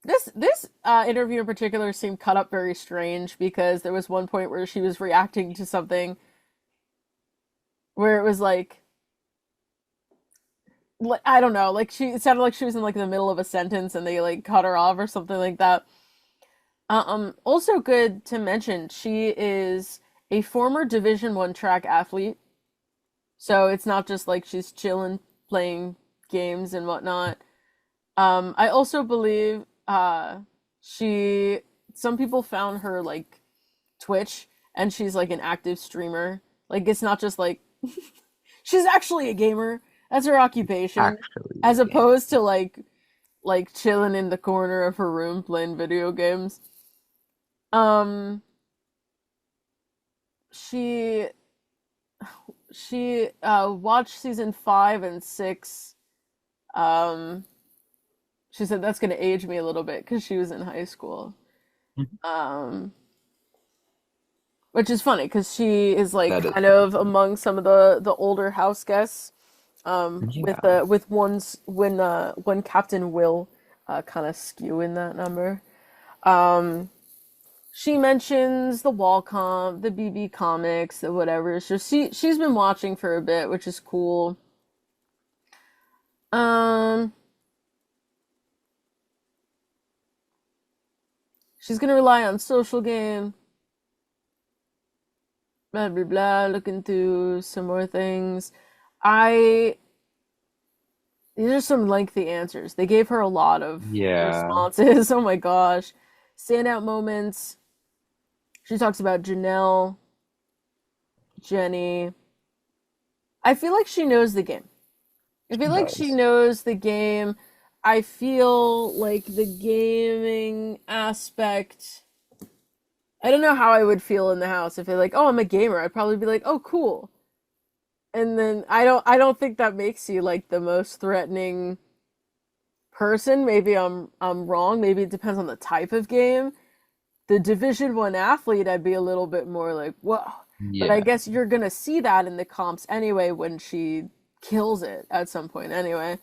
this interview in particular seemed cut up very strange because there was one point where she was reacting to something where it was like I don't know, like it sounded like she was in like the middle of a sentence and they like cut her off or something like that. Also good to mention, she is a former Division One track athlete, so it's not just like she's chilling playing games and whatnot. I also believe she some people found her like Twitch and she's like an active streamer. Like it's not just like she's actually a gamer. That's her occupation. Actually, As yeah. opposed to like chilling in the corner of her room playing video games. She watched season 5 and 6. She said that's gonna age me a little bit because she was in high school. Which is funny because she is like That is kind of among some of the older house guests. Yeah. With ones when Captain Will kind of skew in that number. She mentions the Wallcom, the BB comics, the whatever. So she's been watching for a bit, which is cool. She's gonna rely on social game. Blah blah blah. Looking through some more things. These are some lengthy answers. They gave her a lot of Yeah. responses. Oh my gosh. Standout moments. She talks about Janelle, Jenny. I feel like she knows the game. I feel like she does. knows the game. I feel like the gaming aspect. I don't know how I would feel in the house if they're like, "Oh, I'm a gamer." I'd probably be like, "Oh, cool." And then I don't think that makes you like the most threatening person. Maybe I'm wrong. Maybe it depends on the type of game. The Division One athlete, I'd be a little bit more like, whoa. But I Yeah. guess you're gonna see that in the comps anyway when she kills it at some point anyway.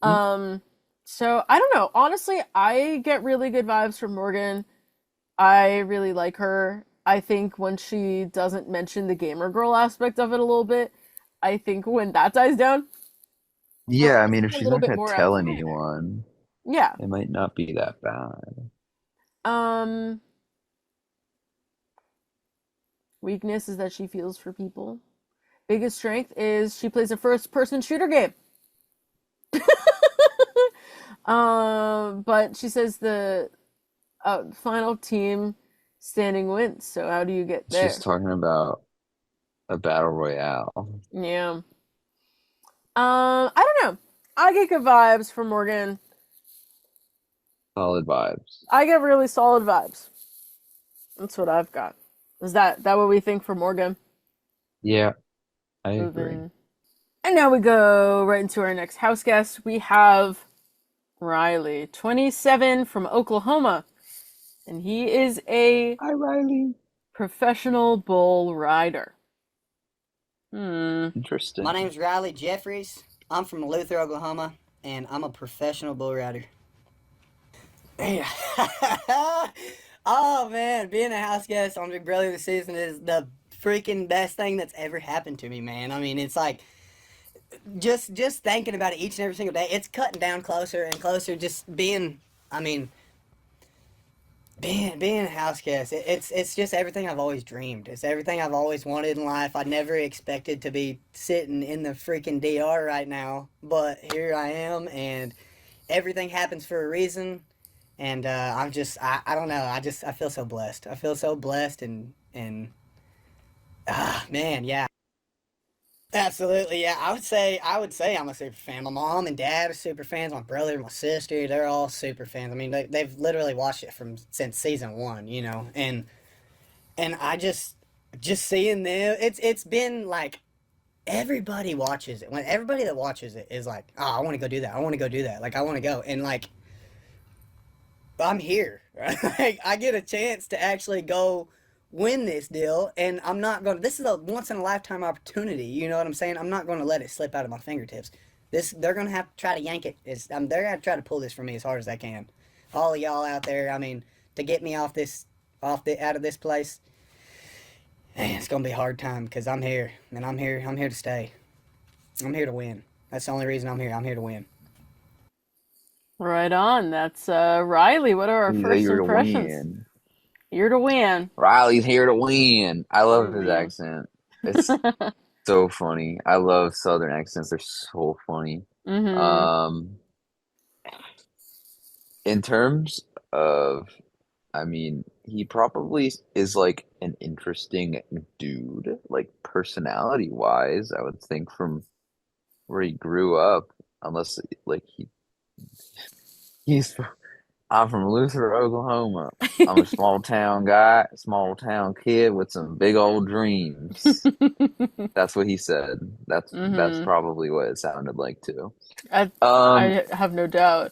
So I don't know. Honestly, I get really good vibes from Morgan. I really like her. I think when she doesn't mention the gamer girl aspect of it a little bit, I think when that dies down, Yeah, I it's mean, if a she's little not bit gonna more tell outside. anyone, Yeah. it might not be that bad. Weakness is that she feels for people. Biggest strength is she plays a first-person shooter game. But she says the final team standing wins. So how do you get there? She's talking about a battle royale. Yeah. I don't know. I get good vibes from Morgan. Solid vibes. I get really solid vibes. That's what I've got. Is that what we think for Morgan? Yeah, I agree. Moving. And now we go right into our next house guest. We have Riley, 27 from Oklahoma. And he is a Hi, Riley. professional bull rider. Interesting. My name's Riley Jeffries. I'm from Luther, Oklahoma, and I'm a professional bull rider. Yeah. Oh man, being a house guest on Big Brother this season is the freaking best thing that's ever happened to me, man. I mean, it's like just thinking about it each and every single day. It's cutting down closer and closer. Just being, I mean, being a house guest. It's just everything I've always dreamed. It's everything I've always wanted in life. I never expected to be sitting in the freaking DR right now, but here I am, and everything happens for a reason. And I'm just, I don't know, I feel so blessed. I feel so blessed and man, yeah. Absolutely, yeah. I would say I'm a super fan. My mom and dad are super fans. My brother, my sister, they're all super fans. I mean, they've literally watched it since season 1, you know. And I just seeing them, it's been like everybody watches it. When everybody that watches it is like, oh, I want to go do that. I want to go do that. Like, I want to go. And like, I'm here, right? Like, I get a chance to actually go win this deal, and I'm not going to. This is a once in a lifetime opportunity. You know what I'm saying? I'm not going to let it slip out of my fingertips. They're going to have to try to yank it. They're going to try to pull this from me as hard as they can. All of y'all out there, I mean, to get me out of this place, man, it's going to be a hard time because I'm here, and I'm here to stay. I'm here to win. That's the only reason I'm here. I'm here to win. Right on. That's Riley. What are our He's first here to impressions? win. Here to win. Riley's here to win. I love his win. accent. It's so funny. I love Southern accents. They're so funny. Mm-hmm. In terms of, I mean, he probably is like an interesting dude, like personality wise, I would think from where he grew up, unless like he's I'm from Luther, Oklahoma. I'm a small town guy, small town kid with some big old dreams. That's what he said. That's Mm-hmm. probably what it sounded like too. I have no doubt.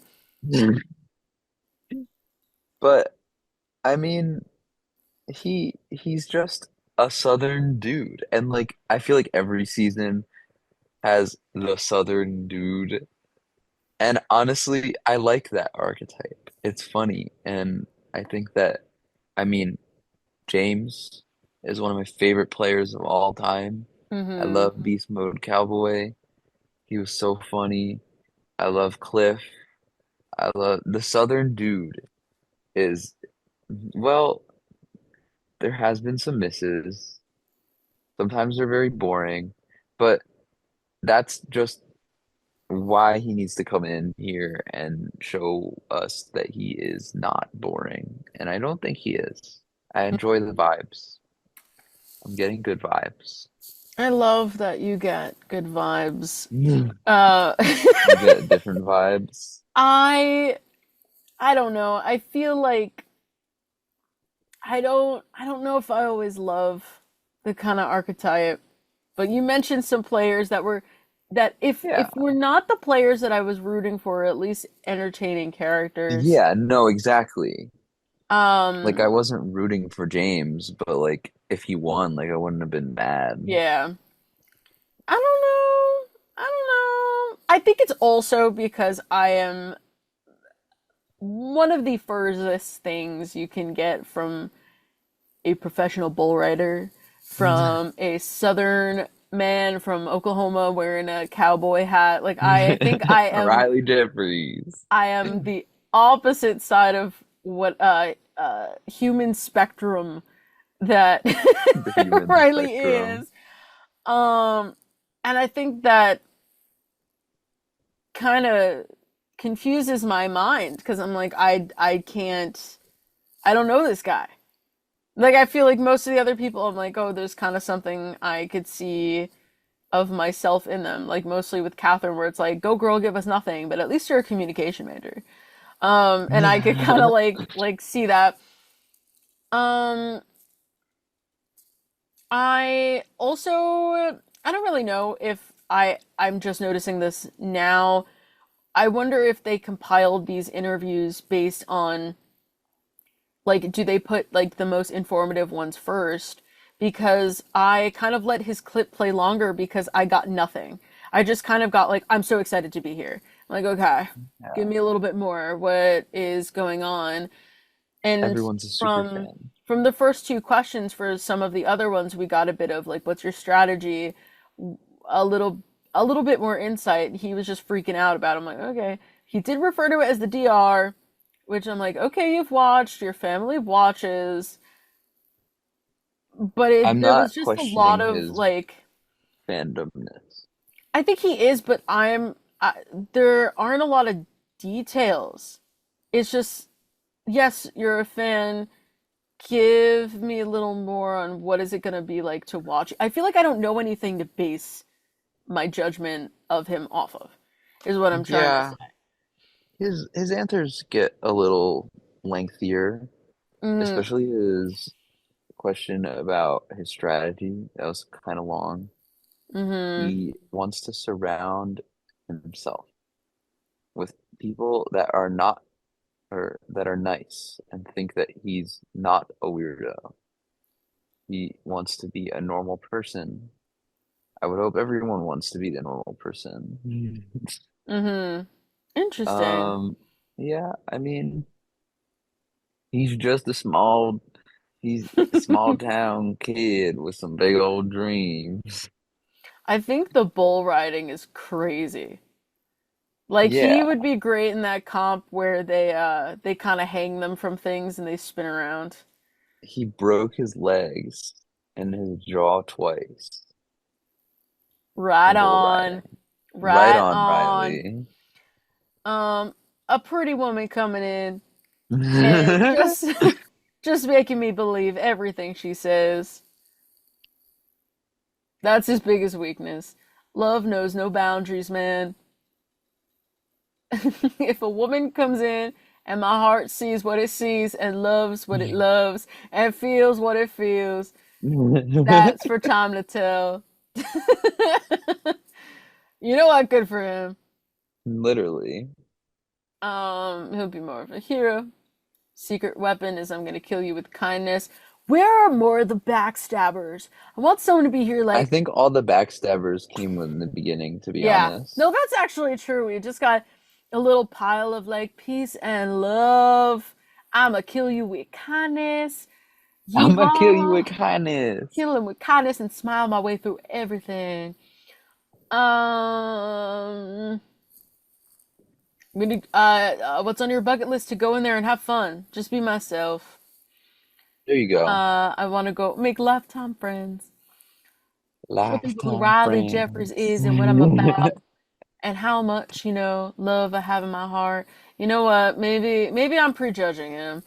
But I mean, he's just a Southern dude, and like I feel like every season has the Southern dude, and honestly, I like that archetype. It's funny, and I think that, I mean, James is one of my favorite players of all time. I Mm-hmm. love Beast Mode Cowboy. He was so funny. I love Cliff. I love the Southern dude is, well, there has been some misses. Sometimes they're very boring, but that's just why he needs to come in here and show us that he is not boring. And I don't think he is. I enjoy the vibes. I'm getting good vibes. I love that you get good vibes. You get different vibes. I don't know. I feel like I don't know if I always love the kind of archetype, but you mentioned some players that if Yeah. we're not the players that I was rooting for, at least entertaining characters. Yeah, no, exactly. Um, Like I wasn't rooting for James, but like if he won, like I wouldn't have been mad. yeah. I don't know. I don't know. I think it's also because I am one of the furthest things you can get from a professional bull rider, from a southern man from Oklahoma wearing a cowboy hat. Like I think I am Riley Jeffries. I am the opposite side of what human spectrum that The human Riley spectrum. is. And I think that kind of confuses my mind because I'm like I can't, I don't know this guy. Like I feel like most of the other people I'm like, oh, there's kind of something I could see of myself in them. Like mostly with Catherine where it's like, go girl, give us nothing, but at least you're a communication major. And I could kind of like see that. I also, I don't really know if I'm just noticing this now. I wonder if they compiled these interviews based on, like, do they put like the most informative ones first? Because I kind of let his clip play longer because I got nothing. I just kind of got like, I'm so excited to be here. I'm like, okay, give me a little bit more. What is going on? And Everyone's a super fan. from the first two questions for some of the other ones, we got a bit of like, what's your strategy? A little bit more insight. He was just freaking out about it. I'm like, okay. He did refer to it as the DR, which I'm like, okay, you've watched, your family watches. But I'm there not was just a lot questioning of his like, fandomness. I think he is, but there aren't a lot of details. It's just, yes, you're a fan. Give me a little more on what is it going to be like to watch. I feel like I don't know anything to base my judgment of him off of, is what I'm trying Yeah, to say. his answers get a little lengthier, Mm, especially his question about his strategy. That was kind of long. mm-hmm. He wants to surround himself with people that are not, or that are nice and think that he's not a weirdo. he wants to be a normal person. I would hope everyone wants to be the normal person. Mm-hmm. Interesting. Um, yeah, I mean, he's just he's a small town kid with some big old dreams. I think the bull riding is crazy. Like he Yeah, would be great in that comp where they kind of hang them from things and they spin around. he broke his legs and his jaw twice Right in bull on. riding. Right Right on, on. Riley. A pretty woman coming in and just just making me believe everything she says. That's his biggest weakness. Love knows no boundaries, man. If a woman comes in and my heart sees what it sees and loves what it loves and feels what it feels, that's for time to tell. You know what? Good for him. Literally. He'll be more of a hero. Secret weapon is I'm gonna kill you with kindness. Where are more of the backstabbers? I want someone to be here I like, think all the backstabbers came in the beginning, to be yeah. honest. No, that's actually true. We just got a little pile of like peace and love. I'ma kill you with kindness. I'm gonna kill you with Yeehaw. kindness. Kill him with kindness and smile my way through everything. Um, what's on your bucket list to go in there and have fun? Just be myself. There you go. I want to go make lifetime friends. Show people who Lifetime Riley Jeffers friends. is and what I'm about and how much, love I have in my heart. You know what? Maybe I'm prejudging him.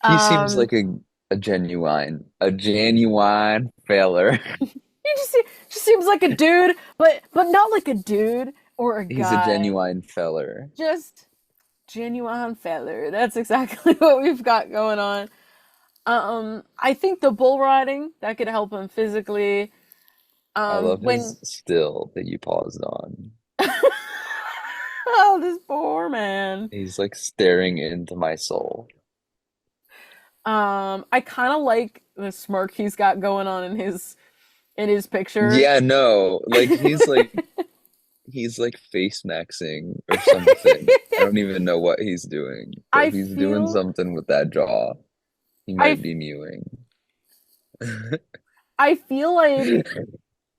He seems Um, like a genuine feller. he just seems like a dude, but not like a dude or a He's a guy. genuine feller. Just genuine feller. That's exactly what we've got going on. I think the bull riding that could help him physically. I love When his still that you paused on. oh, this poor man. He's like staring into my soul. I kind of like the smirk he's got going on in his picture. Yeah, no, like he's like face maxing or something. I don't even know what he's doing, but I he's doing feel something with that jaw. He I might be mewing. I feel like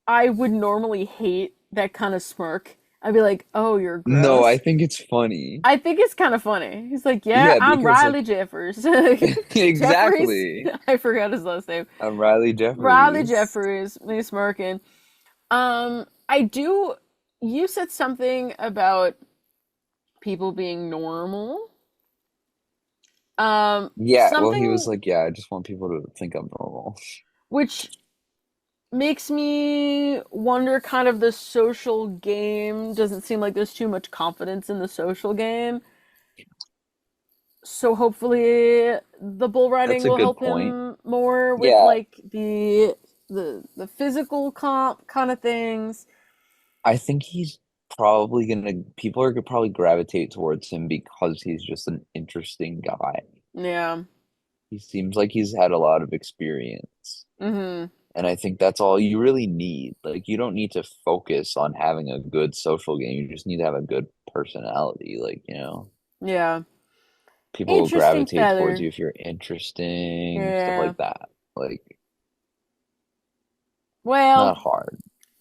I would normally hate that kind of smirk. I'd be like, "Oh, you're No, I gross." think it's funny. I think it's kind of funny. He's like, "Yeah, Yeah, I'm because Riley like Jeffers." Jeffries. exactly. I forgot his last name. I'm Riley Riley Jeffries. Jeffries. Me smirking. I do. You said something about people being normal. Yeah, well, he was Something like, yeah, I just want people to think I'm normal. which makes me wonder kind of the social game. Doesn't seem like there's too much confidence in the social game. So hopefully the bull That's riding a will good help point. him more with Yeah, like the physical comp kind of things. I think he's probably gonna, people are gonna probably gravitate towards him because he's just an interesting guy. Yeah. He seems like he's had a lot of experience. Mm-hmm. And I think that's all you really need. Like, you don't need to focus on having a good social game. You just need to have a good personality. Like, Yeah. people will Interesting gravitate towards feather. you if you're interesting, stuff Yeah. like that. Like, Well, not hard.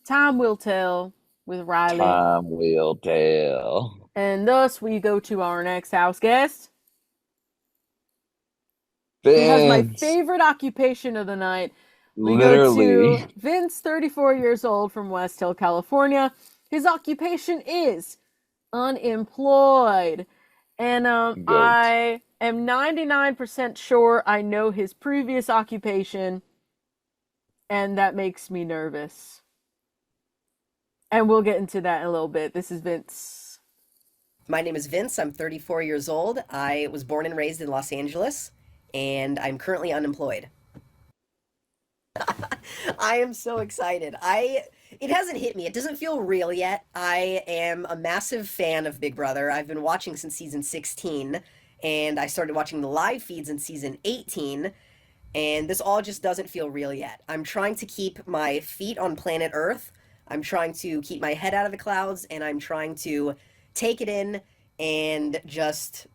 time will tell with Riley. Time will tell. And thus we go to our next house guest, who has my Vince, favorite occupation of the night. We go to literally. Vince, 34 years old from West Hill, California. His occupation is unemployed. And Goat. I am 99% sure I know his previous occupation, and that makes me nervous. And we'll get into that in a little bit. This is Vince. My name is Vince. I'm 34 years old. I was born and raised in Los Angeles, and I'm currently unemployed. I am so excited. It hasn't hit me. It doesn't feel real yet. I am a massive fan of Big Brother. I've been watching since season 16, and I started watching the live feeds in season 18. And this all just doesn't feel real yet. I'm trying to keep my feet on planet Earth. I'm trying to keep my head out of the clouds, and I'm trying to take it in and just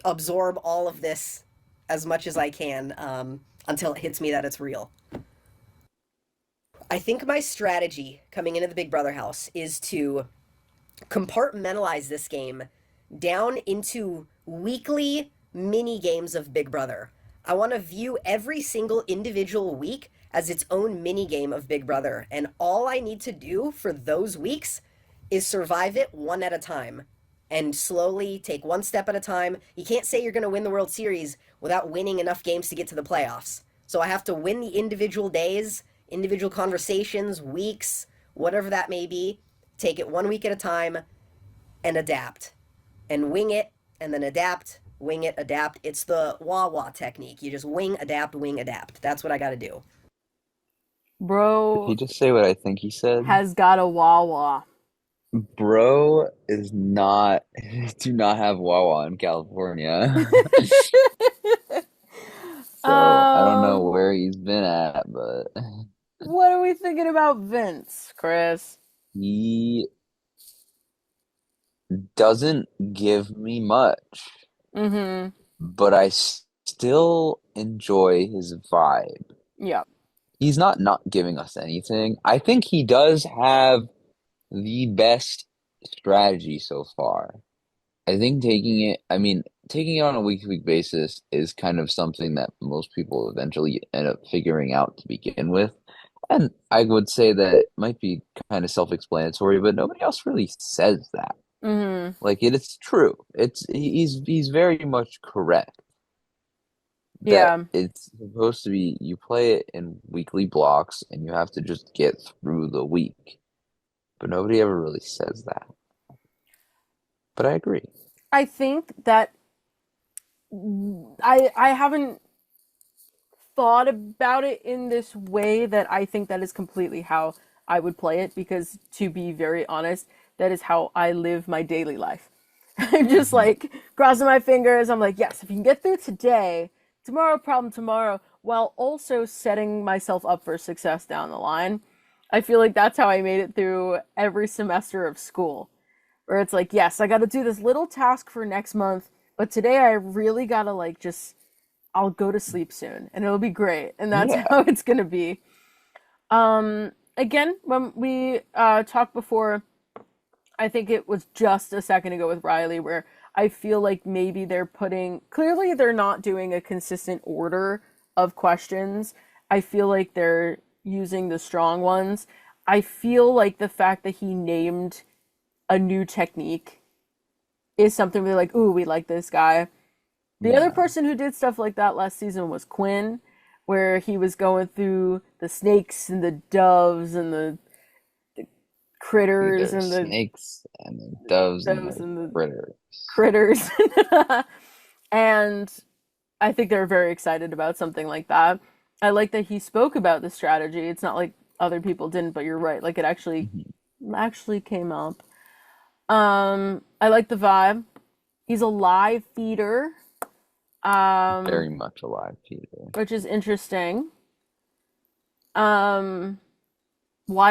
absorb all of this as much as I can until it hits me that it's real. I think my strategy coming into the Big Brother house is to compartmentalize this game down into weekly mini games of Big Brother. I want to view every single individual week as its own mini game of Big Brother, and all I need to do for those weeks is survive it one at a time and slowly take one step at a time. You can't say you're going to win the World Series without winning enough games to get to the playoffs. So I have to win the individual days, individual conversations, weeks, whatever that may be, take it 1 week at a time and adapt and wing it and then adapt, wing it, adapt. It's the wah-wah technique. You just wing, adapt. That's what I got to do. Did Bro he just say what I think he said? has got a Wawa. Bro is not do not have Wawa in California. So I don't know where he's been at, but What are we thinking about Vince, Chris? he doesn't give me much, Mm-hmm. but I still enjoy his vibe. Yeah. He's not giving us anything. I think he does have the best strategy so far. I think taking it on a week-to-week basis is kind of something that most people eventually end up figuring out to begin with. And I would say that it might be kind of self-explanatory, but nobody else really says that. Mm-hmm. Like it's true. He's very much correct. That Yeah. it's supposed to be you play it in weekly blocks and you have to just get through the week. But nobody ever really says that. But I agree. I think that I haven't thought about it in this way that I think that is completely how I would play it, because to be very honest, that is how I live my daily life. I'm just like crossing my fingers. I'm like, yes, if you can get through today, tomorrow, problem tomorrow, while also setting myself up for success down the line. I feel like that's how I made it through every semester of school, where it's like, yes, I got to do this little task for next month, but today I really got to I'll go to sleep soon and it'll be great. And that's Yeah. how it's going to be. Again, when we talked before, I think it was just a second ago with Riley, where I feel like maybe clearly they're not doing a consistent order of questions. I feel like they're using the strong ones. I feel like the fact that he named a new technique is something we're like, ooh, we like this guy. The other person who did stuff like that last season was Quinn, where he was going through the snakes and the doves and the critters There's and the snakes and the doves and doves the and the critters. critters. And I think they're very excited about something like that. I like that he spoke about the strategy. It's not like other people didn't, but you're right. Like it actually came up. I like the vibe. He's a live feeder. Very much alive, Peter. Which is interesting. Why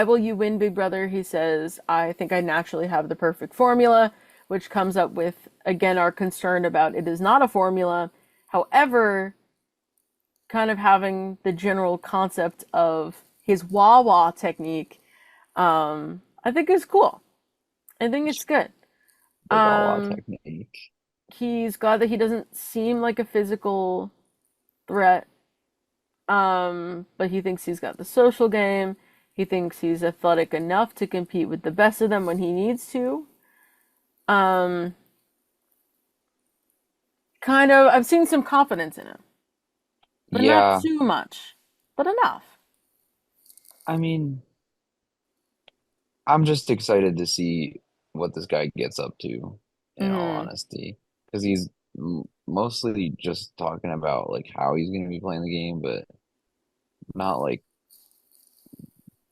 will you win, Big Brother? He says, I think I naturally have the perfect formula, which comes up with, again, our concern about it is not a formula. However, kind of having the general concept of his wah-wah technique, I think is cool. I think it's good. The Wawa technique. He's glad that he doesn't seem like a physical threat. But he thinks he's got the social game. He thinks he's athletic enough to compete with the best of them when he needs to. Kind of, I've seen some confidence in him. But not too much. But enough. I mean, I'm just excited to see what this guy gets up to, in all honesty. Because he's mostly just talking about like how he's going to be playing the game, but not like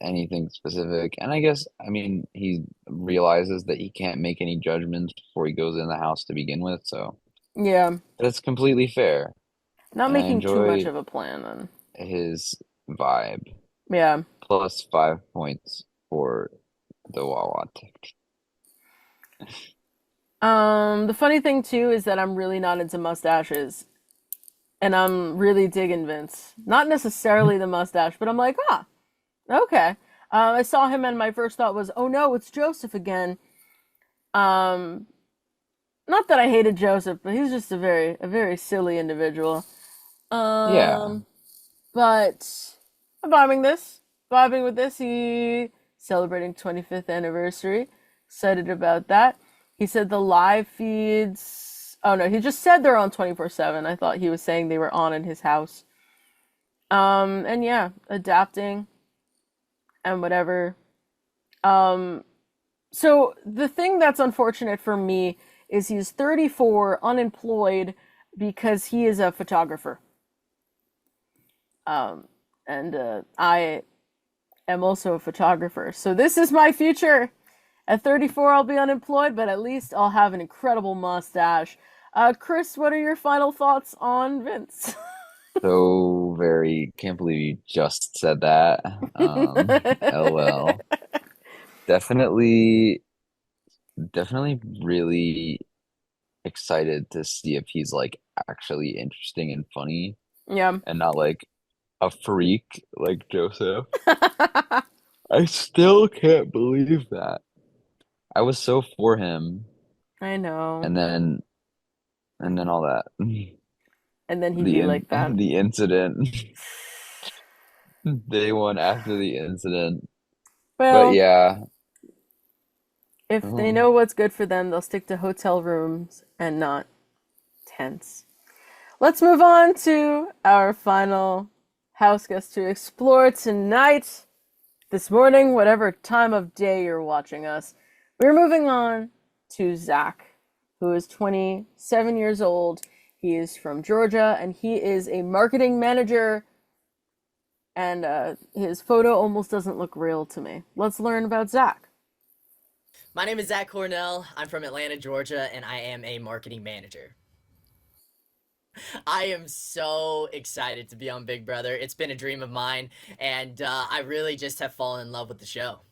anything specific. And I guess, I mean, he realizes that he can't make any judgments before he goes in the house to begin with, so Yeah. that's completely fair. Not And I making too much enjoy- of a plan then. his vibe. Yeah. Plus 5 points for the Wawa tick. The funny thing too is that I'm really not into mustaches. And I'm really digging Vince. Not necessarily the mustache, but I'm like, okay. I saw him and my first thought was, oh no, it's Joseph again. Not that I hated Joseph, but he's just a very silly individual. Yeah. But I'm vibing with this. He celebrating 25th anniversary. Excited about that. He said the live feeds. Oh no, he just said they're on 24/7. I thought he was saying they were on in his house. And yeah, adapting and whatever. So the thing that's unfortunate for me is he's 34, unemployed, because he is a photographer. And I am also a photographer. So this is my future. At 34, I'll be unemployed, but at least I'll have an incredible mustache. Chris, what are your final thoughts on Vince? So can't believe you just said that. LOL. Definitely really excited to see if he's like actually interesting and funny Yeah. and not like a freak like Joseph. I still can't believe that. I was so for him, I know. and then all that. And then he'd be like that. The incident. Day one after the incident. Well, But yeah. if they know what's good for them, they'll stick to hotel rooms and not tents. Let's move on to our final house guest to explore tonight, this morning, whatever time of day you're watching us. We're moving on to Zach, who is 27 years old. He is from Georgia, and he is a marketing manager. And his photo almost doesn't look real to me. Let's learn about Zach. My name is Zach Cornell. I'm from Atlanta, Georgia, and I am a marketing manager. I am so excited to be on Big Brother. It's been a dream of mine, and I really just have fallen in love with the show.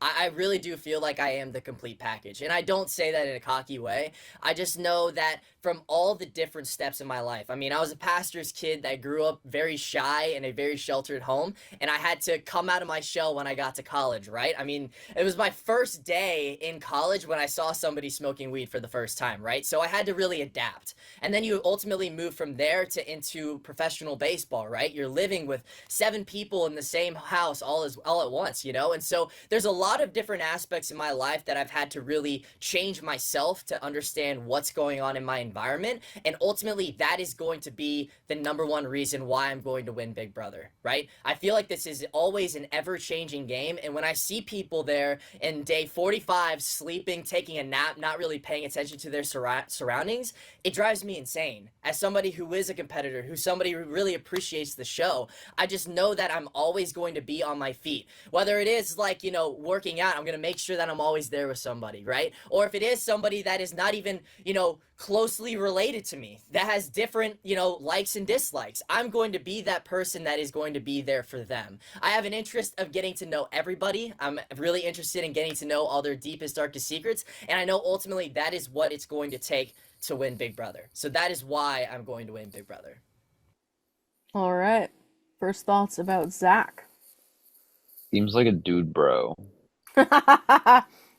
I really do feel like I am the complete package, and I don't say that in a cocky way. I just know that from all the different steps in my life. I mean, I was a pastor's kid that grew up very shy in a very sheltered home, and I had to come out of my shell when I got to college, right? I mean, it was my first day in college when I saw somebody smoking weed for the first time, right? So I had to really adapt. And then you ultimately move from there into professional baseball, right? You're living with 7 people in the same house all at once, you know? And so there's a lot of different aspects in my life that I've had to really change myself to understand what's going on in my environment, and ultimately that is going to be the number one reason why I'm going to win Big Brother, right? I feel like this is always an ever-changing game, and when I see people there in day 45 sleeping, taking a nap, not really paying attention to their surroundings, it drives me insane. As somebody who is a competitor, who's somebody who really appreciates the show, I just know that I'm always going to be on my feet. Whether it is like, you know, working out, I'm going to make sure that I'm always there with somebody, right? Or if it is somebody that is not even, you know, closely related to me, that has different, you know, likes and dislikes, I'm going to be that person that is going to be there for them. I have an interest of getting to know everybody. I'm really interested in getting to know all their deepest, darkest secrets, and I know ultimately that is what it's going to take to win Big Brother. So that is why I'm going to win Big Brother. All right. First thoughts about Zach. Seems like a dude bro.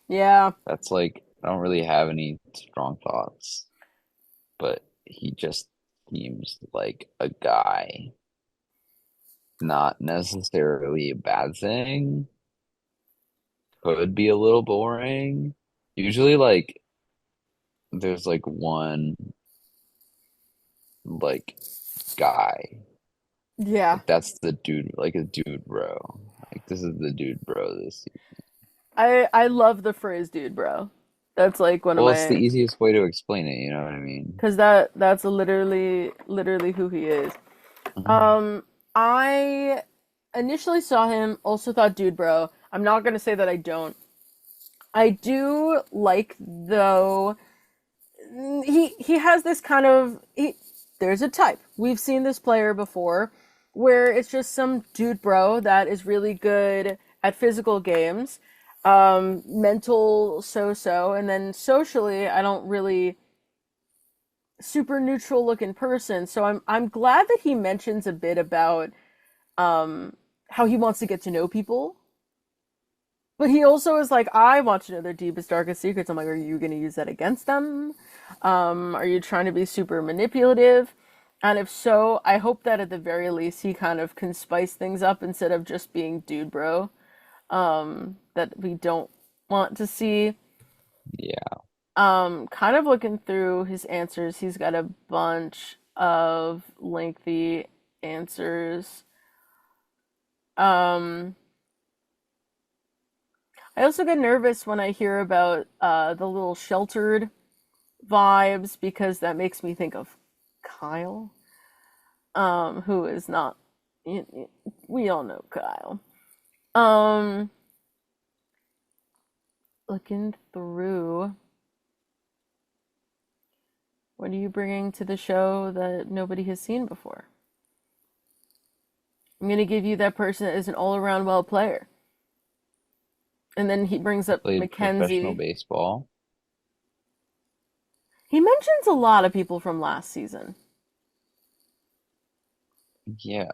Yeah. That's like, I don't really have any strong thoughts, but he just seems like a guy. Not necessarily a bad thing. Could be a little boring. Usually, like, there's like one, like, guy. Yeah. Like, that's the dude, like a dude bro. Like, this is the dude bro this season. I love the phrase dude bro. That's like one of Well, my, it's the easiest way to explain it, you know what I mean? because that's literally who he is. I initially saw him, also thought dude bro. I'm not gonna say that I don't. I do like, though, he has this kind of there's a type. We've seen this player before where it's just some dude bro that is really good at physical games, mental so-so, and then socially I don't really super neutral looking person. So I'm glad that he mentions a bit about how he wants to get to know people. But he also is like, I want to know their deepest, darkest secrets. I'm like, are you going to use that against them? Are you trying to be super manipulative? And if so, I hope that at the very least he kind of can spice things up instead of just being dude bro. That we don't want to see. Yeah. Kind of looking through his answers, he's got a bunch of lengthy answers. I also get nervous when I hear about the little sheltered vibes because that makes me think of Kyle, who is not. We all know Kyle. Looking through, what are you bringing to the show that nobody has seen before? I'm gonna give you that person that is an all-around well player. And then he brings up Played professional Mackenzie. baseball. He mentions a lot of people from last season. Yeah.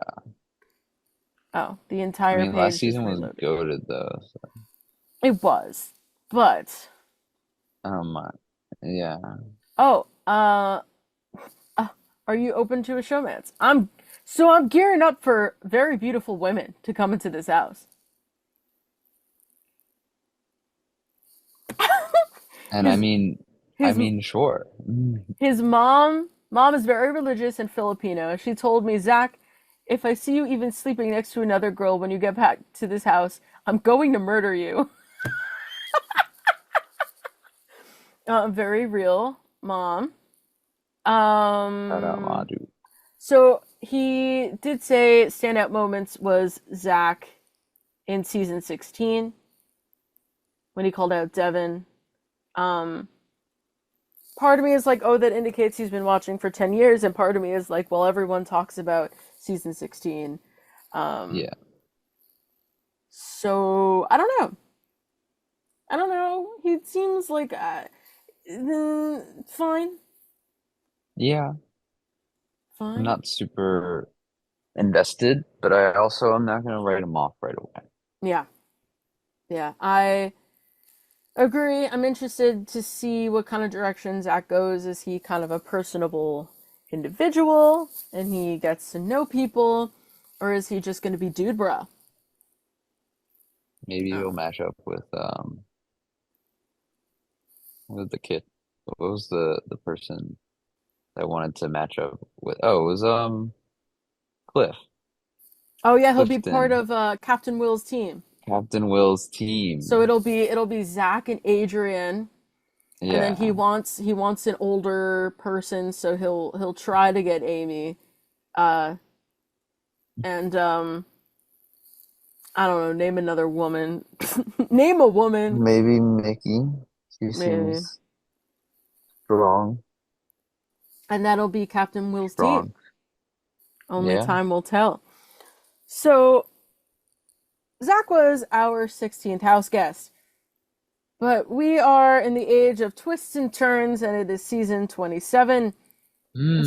Oh, the I entire mean, page last just season was reloaded. goated though. So, It was, but yeah. oh, are you open to a showmance? I'm gearing up for very beautiful women to come into this house. And His- I mean, sure. His mom is very religious and Filipino. She told me, Zach, if I see you even sleeping next to another girl when you get back to this house, I'm going to murder you. Very real, mom. Shout out Madu. So he did say standout moments was Zach in season 16 when he called out Devin. Part of me is like, oh, that indicates he's been watching for 10 years, and part of me is like, well, everyone talks about season 16. Yeah. So I don't know. He seems like fine. Yeah. Fine. I'm not super invested, but I also am not gonna write him off right away. Yeah. I agree. I'm interested to see what kind of direction Zach goes. Is he kind of a personable individual and he gets to know people, or is he just going to be dude bro? Maybe he'll match up with what was the kid? What was the person that wanted to match up with? Oh, it was Cliff. Oh yeah, he'll be part Clifton. of Captain Will's team. Captain Will's team. So it'll be Zach and Adrian, and then he Yeah. wants an older person, so he'll try to get Amy, and I don't know, name another woman. Name a woman. Maybe Mickey. She Maybe. seems strong. And that'll be Captain Will's Strong. team. Only Yeah. time will tell. So Zach was our 16th house guest. But we are in the age of twists and turns, and it is season 27.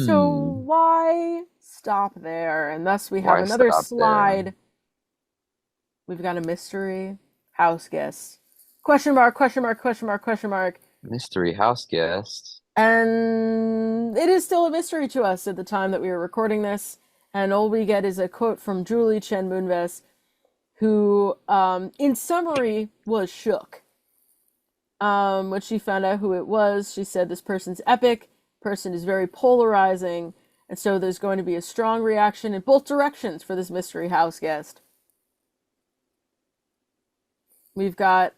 So why stop there? And thus we have Why another stop slide. there? We've got a mystery house guest. Question mark, question mark, question mark, question mark. Mystery house guest. And it is still a mystery to us at the time that we were recording this. And all we get is a quote from Julie Chen Moonves, who, in summary, was shook. When she found out who it was, she said, this person's epic, person is very polarizing, and so there's going to be a strong reaction in both directions for this mystery house guest. We've got,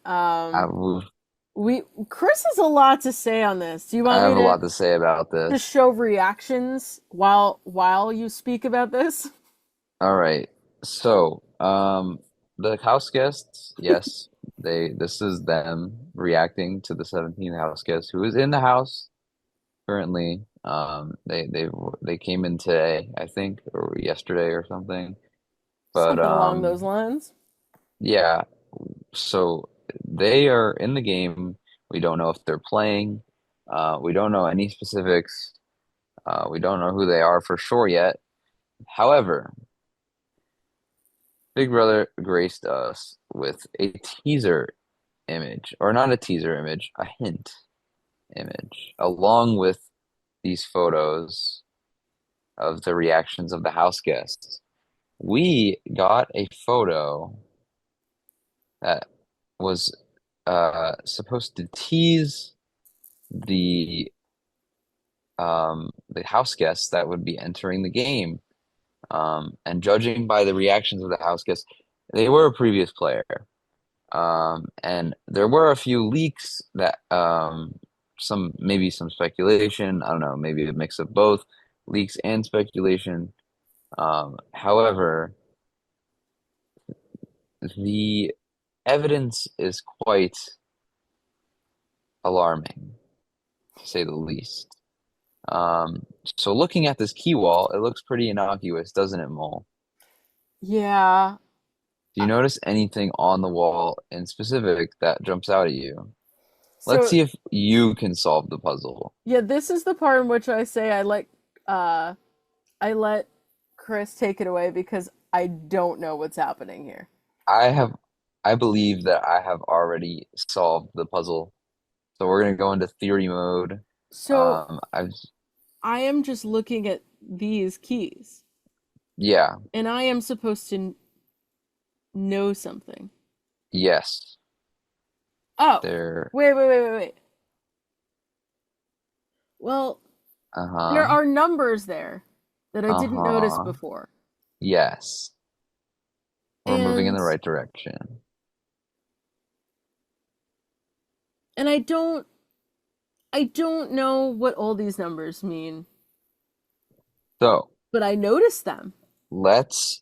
Chris has a lot to say on this. Do you want I me have a to lot to say about to this. show reactions while you speak about this? All right. So, the house guests, yes, this is them reacting to the 17th house guest who is in the house currently. They came in today, I think, or yesterday or something. But Something along those lines. yeah, so they are in the game. We don't know if they're playing. We don't know any specifics. We don't know who they are for sure yet. However, Big Brother graced us with a teaser image, or not a teaser image, a hint image, along with these photos of the reactions of the house guests. We got a photo that was supposed to tease the house guests that would be entering the game. And judging by the reactions of the house guests, they were a previous player. And there were a few leaks that maybe some speculation, I don't know, maybe a mix of both leaks and speculation. However, the evidence is quite alarming, to say the least. So looking at this key wall, it looks pretty innocuous, doesn't it, Mole? Yeah. Do you notice anything on the wall in specific that jumps out at you? Let's So see if you can solve the puzzle. yeah, this is the part in which I say I let Chris take it away because I don't know what's happening here. I believe that I have already solved the puzzle. So we're gonna go into theory mode. So I've I am just looking at these keys, yeah, and I am supposed to know something. yes. Oh, There wait. Well, there uh-huh. are numbers there that I didn't notice Uh-huh. before. Yes. We're moving in And the right direction. and I don't know what all these numbers mean, So but I noticed them. let's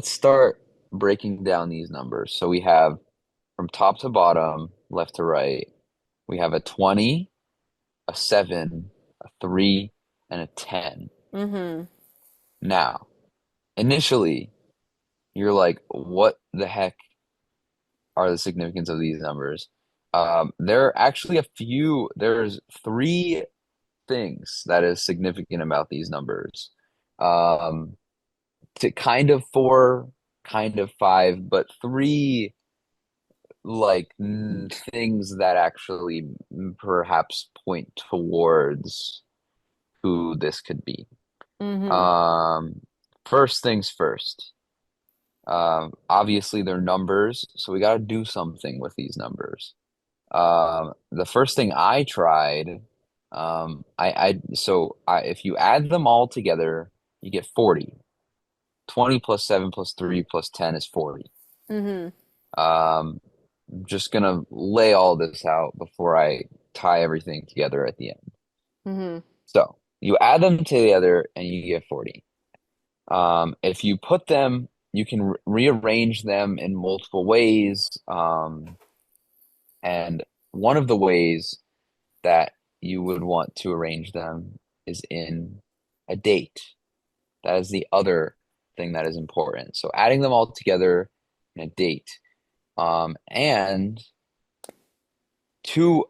start breaking down these numbers. So we have from top to bottom, left to right, we have a 20, a 7, a 3, and a 10. Mm-hmm. Now, initially, you're like, what the heck are the significance of these numbers? There are actually there's three things that is significant about these numbers. To kind of four, kind of five, but three like things that actually perhaps point towards who this could be. Mm-hmm. First things first. Obviously they're numbers, so we got to do something with these numbers. The first thing I tried, if you add them all together, you get 40. 20 plus 7 plus 3 plus 10 is 40. Mm-hmm. I'm just gonna lay all this out before I tie everything together at the end. Mm-hmm. So you add them together and you get 40. If you put them, you can rearrange them in multiple ways. And one of the ways that you would want to arrange them is in a date. That is the other thing that is important. So adding them all together in a date. And two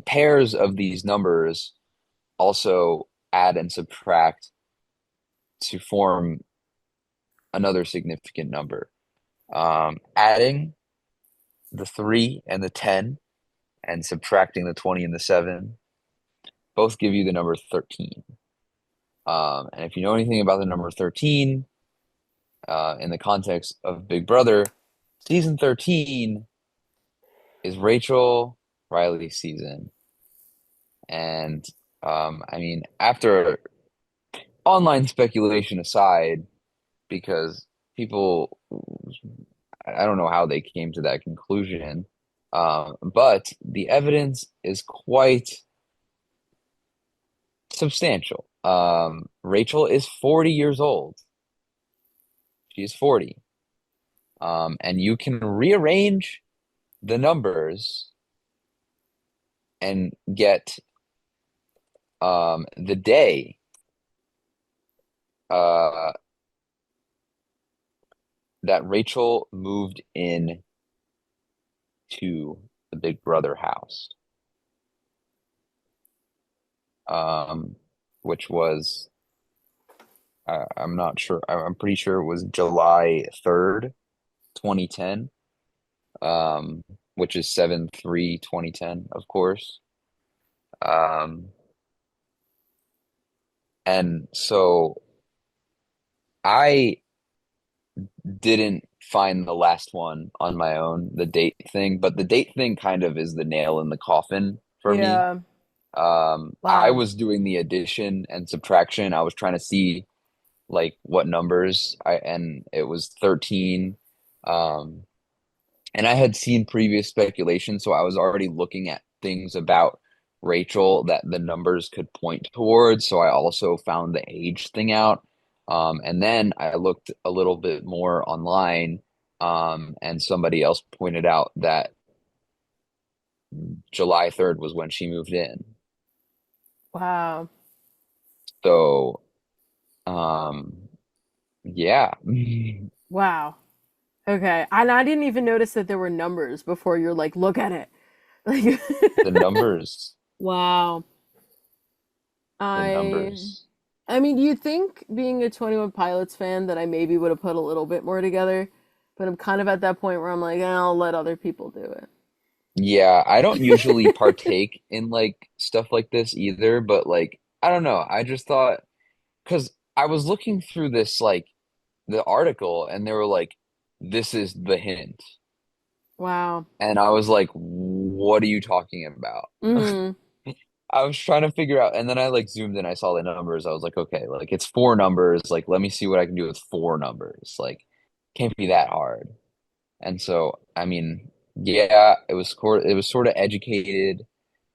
pairs of these numbers also add and subtract to form another significant number. Adding the 3 and the 10 and subtracting the 20 and the 7 both give you the number 13. And if you know anything about the number 13, in the context of Big Brother, season 13 is Rachel Riley's season. And I mean, after online speculation aside, because people, I don't know how they came to that conclusion, but the evidence is quite substantial. Rachel is 40 years old. She is 40. And you can rearrange the numbers and get The day uh that Rachel moved in to the Big Brother house, um, which was I'm not sure. I'm pretty sure it was July 3rd, 2010. Um, which is 7/3/2010, of course. Um, and so I didn't find the last one on my own, the date thing, but the date thing kind of is the nail in the coffin for me. Yeah. I Wow. was doing the addition and subtraction. I was trying to see like what numbers and it was 13. Um, and I had seen previous speculation, so I was already looking at things about Rachel that the numbers could point towards. So I also found the age thing out. And then I looked a little bit more online, and somebody else pointed out that July 3rd was when she moved in. Wow. So, um, yeah. Wow. Okay. And I didn't even notice that there were numbers before you're like, look at it. Like, The numbers, wow. the I numbers. I mean, you'd think being a 21 Pilots fan that I maybe would have put a little bit more together, but I'm kind of at that point where I'm like, I'll let other people do Yeah, I don't usually it. partake in like stuff like this either, but like I don't know. I just thought because I was looking through this like the article and they were like, this is the hint. Wow. And I was like, what are you talking about? Hmm. I was trying to figure out, and then I like zoomed in, I saw the numbers. I was like, okay, like it's four numbers. Like, let me see what I can do with four numbers. Like, can't be that hard. And so, I mean, yeah, it was sort of educated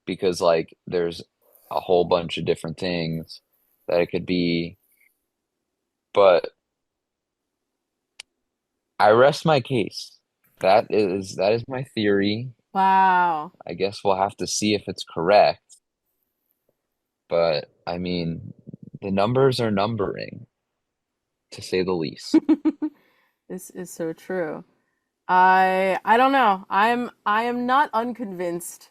because like there's a whole bunch of different things that it could be, but I rest my case. That is my theory. Wow. I guess we'll have to see if it's correct, but I mean, the numbers are numbering, to say the least. This is so true. I don't know. I am not unconvinced,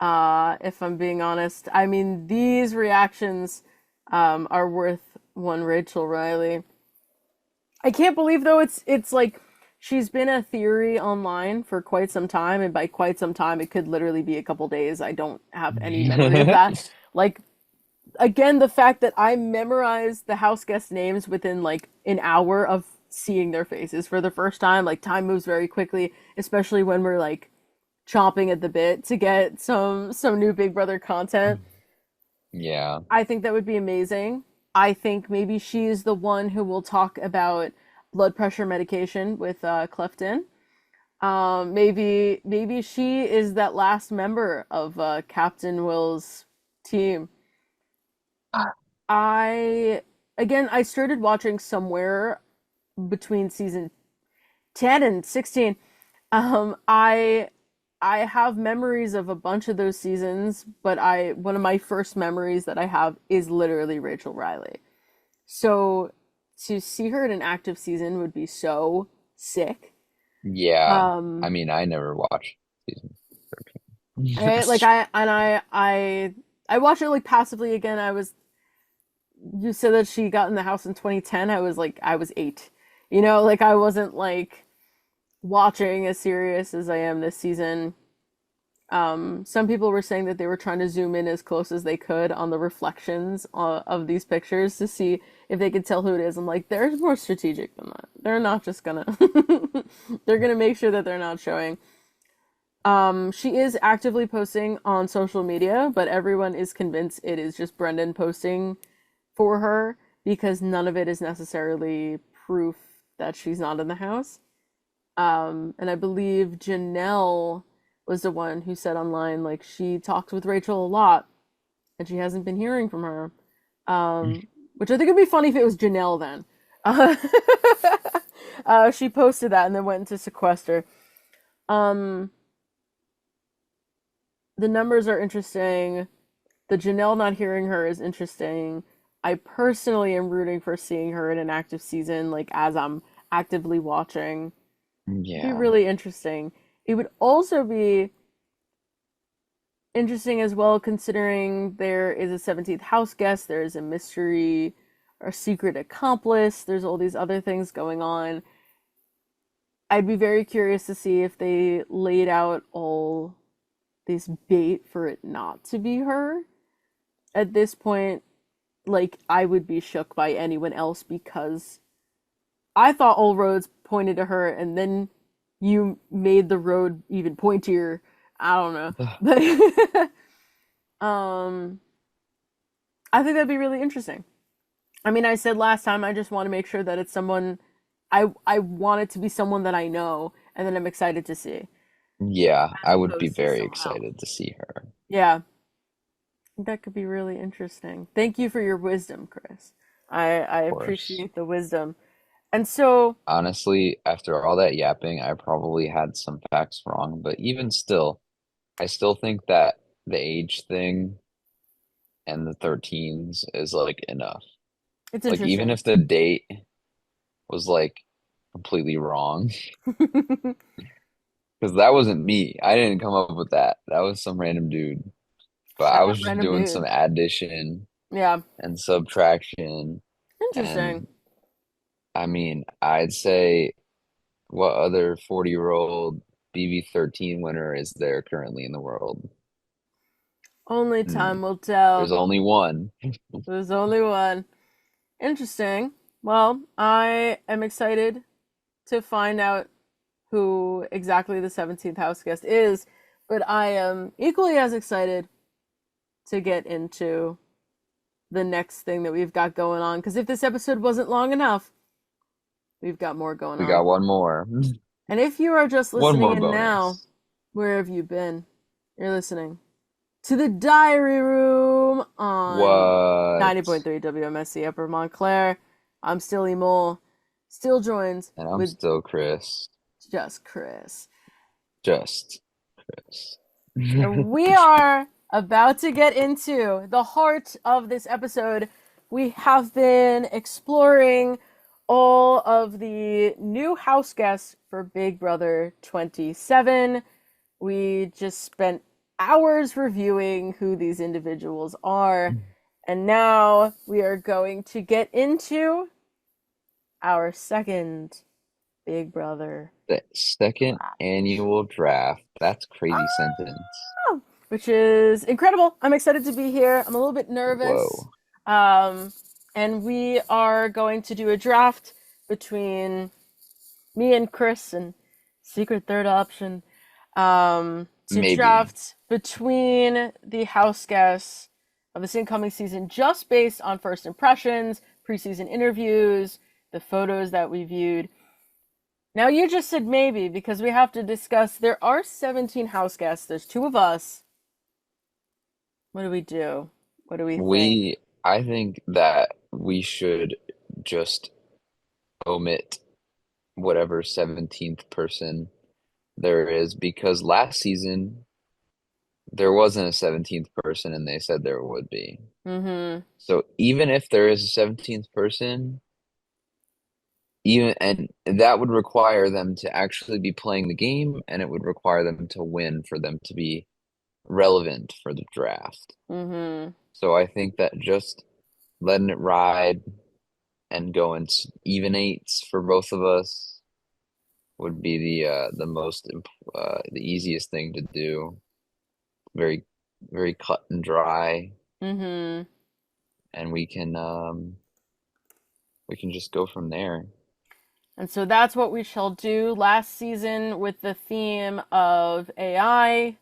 if I'm being honest. I mean, these reactions are worth one Rachel Riley. I can't believe though it's like she's been a theory online for quite some time, and by quite some time it could literally be a couple days. I don't have any memory of that. Like again, the fact that I memorized the house guest names within like an hour of seeing their faces for the first time, like time moves very quickly, especially when we're like chomping at the bit to get some new Big Brother content. Yeah. I think that would be amazing. I think maybe she's the one who will talk about blood pressure medication with Clifton. Maybe she is that last member of Captain Will's team. I again I started watching somewhere between season 10 and 16. I have memories of a bunch of those seasons, but I one of my first memories that I have is literally Rachel Riley. So to see her in an active season would be so sick. Yeah. I Um, mean, I never watched season 13. like I watched it like passively again. I was you said that she got in the house in 2010. I was like I was 8. You know, like I wasn't like watching as serious as I am this season. Some people were saying that they were trying to zoom in as close as they could on the reflections of these pictures to see if they could tell who it is. I'm like, they're more strategic than that. They're not just gonna, they're gonna make sure that they're not showing. She is actively posting on social media, but everyone is convinced it is just Brendan posting for her because none of it is necessarily proof that she's not in the house. And I believe Janelle was the one who said online, like, she talks with Rachel a lot and she hasn't been hearing from her. Which I think would be funny if it was Janelle then. Uh, she posted that and then went into sequester. Um, the numbers are interesting. The Janelle not hearing her is interesting. I personally am rooting for seeing her in an active season, like as I'm actively watching. It'd be Yeah. really interesting. It would also be interesting as well, considering there is a 17th house guest, there is a mystery or secret accomplice, there's all these other things going on. I'd be very curious to see if they laid out all this bait for it not to be her. At this point, like, I would be shook by anyone else because I thought all roads pointed to her, and then you made the road even pointier. I don't know. But I think that'd be really interesting. I mean, I said last time I just want to make sure that it's someone I want it to be someone that I know and that I'm excited to see. Yeah, I would be opposed to very someone else. excited to see her. Yeah. That could be really interesting. Thank you for your wisdom, Chris. I Of course. appreciate the wisdom. And so, Honestly, after all that yapping, I probably had some facts wrong, but even still, I still think that the age thing and the 13s is like enough. it's Like even interesting. if the date was like completely wrong, because that wasn't me. I didn't come up with that. That was some random dude. But Shout I out was just random doing dude. some addition Yeah, and subtraction, interesting. and I mean, I'd say what other 40-year-old BB13 winner is there currently in the world? Only Hmm. time will tell. There's only one. There's only one. Interesting. Well, I am excited to find out who exactly the 17th house guest is, but I am equally as excited to get into the next thing that we've got going on, because if this episode wasn't long enough, we've got more going We on. got one more. And if you are just One listening more in now, bonus. where have you been? You're listening to the Diary Room on What? 90.3 WMSC Upper Montclair. I'm still Emol, still joined And I'm with still Chris. just Chris. Just Chris. And we are about to get into the heart of this episode. We have been exploring all of the new house guests for Big Brother 27. We just spent hours reviewing who these individuals are. And now we are going to get into our second Big Brother, The second annual draft. That's crazy sentence. which is incredible. I'm excited to be here. I'm a little bit nervous. Whoa. And we are going to do a draft between me and Chris and secret third option to Maybe. draft between the house guests of this incoming season just based on first impressions, preseason interviews, the photos that we viewed. Now, you just said maybe because we have to discuss. There are 17 house guests. There's two of us. What do we do? What do we think? I think that we should just omit whatever 17th person there is, because last season there wasn't a 17th person and they said there would be. Mm-hmm. So even if there is a 17th person, and that would require them to actually be playing the game, and it would require them to win for them to be relevant for the draft. Mm-hmm. So I think that just letting it ride and going even eights for both of us would be the easiest thing to do. Very, very cut and dry, Mm-hmm. and we can just go from there. And so that's what we shall do. Last season, with the theme of AI,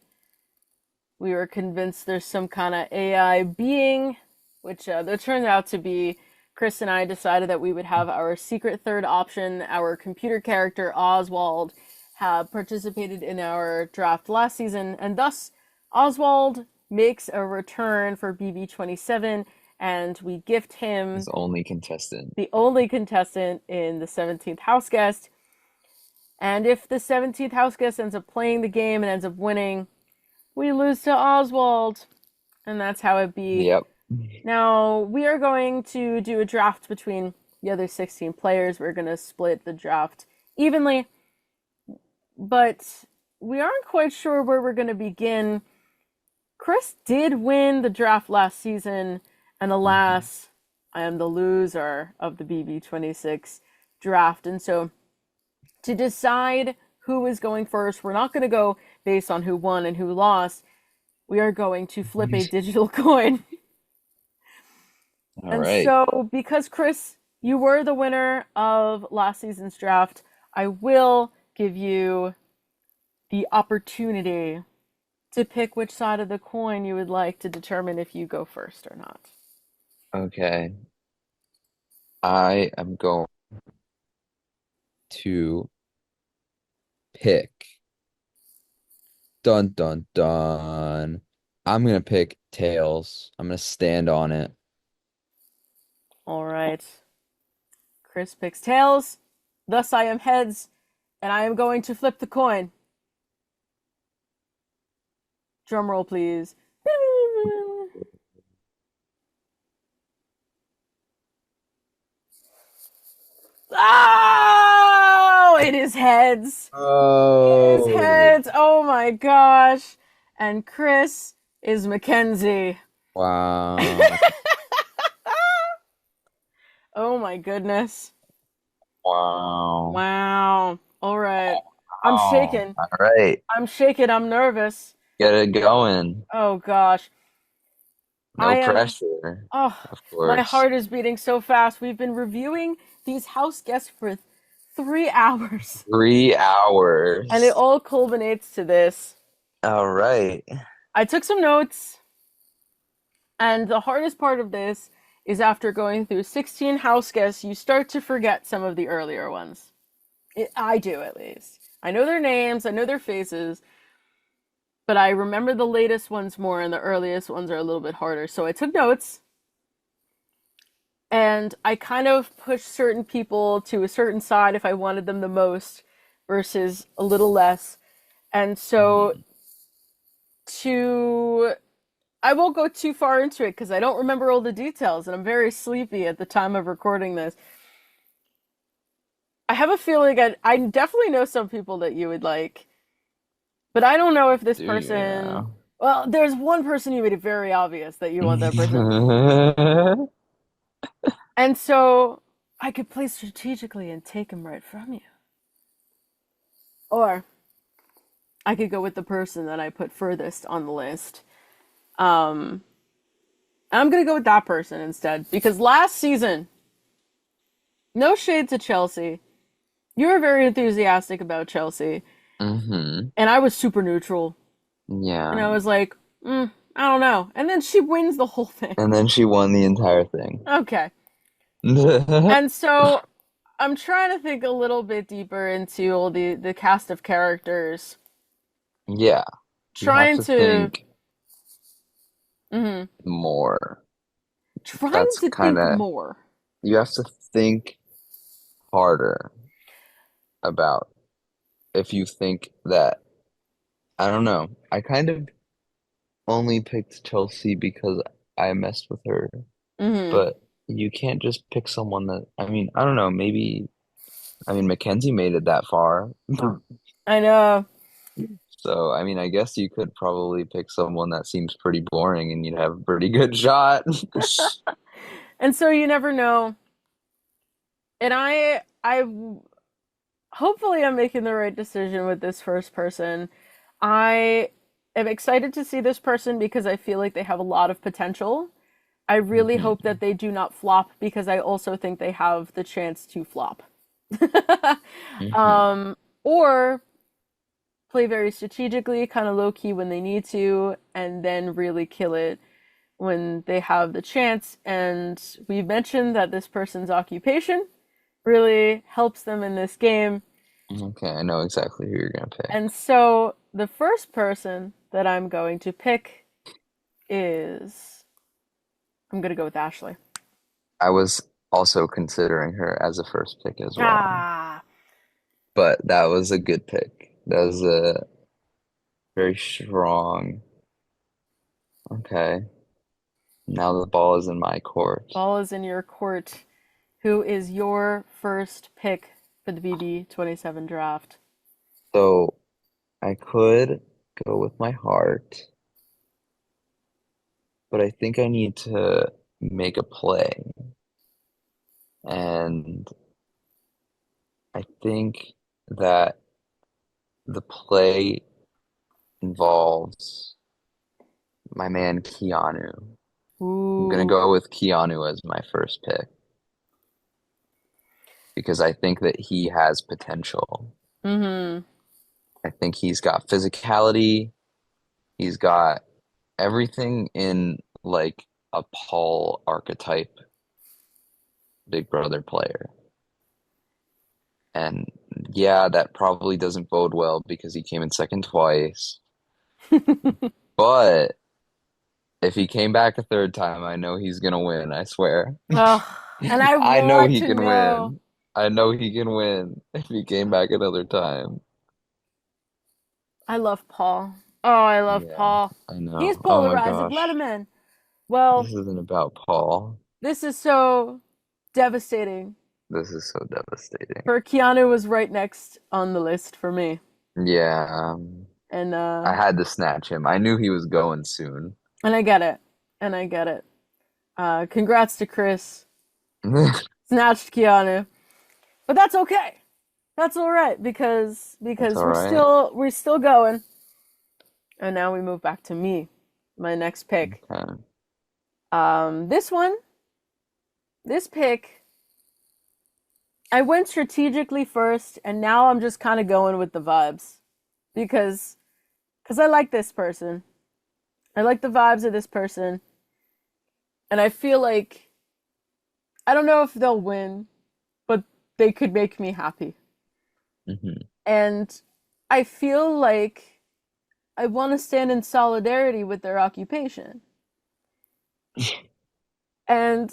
we were convinced there's some kind of AI being, which there turned out to be. Chris and I decided that we would have our secret third option. Our computer character, Oswald, have participated in our draft last season, and thus Oswald makes a return for BB27, and we gift him He's the only contestant. the only contestant in the 17th house guest. And if the 17th house guest ends up playing the game and ends up winning, we lose to Oswald. and that's how it be. Yep. Now, we are going to do a draft between the other 16 players. We're going to split the draft evenly, but we aren't quite sure where we're going to begin. Chris did win the draft last season, and alas, I am the loser of the BB26 draft. And so, to decide who is going first, we're not going to go based on who won and who lost. We are going to flip a digital coin. All And right. so, because Chris, you were the winner of last season's draft, I will give you the opportunity to pick which side of the coin you would like to determine if you go first or not. Okay. I am going to pick. Dun dun dun. I'm gonna pick tails. I'm gonna stand on it. All right. Chris picks tails. Thus, I am heads, and I am going to flip the coin. Drum roll, please. Oh, it is heads. It is heads. Oh my gosh. And Chris is Mackenzie. Wow. Oh my goodness. Wow. Wow. All right. I'm Oh, shaking. all right. I'm shaking. I'm nervous. Get it going. Oh gosh. No I am. pressure, Oh, of my course. heart is beating so fast. We've been reviewing these house guests for 3 hours, 3 hours. and it all culminates to this. All right. I took some notes, and the hardest part of this is after going through 16 house guests, you start to forget some of the earlier ones. I do, at least. I know their names, I know their faces, but I remember the latest ones more, and the earliest ones are a little bit harder. So I took notes, and I kind of pushed certain people to a certain side if I wanted them the most versus a little less. And so I won't go too far into it because I don't remember all the details, and I'm very sleepy at the time of recording this. I have a feeling I definitely know some people that you would like, but I don't know if this person... Yeah. Well, there's one person you made it very obvious that you want that person. And so I could play strategically and take him right from you. Or I could go with the person that I put furthest on the list. I'm going to go with that person instead. Because last season, no shade to Chelsea, you were very enthusiastic about Chelsea. Mm-hmm. And I was super neutral. Yeah. And I was like, I don't know. And then she wins the whole thing. And then she won the entire thing. Okay. And so I'm trying to think a little bit deeper into all the cast of characters. Yeah. Trying you have to think Mhm. more. Trying That's to kinda- think more. You have to think harder about if you think that, I don't know. I kind of only picked Chelsea because I messed with her, Mhm. but you can't just pick someone that, I mean, I don't know, maybe, I mean, Mackenzie made it that far. I know. So, I mean, I guess you could probably pick someone that seems pretty boring and you'd have a pretty good shot. And so you never know. And I hopefully I'm making the right decision with this first person. I am excited to see this person because I feel like they have a lot of potential. I really hope that they do not flop because I also think they have the chance to flop. Or play very strategically, kind of low-key when they need to, and then really kill it when they have the chance. And we mentioned that this person's occupation really helps them in this game. Okay, I know exactly who you're gonna pick. And so the first person that I'm going to pick is... I'm going to go with Ashley. I was also considering her as a first pick as well. Ah, But that was a good pick. That was a very strong. Okay. Now the ball is in my court. Ball is in your court. Who is your first pick for the BB27 draft? So I could go with my heart, but I think I need to make a play. And I think that the play involves my man Keanu. I'm gonna Ooh. go with Keanu as my first pick because I think that he has potential. Mm-hmm. I think he's got physicality. He's got everything in like a Paul archetype Big Brother player. And yeah, that probably doesn't bode well because he came in second twice. But if he came back a third time, I know he's gonna win, I swear. Oh, and I I know want he to can know. win. I know he can win if he came back another time. I love Paul. Oh, I love Yeah, Paul. I know. He's Oh my polarizing. Let gosh. him in. Well, This isn't about Paul. this is so devastating. This is so devastating. For Keanu was right next on the list for me. Yeah, And I had to snatch him. I knew he was going soon. I get it. And I get it. Congrats to Chris. Snatched Keanu. But that's okay. That's all right because That's all we're right. still going. And now we move back to me. My next pick. Okay. This pick, I went strategically first, and now I'm just kind of going with the vibes because I like this person. I like the vibes of this person, and I feel like I don't know if they'll win, but they could make me happy. hmm And I feel like I want to stand in solidarity with their occupation. And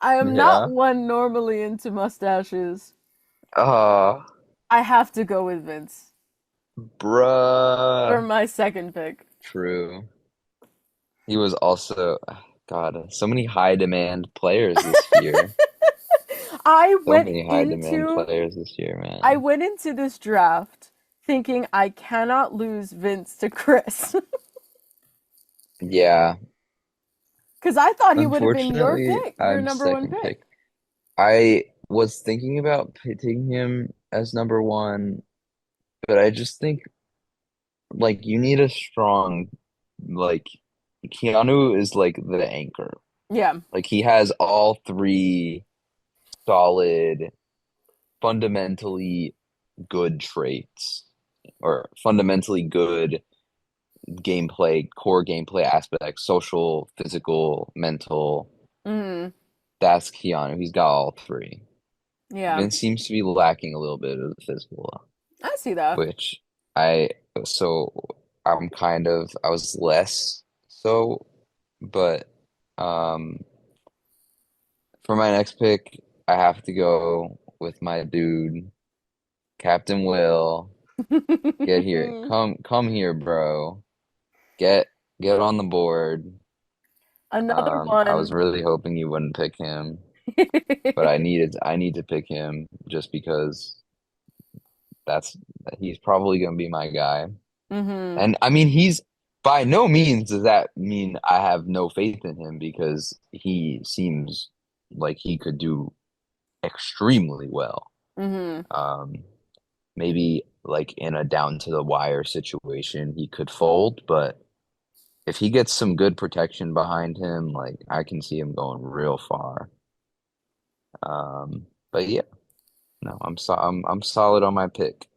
I am not Yeah. one normally into mustaches. Uh, I have to go with Vince for bruh. my second pick. True. He was also, God, so many high demand players this year. I So went many high demand into players this year, I man. went into this draft thinking I cannot lose Vince to Chris Yeah. because I thought he would have been your Unfortunately, pick, your I'm number one second pick. pick. I was thinking about picking him as number one, but I just think like you need a strong like Keanu is like the anchor. Yeah. Like he has all three solid, fundamentally good traits or fundamentally good gameplay, core gameplay aspects, social, physical, mental. Mm, That's Keanu. He's got all three. yeah. Vince seems to be lacking a little bit of the physical, I see that. which I so I was less so, but um for my next pick, I have to go with my dude, Captain Will. Get here. Come here, bro. Get get on the board. Another I was one. really hoping you wouldn't pick him, but I need to pick him just because that's he's probably gonna be my guy. Mm-hmm. And I mean he's by no means does that mean I have no faith in him because he seems like he could do extremely well. Mm-hmm. Maybe like in a down to the wire situation he could fold, but if he gets some good protection behind him, like I can see him going real far. But yeah, no, I'm solid on my pick.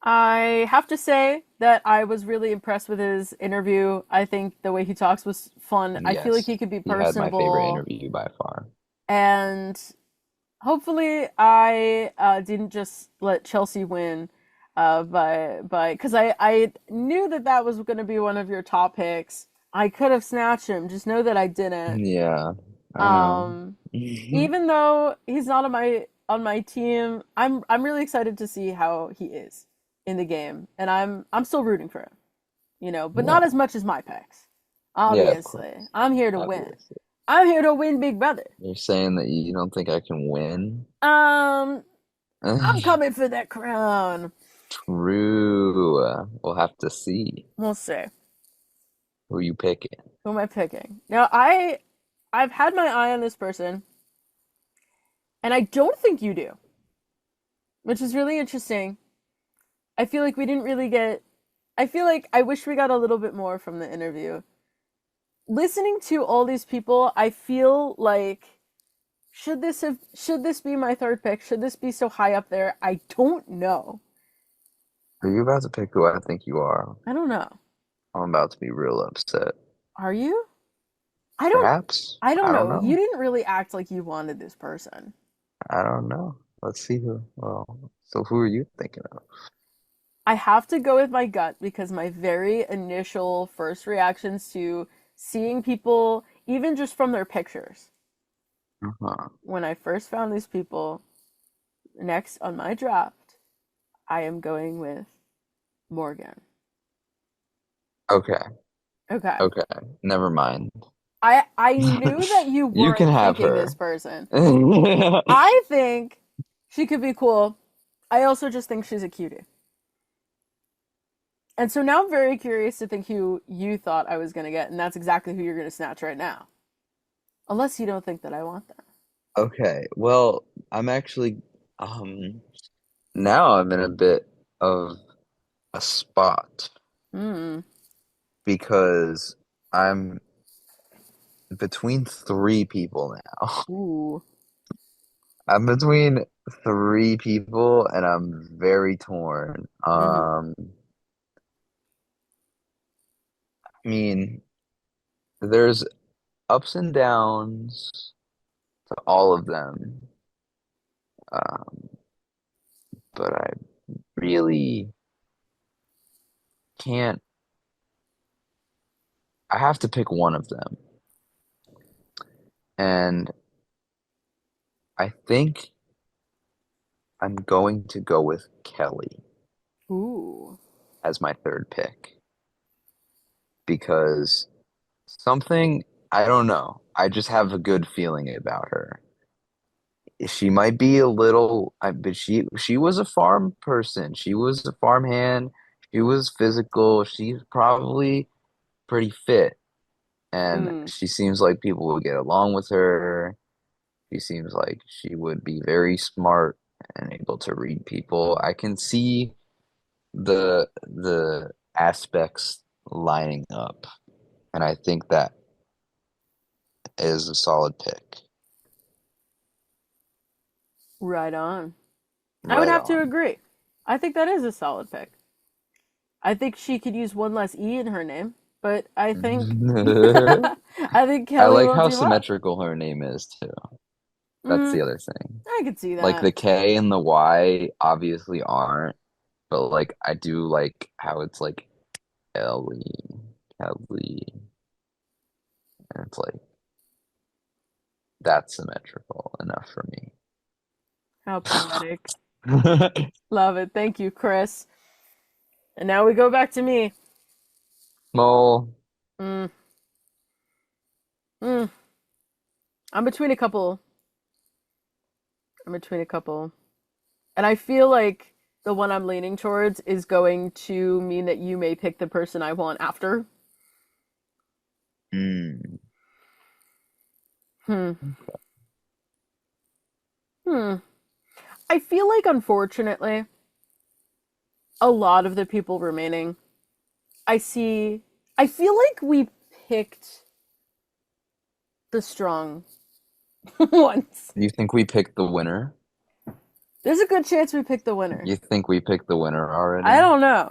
I have to say that I was really impressed with his interview. I think the way he talks was fun. I feel like Yes, he could be he had my favorite personable, interview by far. and hopefully I didn't just let Chelsea win by because I knew that that was going to be one of your top picks. I could have snatched him. Just know that I didn't. Yeah, I know. Um, Even though he's not on my team, I'm really excited to see how he is in the game, and I'm still rooting for him. but not as much as my picks. Yeah, of Obviously. course. I'm here to win. Obviously. I'm here to win, Big Brother. You're saying that you don't think I can win? I'm coming for that crown. True. We'll have to see. We'll see. Who are you picking? Who am I picking? Now, I've had my eye on this person, and I don't think you do, which is really interesting. I feel like we didn't really get. I feel like I wish we got a little bit more from the interview. Listening to all these people, I feel like should this be my third pick? Should this be so high up there? I don't know. Are you about to pick who I think you are? I don't know. I'm about to be real upset. Are you? I don't know. You didn't really act like you wanted this person. I don't know. Let's see who. Well, so who are you thinking of? I have to go with my gut because my very initial first reactions to seeing people, even just from their pictures, when I first found these people, next on my draft, I am going with Morgan. Okay. Okay. Never mind. I knew that you weren't You can have picking her. this person. I think she could be cool. I also just think she's a cutie. And so now I'm very curious to think who you thought I was going to get, and that's exactly who you're going to snatch right now. Unless you don't think that I want that. Okay. Well, I'm actually now I'm in a bit of a spot because I'm between three people now. Ooh. I'm between three people and I'm very torn. I mean, there's ups and downs to all of them. But I really can't. I have to pick one of them. And I think I'm going to go with Kelly as my third pick. Because something, I don't know, I just have a good feeling about her. She might be a little, but she was a farm person. She was a farm hand. She was physical. She's probably pretty fit. And she seems like people would get along with her. She seems like she would be very smart and able to read people. I can see the aspects lining up, and I think that is a solid pick. Right on. I would have to agree. I think that is a solid pick. I think she could use one less E in her name, but I think I think Kelly I like will how do symmetrical her name is too. That's the other thing. I could see that. Like the K and the Y obviously aren't, but like I do like how it's like Kelly, and it's like that's symmetrical enough for me. How poetic. Love it. Thank you, Chris. And now we go back to me. Mole. I'm between a couple. And I feel like the one I'm leaning towards is going to mean that you may pick the person I want after. I feel like, unfortunately, a lot of the people remaining, I feel like we picked the strong ones. You think we picked the winner? There's a good chance we picked the winner. You think we picked the winner already? I don't know.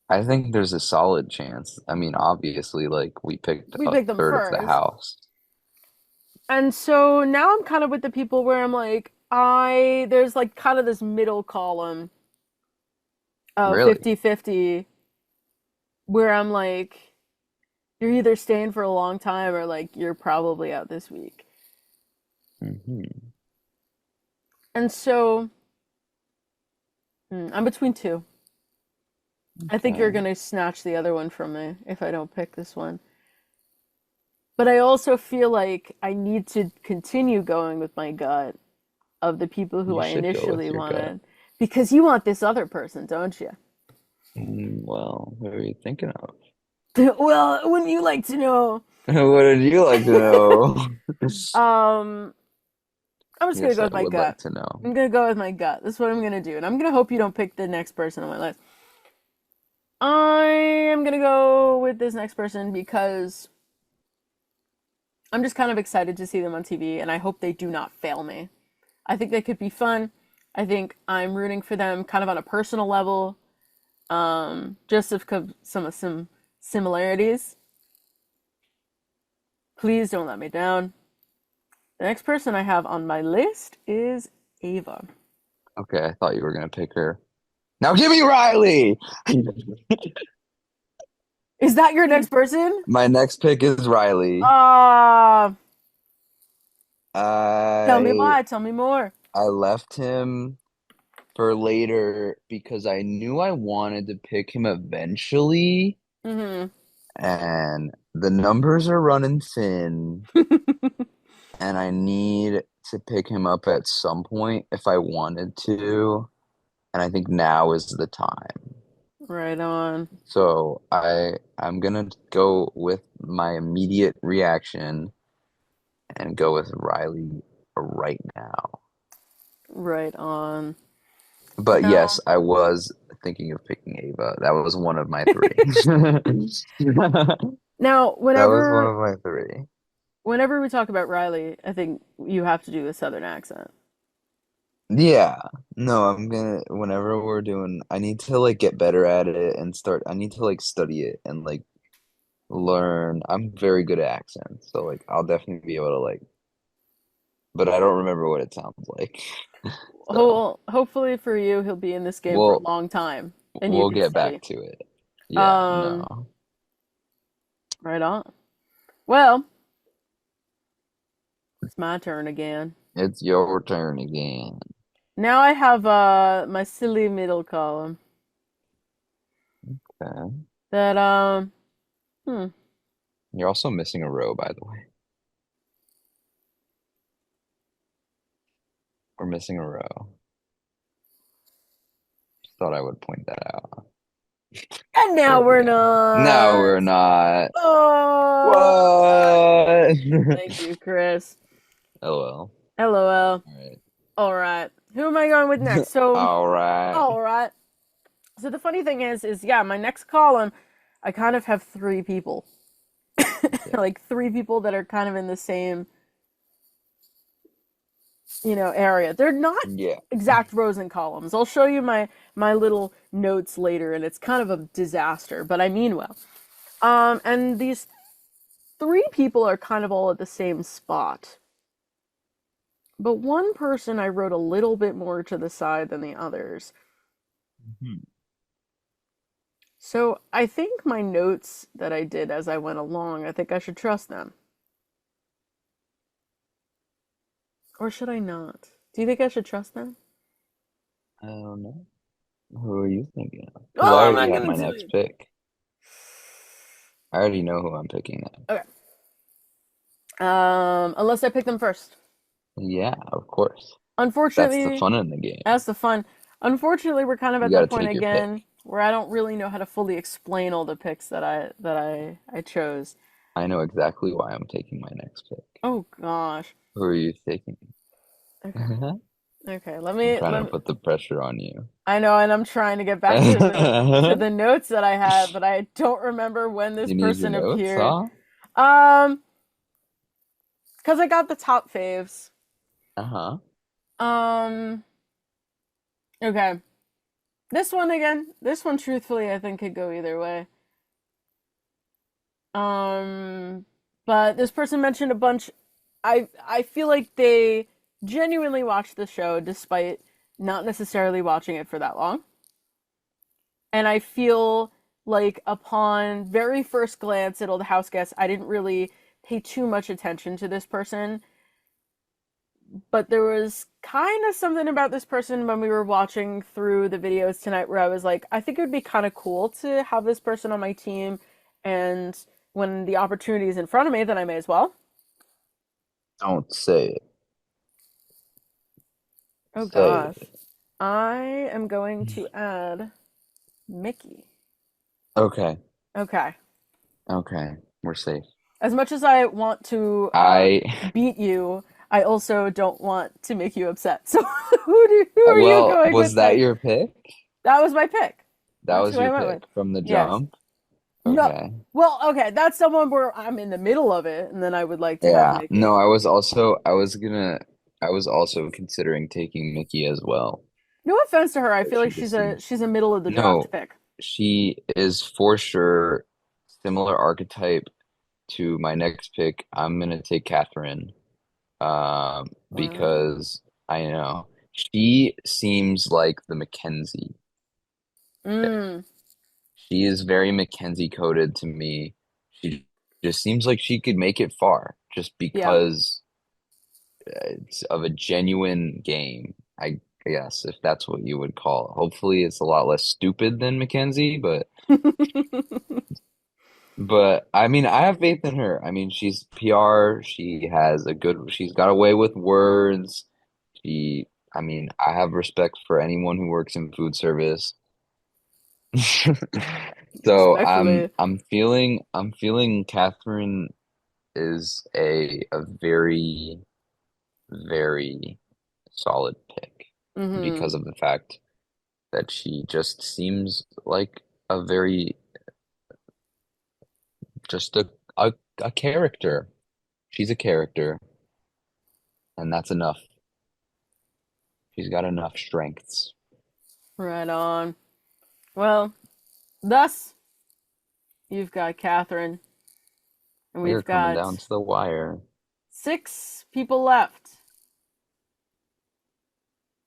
I think there's a solid chance. I mean, obviously, like we picked a them third first. of the house. And so now I'm kind of with the people where I'm like, there's like kind of this middle column of 50-50 where I'm like, you're either staying for a long time or like you're probably out this week. And so I'm between two. I think you're Okay. gonna snatch the other one from me if I don't pick this one. But I also feel like I need to continue going with my gut of the people who You I should go with initially your gut. wanted. Because you want this other person, don't you? Well, what are you thinking of? Well, wouldn't you like to know? What did you like to know? I'm just gonna Yes, go I with my would gut. like to know. I'm gonna go with my gut. That's what I'm gonna do. And I'm gonna hope you don't pick the next person on my list. I am gonna go with this next person because I'm just kind of excited to see them on TV, and I hope they do not fail me. I think they could be fun. I think I'm rooting for them kind of on a personal level, just of some similarities. Please don't let me down. The next person I have on my list is Ava. Okay, I thought you were gonna pick her. Now give me Riley! Is that your next person? My next pick is Riley. Tell me why. I Tell me more. left him for later because I knew I wanted to pick him eventually, Mm-hmm. and the numbers are running thin, and I need to pick him up at some point if I wanted to, and I think now is the time. Right on. So I'm gonna go with my immediate reaction and go with Riley right now. Right on. But Now, yes, I was thinking of picking Ava. That was one of my three. now, That was one of my three. whenever we talk about Riley, I think you have to do a Southern accent. Yeah. No, whenever we're doing, I need to like get better at it and I need to like study it and like learn. I'm very good at accents, so like I'll definitely be able to like, but I don't remember what it sounds like. So Hopefully for you, he'll be in this game for a we'll long time, and you we'll can get study. back to it. Yeah, Um, no. right on. Well, it's my turn again. It's your turn again. Now I have my silly middle column Okay. that You're also missing a row, by the way. We're missing a row. Just thought I would point that out. and now There we we're go. not. No, we're not. Oh, What? thank you, Chris. Oh well. LOL. All right. All right. Who am I going with next? So, All right. all right. So the funny thing is yeah, my next column, I kind of have three people. Like three people that are kind of in the same, area. They're not Yeah. exact rows and columns. I'll show you my little notes later, and it's kind of a disaster, but I mean well. And these three people are kind of all at the same spot. But one person I wrote a little bit more to the side than the others. Mhm. So I think my notes that I did as I went along, I think I should trust them. Or should I not? Do you think I should trust them? I don't know. Who are you thinking of? Because I Oh, I'm not already have gonna my tell next you. pick. I already know who I'm picking now. Okay. Unless I pick them first. Yeah, of course. That's the Unfortunately, fun in the game. that's the fun. Unfortunately, we're kind of You at gotta that point take your again pick. where I don't really know how to fully explain all the picks that I chose. I know exactly why I'm taking my next pick. Oh gosh. Who are you taking? Okay. I'm Okay. trying to put the pressure on you. I know, and I'm trying to get back to the notes that I had, but I don't remember when this You need your person notes, appeared. huh? Because I got the top faves. Uh-huh. Okay. This one truthfully I think could go either way. But this person mentioned a bunch. I feel like they genuinely watched the show despite not necessarily watching it for that long. And I feel like upon very first glance at Old House Guests, I didn't really pay too much attention to this person. But there was kind of something about this person when we were watching through the videos tonight where I was like, I think it would be kind of cool to have this person on my team, and when the opportunity is in front of me, then I may as well. Don't say it. Oh Say gosh. it. I am going to add Mickey. Okay. Okay. Okay. We're safe. As much as I want to beat you, I also don't want to make you upset. So who are you Well, going was with that next? your pick? That was my pick. That That's was who I your went pick with. from the Yes. jump? No. Okay. Well, okay, that's someone where I'm in the middle of it, and then I would like to have Yeah. Mickey. No, I was also considering taking Mickey as well. No offense to her, I feel She like just seems she's a middle of the draft No, pick. she is for sure similar archetype to my next pick. I'm gonna take Catherine. Wow. Because I know she seems like the Mackenzie. Mm. She is very Mackenzie coded to me. She just seems like she could make it far just Yeah. because it's of a genuine game. I guess if that's what you would call it. Hopefully, it's a lot less stupid than Mackenzie, but I mean, I have faith in her. I mean, she's PR. She's got a way with words. I mean, I have respect for anyone who works in food service. So Respectfully. I'm feeling Catherine is a very, very solid pick Mm-hmm. because of the fact that she just seems like a very just a character. She's a character, and that's enough. She's got enough strengths. Right on. Well, thus, you've got Catherine, and We are we've coming down got to the wire. 6 people left.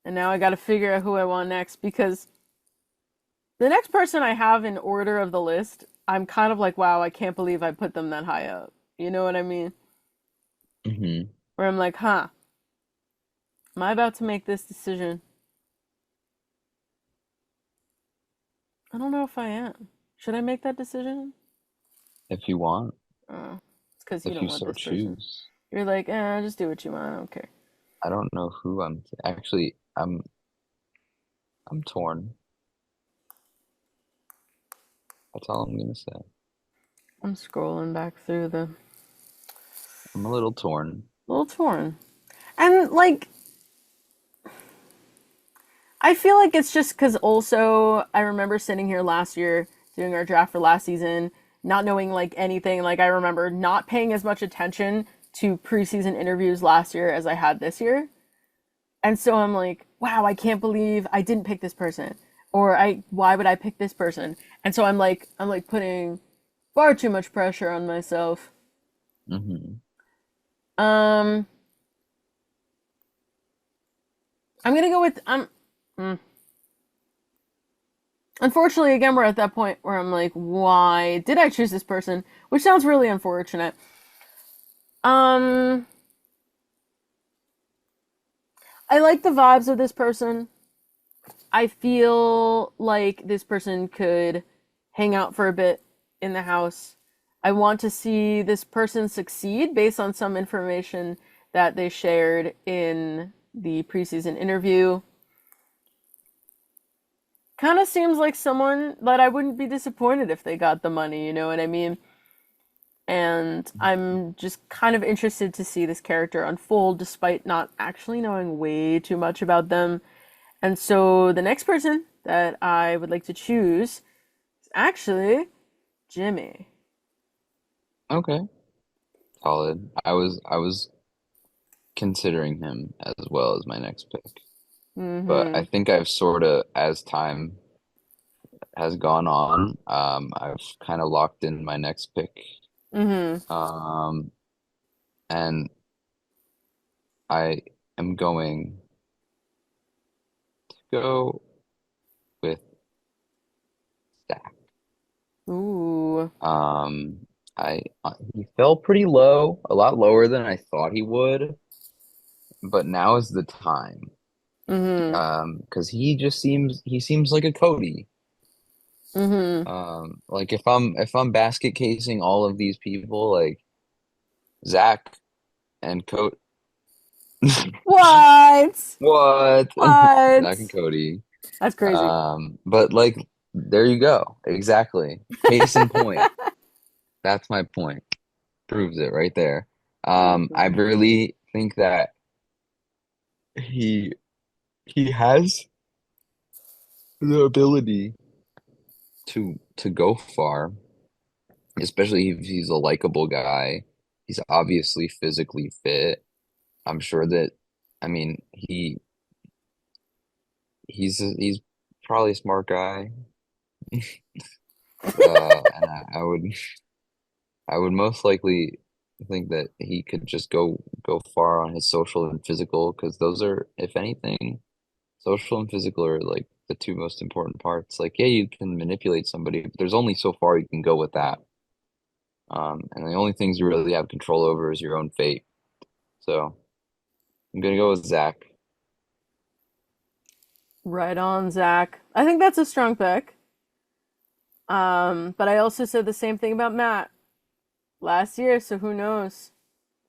And now I gotta figure out who I want next, because the next person I have in order of the list, I'm kind of like, wow, I can't believe I put them that high up. You know what I mean? Hmm. Where I'm like, huh, am I about to make this decision? I don't know if I am. Should I make that decision? If you want, It's because you if don't you want so this person. choose. You're like, just do what you want. I don't care. I don't know who actually, I'm torn. That's all I'm gonna say. I'm scrolling back through the I'm a little torn. little torn. And like, I feel like it's just because also I remember sitting here last year doing our draft for last season, not knowing like anything. Like, I remember not paying as much attention to preseason interviews last year as I had this year. And so I'm like, wow, I can't believe I didn't pick this person. Or why would I pick this person? And so I'm like putting far too much pressure on myself. Hmm. I'm gonna go with Unfortunately, again, we're at that point where I'm like, why did I choose this person? Which sounds really unfortunate. I like the vibes of this person. I feel like this person could hang out for a bit in the house. I want to see this person succeed based on some information that they shared in the preseason interview. Kind of seems like someone that I wouldn't be disappointed if they got the money, you know what I mean? And I'm just kind of interested to see this character unfold despite not actually knowing way too much about them. And so the next person that I would like to choose is actually Jimmy. Okay. Solid. I was considering him as well as my next pick. But I Mm-hmm. think I've sort of, as time has gone on, I've kind of locked in my next pick. Mm-hmm. Um, and I am going to go with Zach. Ooh. I he fell pretty low, a lot lower than I thought he would. but now is the time. Mm-hmm. Because he seems like a Cody. Mm-hmm. Like if I'm basket casing all of these people, like Zach and Cody. What? What? What? Zach and Cody. That's crazy. But like there you go. Exactly. Case in point. That's my point. Proves it right there. I really think that he he has the ability to go far, especially if he's a likable guy. He's obviously physically fit. I'm sure that, I mean, he's probably a smart guy. And I would most likely think that he could just go far on his social and physical, because those are, if anything, social and physical are like the two most important parts. Like, yeah, you can manipulate somebody, but there's only so far you can go with that. And the only things you really have control over is your own fate. So I'm gonna go with Zach. Right on, Zach. I think that's a strong pick. But I also said the same thing about Matt last year, so who knows?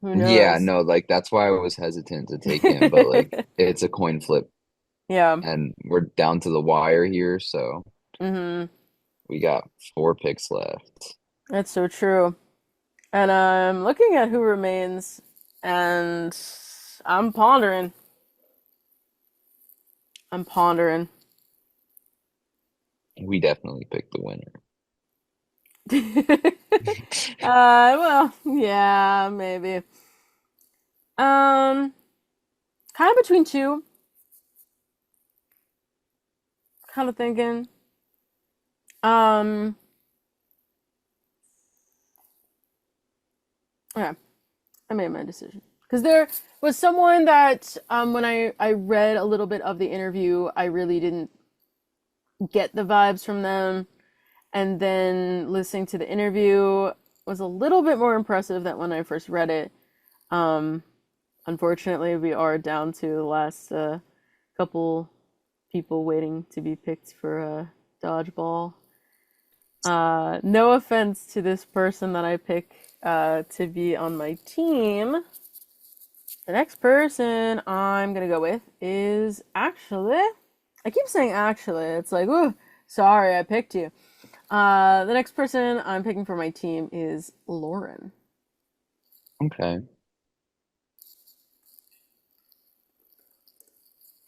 Who Yeah, knows? no, like that's why I was hesitant to take him, but like it's a coin flip Yeah. and we're down to the wire here, so Mm-hmm. we got 4 picks left. That's so true. And I'm looking at who remains, and I'm pondering. I'm pondering. We definitely picked the winner. Well, yeah, maybe. Kind of between two. Kind of thinking. Um, yeah, I made my decision. Because there was someone that, when I read a little bit of the interview, I really didn't get the vibes from them. And then listening to the interview was a little bit more impressive than when I first read it. Um, Unfortunately, we are down to the last couple people waiting to be picked for a dodgeball. No offense to this person that I pick to be on my team. The next person I'm gonna go with is actually, I keep saying actually, it's like, ooh, sorry, I picked you. The next person I'm picking for my team is Lauren. Okay.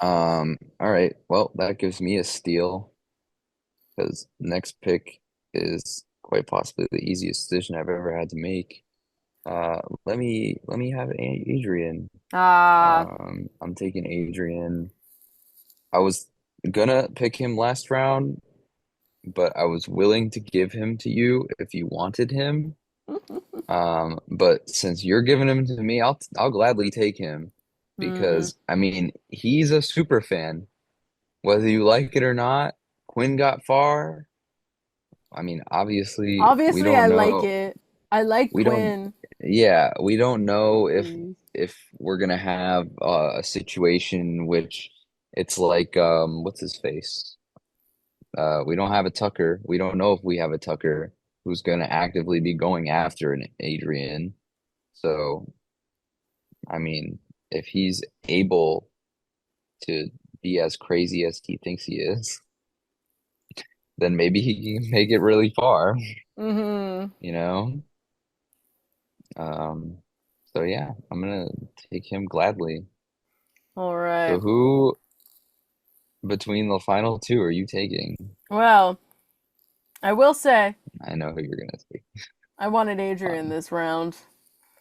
All right. Well, that gives me a steal because next pick is quite possibly the easiest decision I've ever had to make. Let me have Adrian. Ah, I'm taking Adrian. I was gonna pick him last round, but I was willing to give him to you if you wanted him. But since you're giving him to me, I'll gladly take him mm. because I mean he's a super fan. Whether you like it or not, Quinn got far. I mean, obviously we Obviously, I don't like know. it. I like We don't. Quinn. Yeah, we don't know Please. if we're gonna have a situation which it's like what's his face? We don't have a Tucker. We don't know if we have a Tucker who's gonna actively be going after an Adrian. So, I mean, if he's able to be as crazy as he thinks he is, then maybe he can make it really far, Mm-hmm. you know? Um, so yeah, I'm gonna take him gladly. All So right. who between the final two are you taking? Well, I will say I know who you're gonna take. I wanted Adrian Um, this round.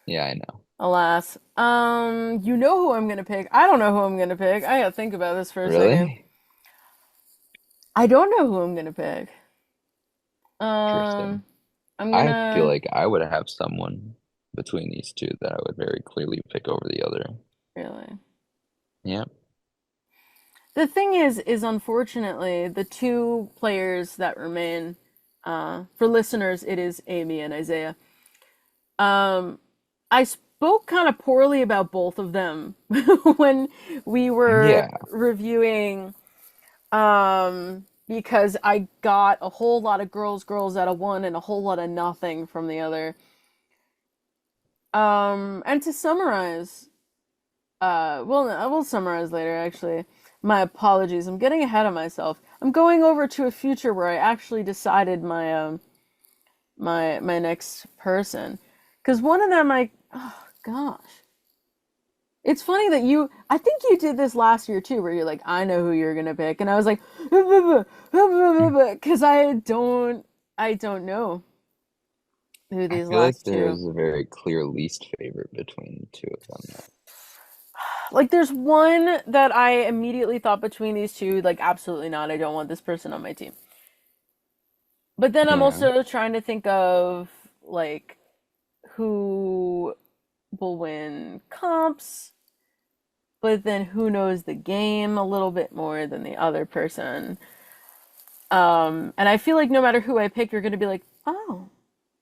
yeah, I know. Alas. You know who I'm gonna pick. I don't know who I'm gonna pick. I gotta think about this for a second. Really? I don't know who I'm gonna pick. Interesting. I'm I feel gonna like I would have someone between these two that I would very clearly pick over the other. really. Yeah. The thing is unfortunately the two players that remain. For listeners, it is Amy and Isaiah. Um, I spoke kind of poorly about both of them when we were Yeah. reviewing, because I got a whole lot of girls out of one and a whole lot of nothing from the other. And to summarize, well, I will summarize later, actually. My apologies. I'm getting ahead of myself. I'm going over to a future where I actually decided my my next person. Because one of them, oh gosh. It's funny that I think you did this last year too, where you're like, I know who you're gonna pick. And I was like, because I don't know who I these feel like last two. there's a very clear least favorite between the two of them. Like, there's one that I immediately thought between these two, like, absolutely not. I don't want this person on my team. But then I'm Yeah. also trying to think of, like, who will win comps, but then who knows the game a little bit more than the other person. And I feel like no matter who I pick, you're going to be like, oh.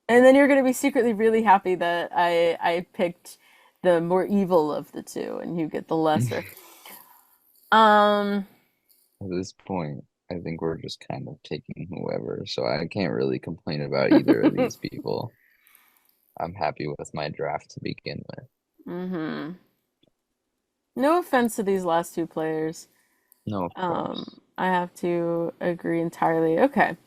And then you're going to be secretly really happy that I picked the more evil of the two, and you get the lesser. At this point, I think we're just kind of taking whoever, so I can't really complain about either of these people. I'm happy with my draft to begin with. Mm-hmm. No offense to these last two players. No, of course. I have to agree entirely. Okay.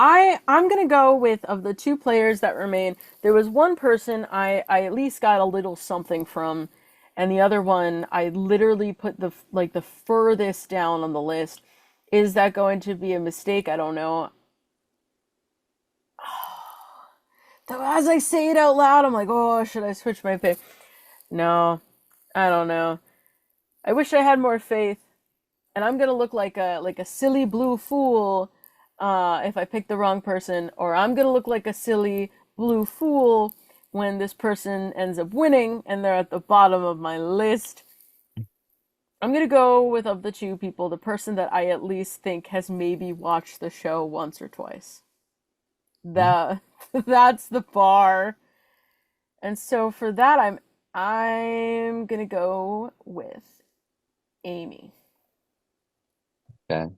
I'm gonna go with, of the two players that remain, there was one person I at least got a little something from, and the other one I literally put the furthest down on the list. Is that going to be a mistake? I don't know. Though as I say it out loud, I'm like, oh, should I switch my pick? No, I don't know. I wish I had more faith, and I'm gonna look like a silly blue fool if I pick the wrong person, or I'm gonna look like a silly blue fool when this person ends up winning and they're at the bottom of my list. I'm gonna go with, of the two people, the person that I at least think has maybe watched the show once or twice. That's the bar. And so for that, I'm gonna go with Amy. Okay.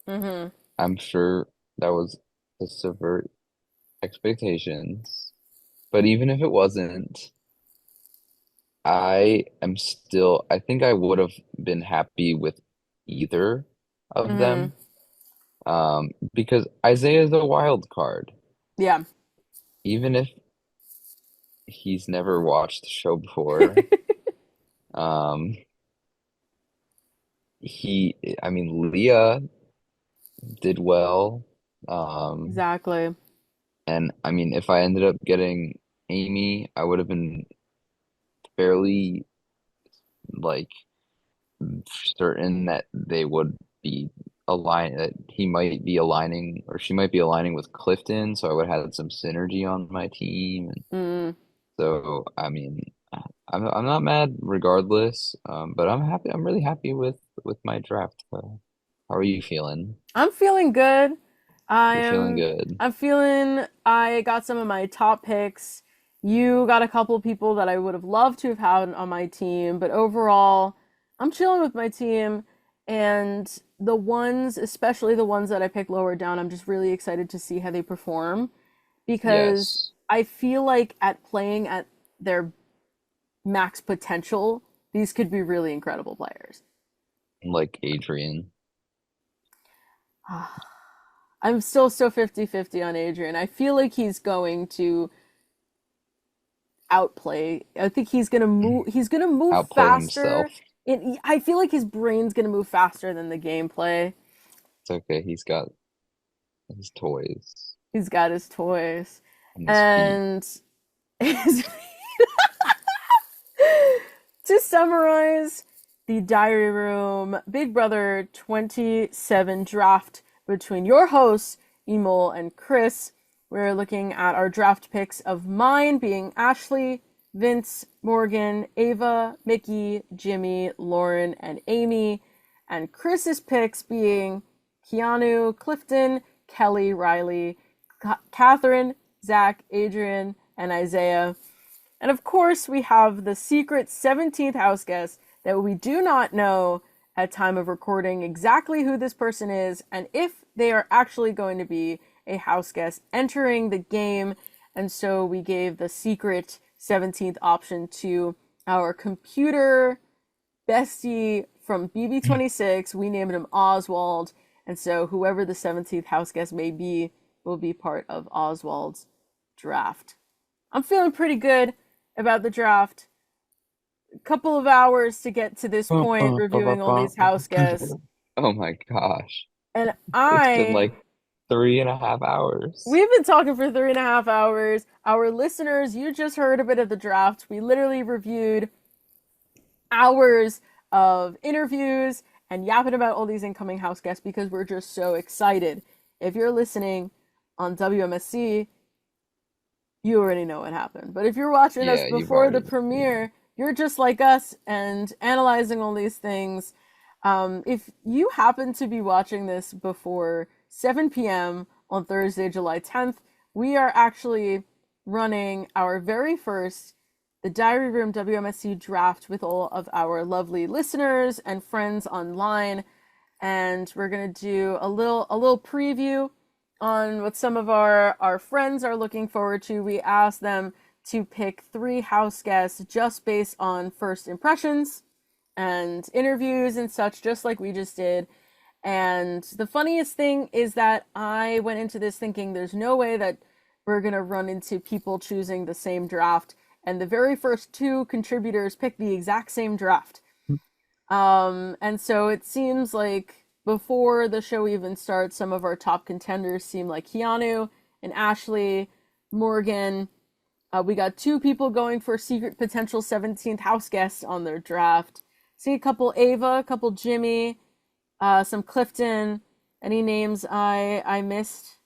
Mm-hmm. I'm sure that was to subvert expectations, but even if it wasn't, I think I would have been happy with either of them. Because Isaiah is a wild card. Yeah. Even if he's never watched the show before, Leah did well. Exactly. And I mean, if I ended up getting Amy, I would have been fairly like certain that they would be aligned, that he might be aligning, or she might be aligning with Clifton, so I would have had some synergy on my team. And so I mean, I'm not mad regardless, but I'm really happy with my draft. How are you feeling? I'm feeling good. You're feeling good. I got some of my top picks. You got a couple of people that I would have loved to have had on my team, but overall, I'm chilling with my team. And the ones, especially the ones that I picked lower down, I'm just really excited to see how they perform, because I feel like at playing at their max potential, these could be really incredible players. Like Adrian. I'm still so 50-50 on Adrian. I feel like he's going to outplay. I think he's gonna move Outplay faster. himself. I feel like his brain's gonna move faster than the gameplay. It's okay. He's got his toys. He's got his toys. And his to summarize, the Diary Room Big Brother 27 draft between your hosts, Emol and Chris. We're looking at our draft picks of mine being Ashley, Vince, Morgan, Ava, Mickey, Jimmy, Lauren, and Amy. And Chris's picks being Keanu, Clifton, Kelly, Riley, Catherine, Zach, Adrian, and Isaiah. And of course, we have the secret 17th house guest that we do not know at time of recording exactly who this person is and if they are actually going to be a house guest entering the game. And so we gave the secret 17th option to our computer bestie from BB26. We named him Oswald. And so whoever the 17th house guest may be will be part of Oswald's draft. I'm feeling pretty good about the draft. A couple of hours to get to this point, reviewing all these house guests. Oh my gosh. And It's been like 3.5 hours. We've been talking for 3.5 hours. Our listeners, you just heard a bit of the draft. We literally reviewed hours of interviews and yapping about all these incoming house guests because we're just so excited. If you're listening on WMSC, you already know what happened. But if you're watching us before the premiere, you're just like us and analyzing all these things. If you happen to be watching this before 7 p.m. on Thursday, July 10th, we are actually running our very first the Diary Room WMSC draft with all of our lovely listeners and friends online. And we're going to do a little preview on what some of our friends are looking forward to. We asked them to pick 3 house guests just based on first impressions and interviews and such, just like we just did. And the funniest thing is that I went into this thinking there's no way that we're going to run into people choosing the same draft. And the very first 2 contributors picked the exact same draft. And so it seems like before the show even starts, some of our top contenders seem like Keanu and Ashley, Morgan. We got 2 people going for secret potential 17th house guests on their draft. See a couple Ava, a couple Jimmy, some Clifton, any names I missed.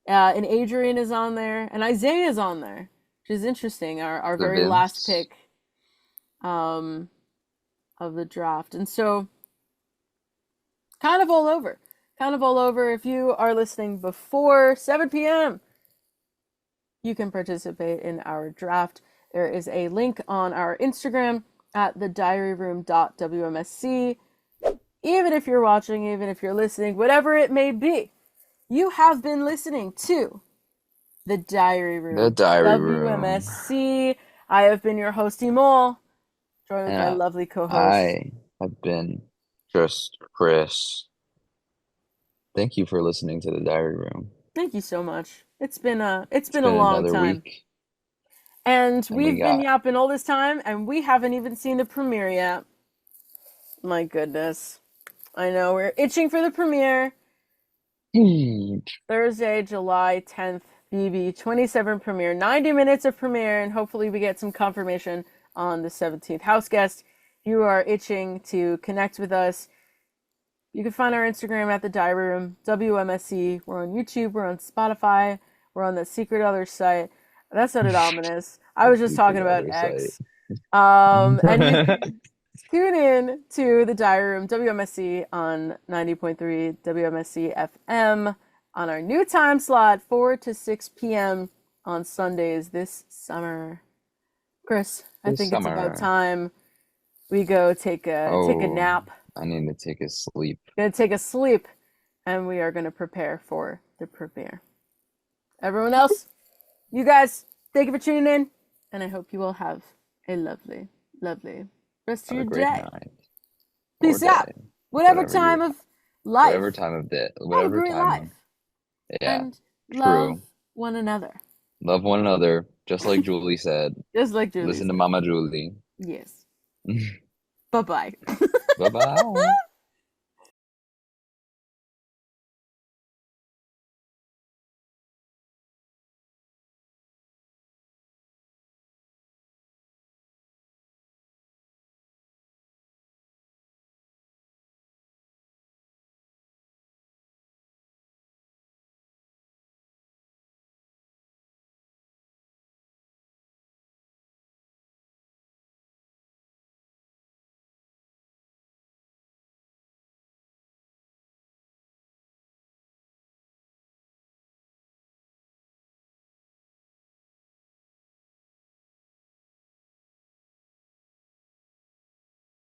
And Adrian is on there, and Isaiah is on there, which is interesting. Our very last pick of the draft. And so kind of all over. If you are listening before 7 p.m., you can participate in our draft. There is a link on our Instagram at thediaryroom.wmsc. Even if you're watching, even if you're listening, whatever it may be, you have been listening to the Diary Room. The Diary WMSC. I have been your host, Emol, joined with my lovely co-host. I have been just Chris. Thank you for listening to the Diary Room. Thank you so much. It's been a long time. Week. And we've been yapping all this time, and we haven't even seen the premiere yet. My goodness. I know, we're itching for the premiere. Thursday, July 10th, BB27 premiere. 90 minutes of premiere, and hopefully we get some confirmation on the 17th house guest. You are itching to connect with us. You can find our Instagram at the Diary Room WMSC. We're on YouTube. We're on Spotify. We're on the secret other site. That sounded ominous. I was just talking about X. And you can tune in to the Diary Room WMSC on 90.3 WMSC-FM on our new time slot, 4 to 6 p.m. on Sundays this summer. Chris, I think it's about time we go take a nap. I need to take a sleep. Gonna take a sleep, and we are gonna prepare for the premiere. Everyone else, you guys, thank you for tuning in, and I hope you will have a lovely, lovely rest of your day. Peace out. Whatever time of life. Whatever time of day. Whatever time of life. Yeah. And love one another. Love one another, just like Julie said. Just like Julie. Listen to Mama Julie. Yes. Bye-bye. Bye-bye.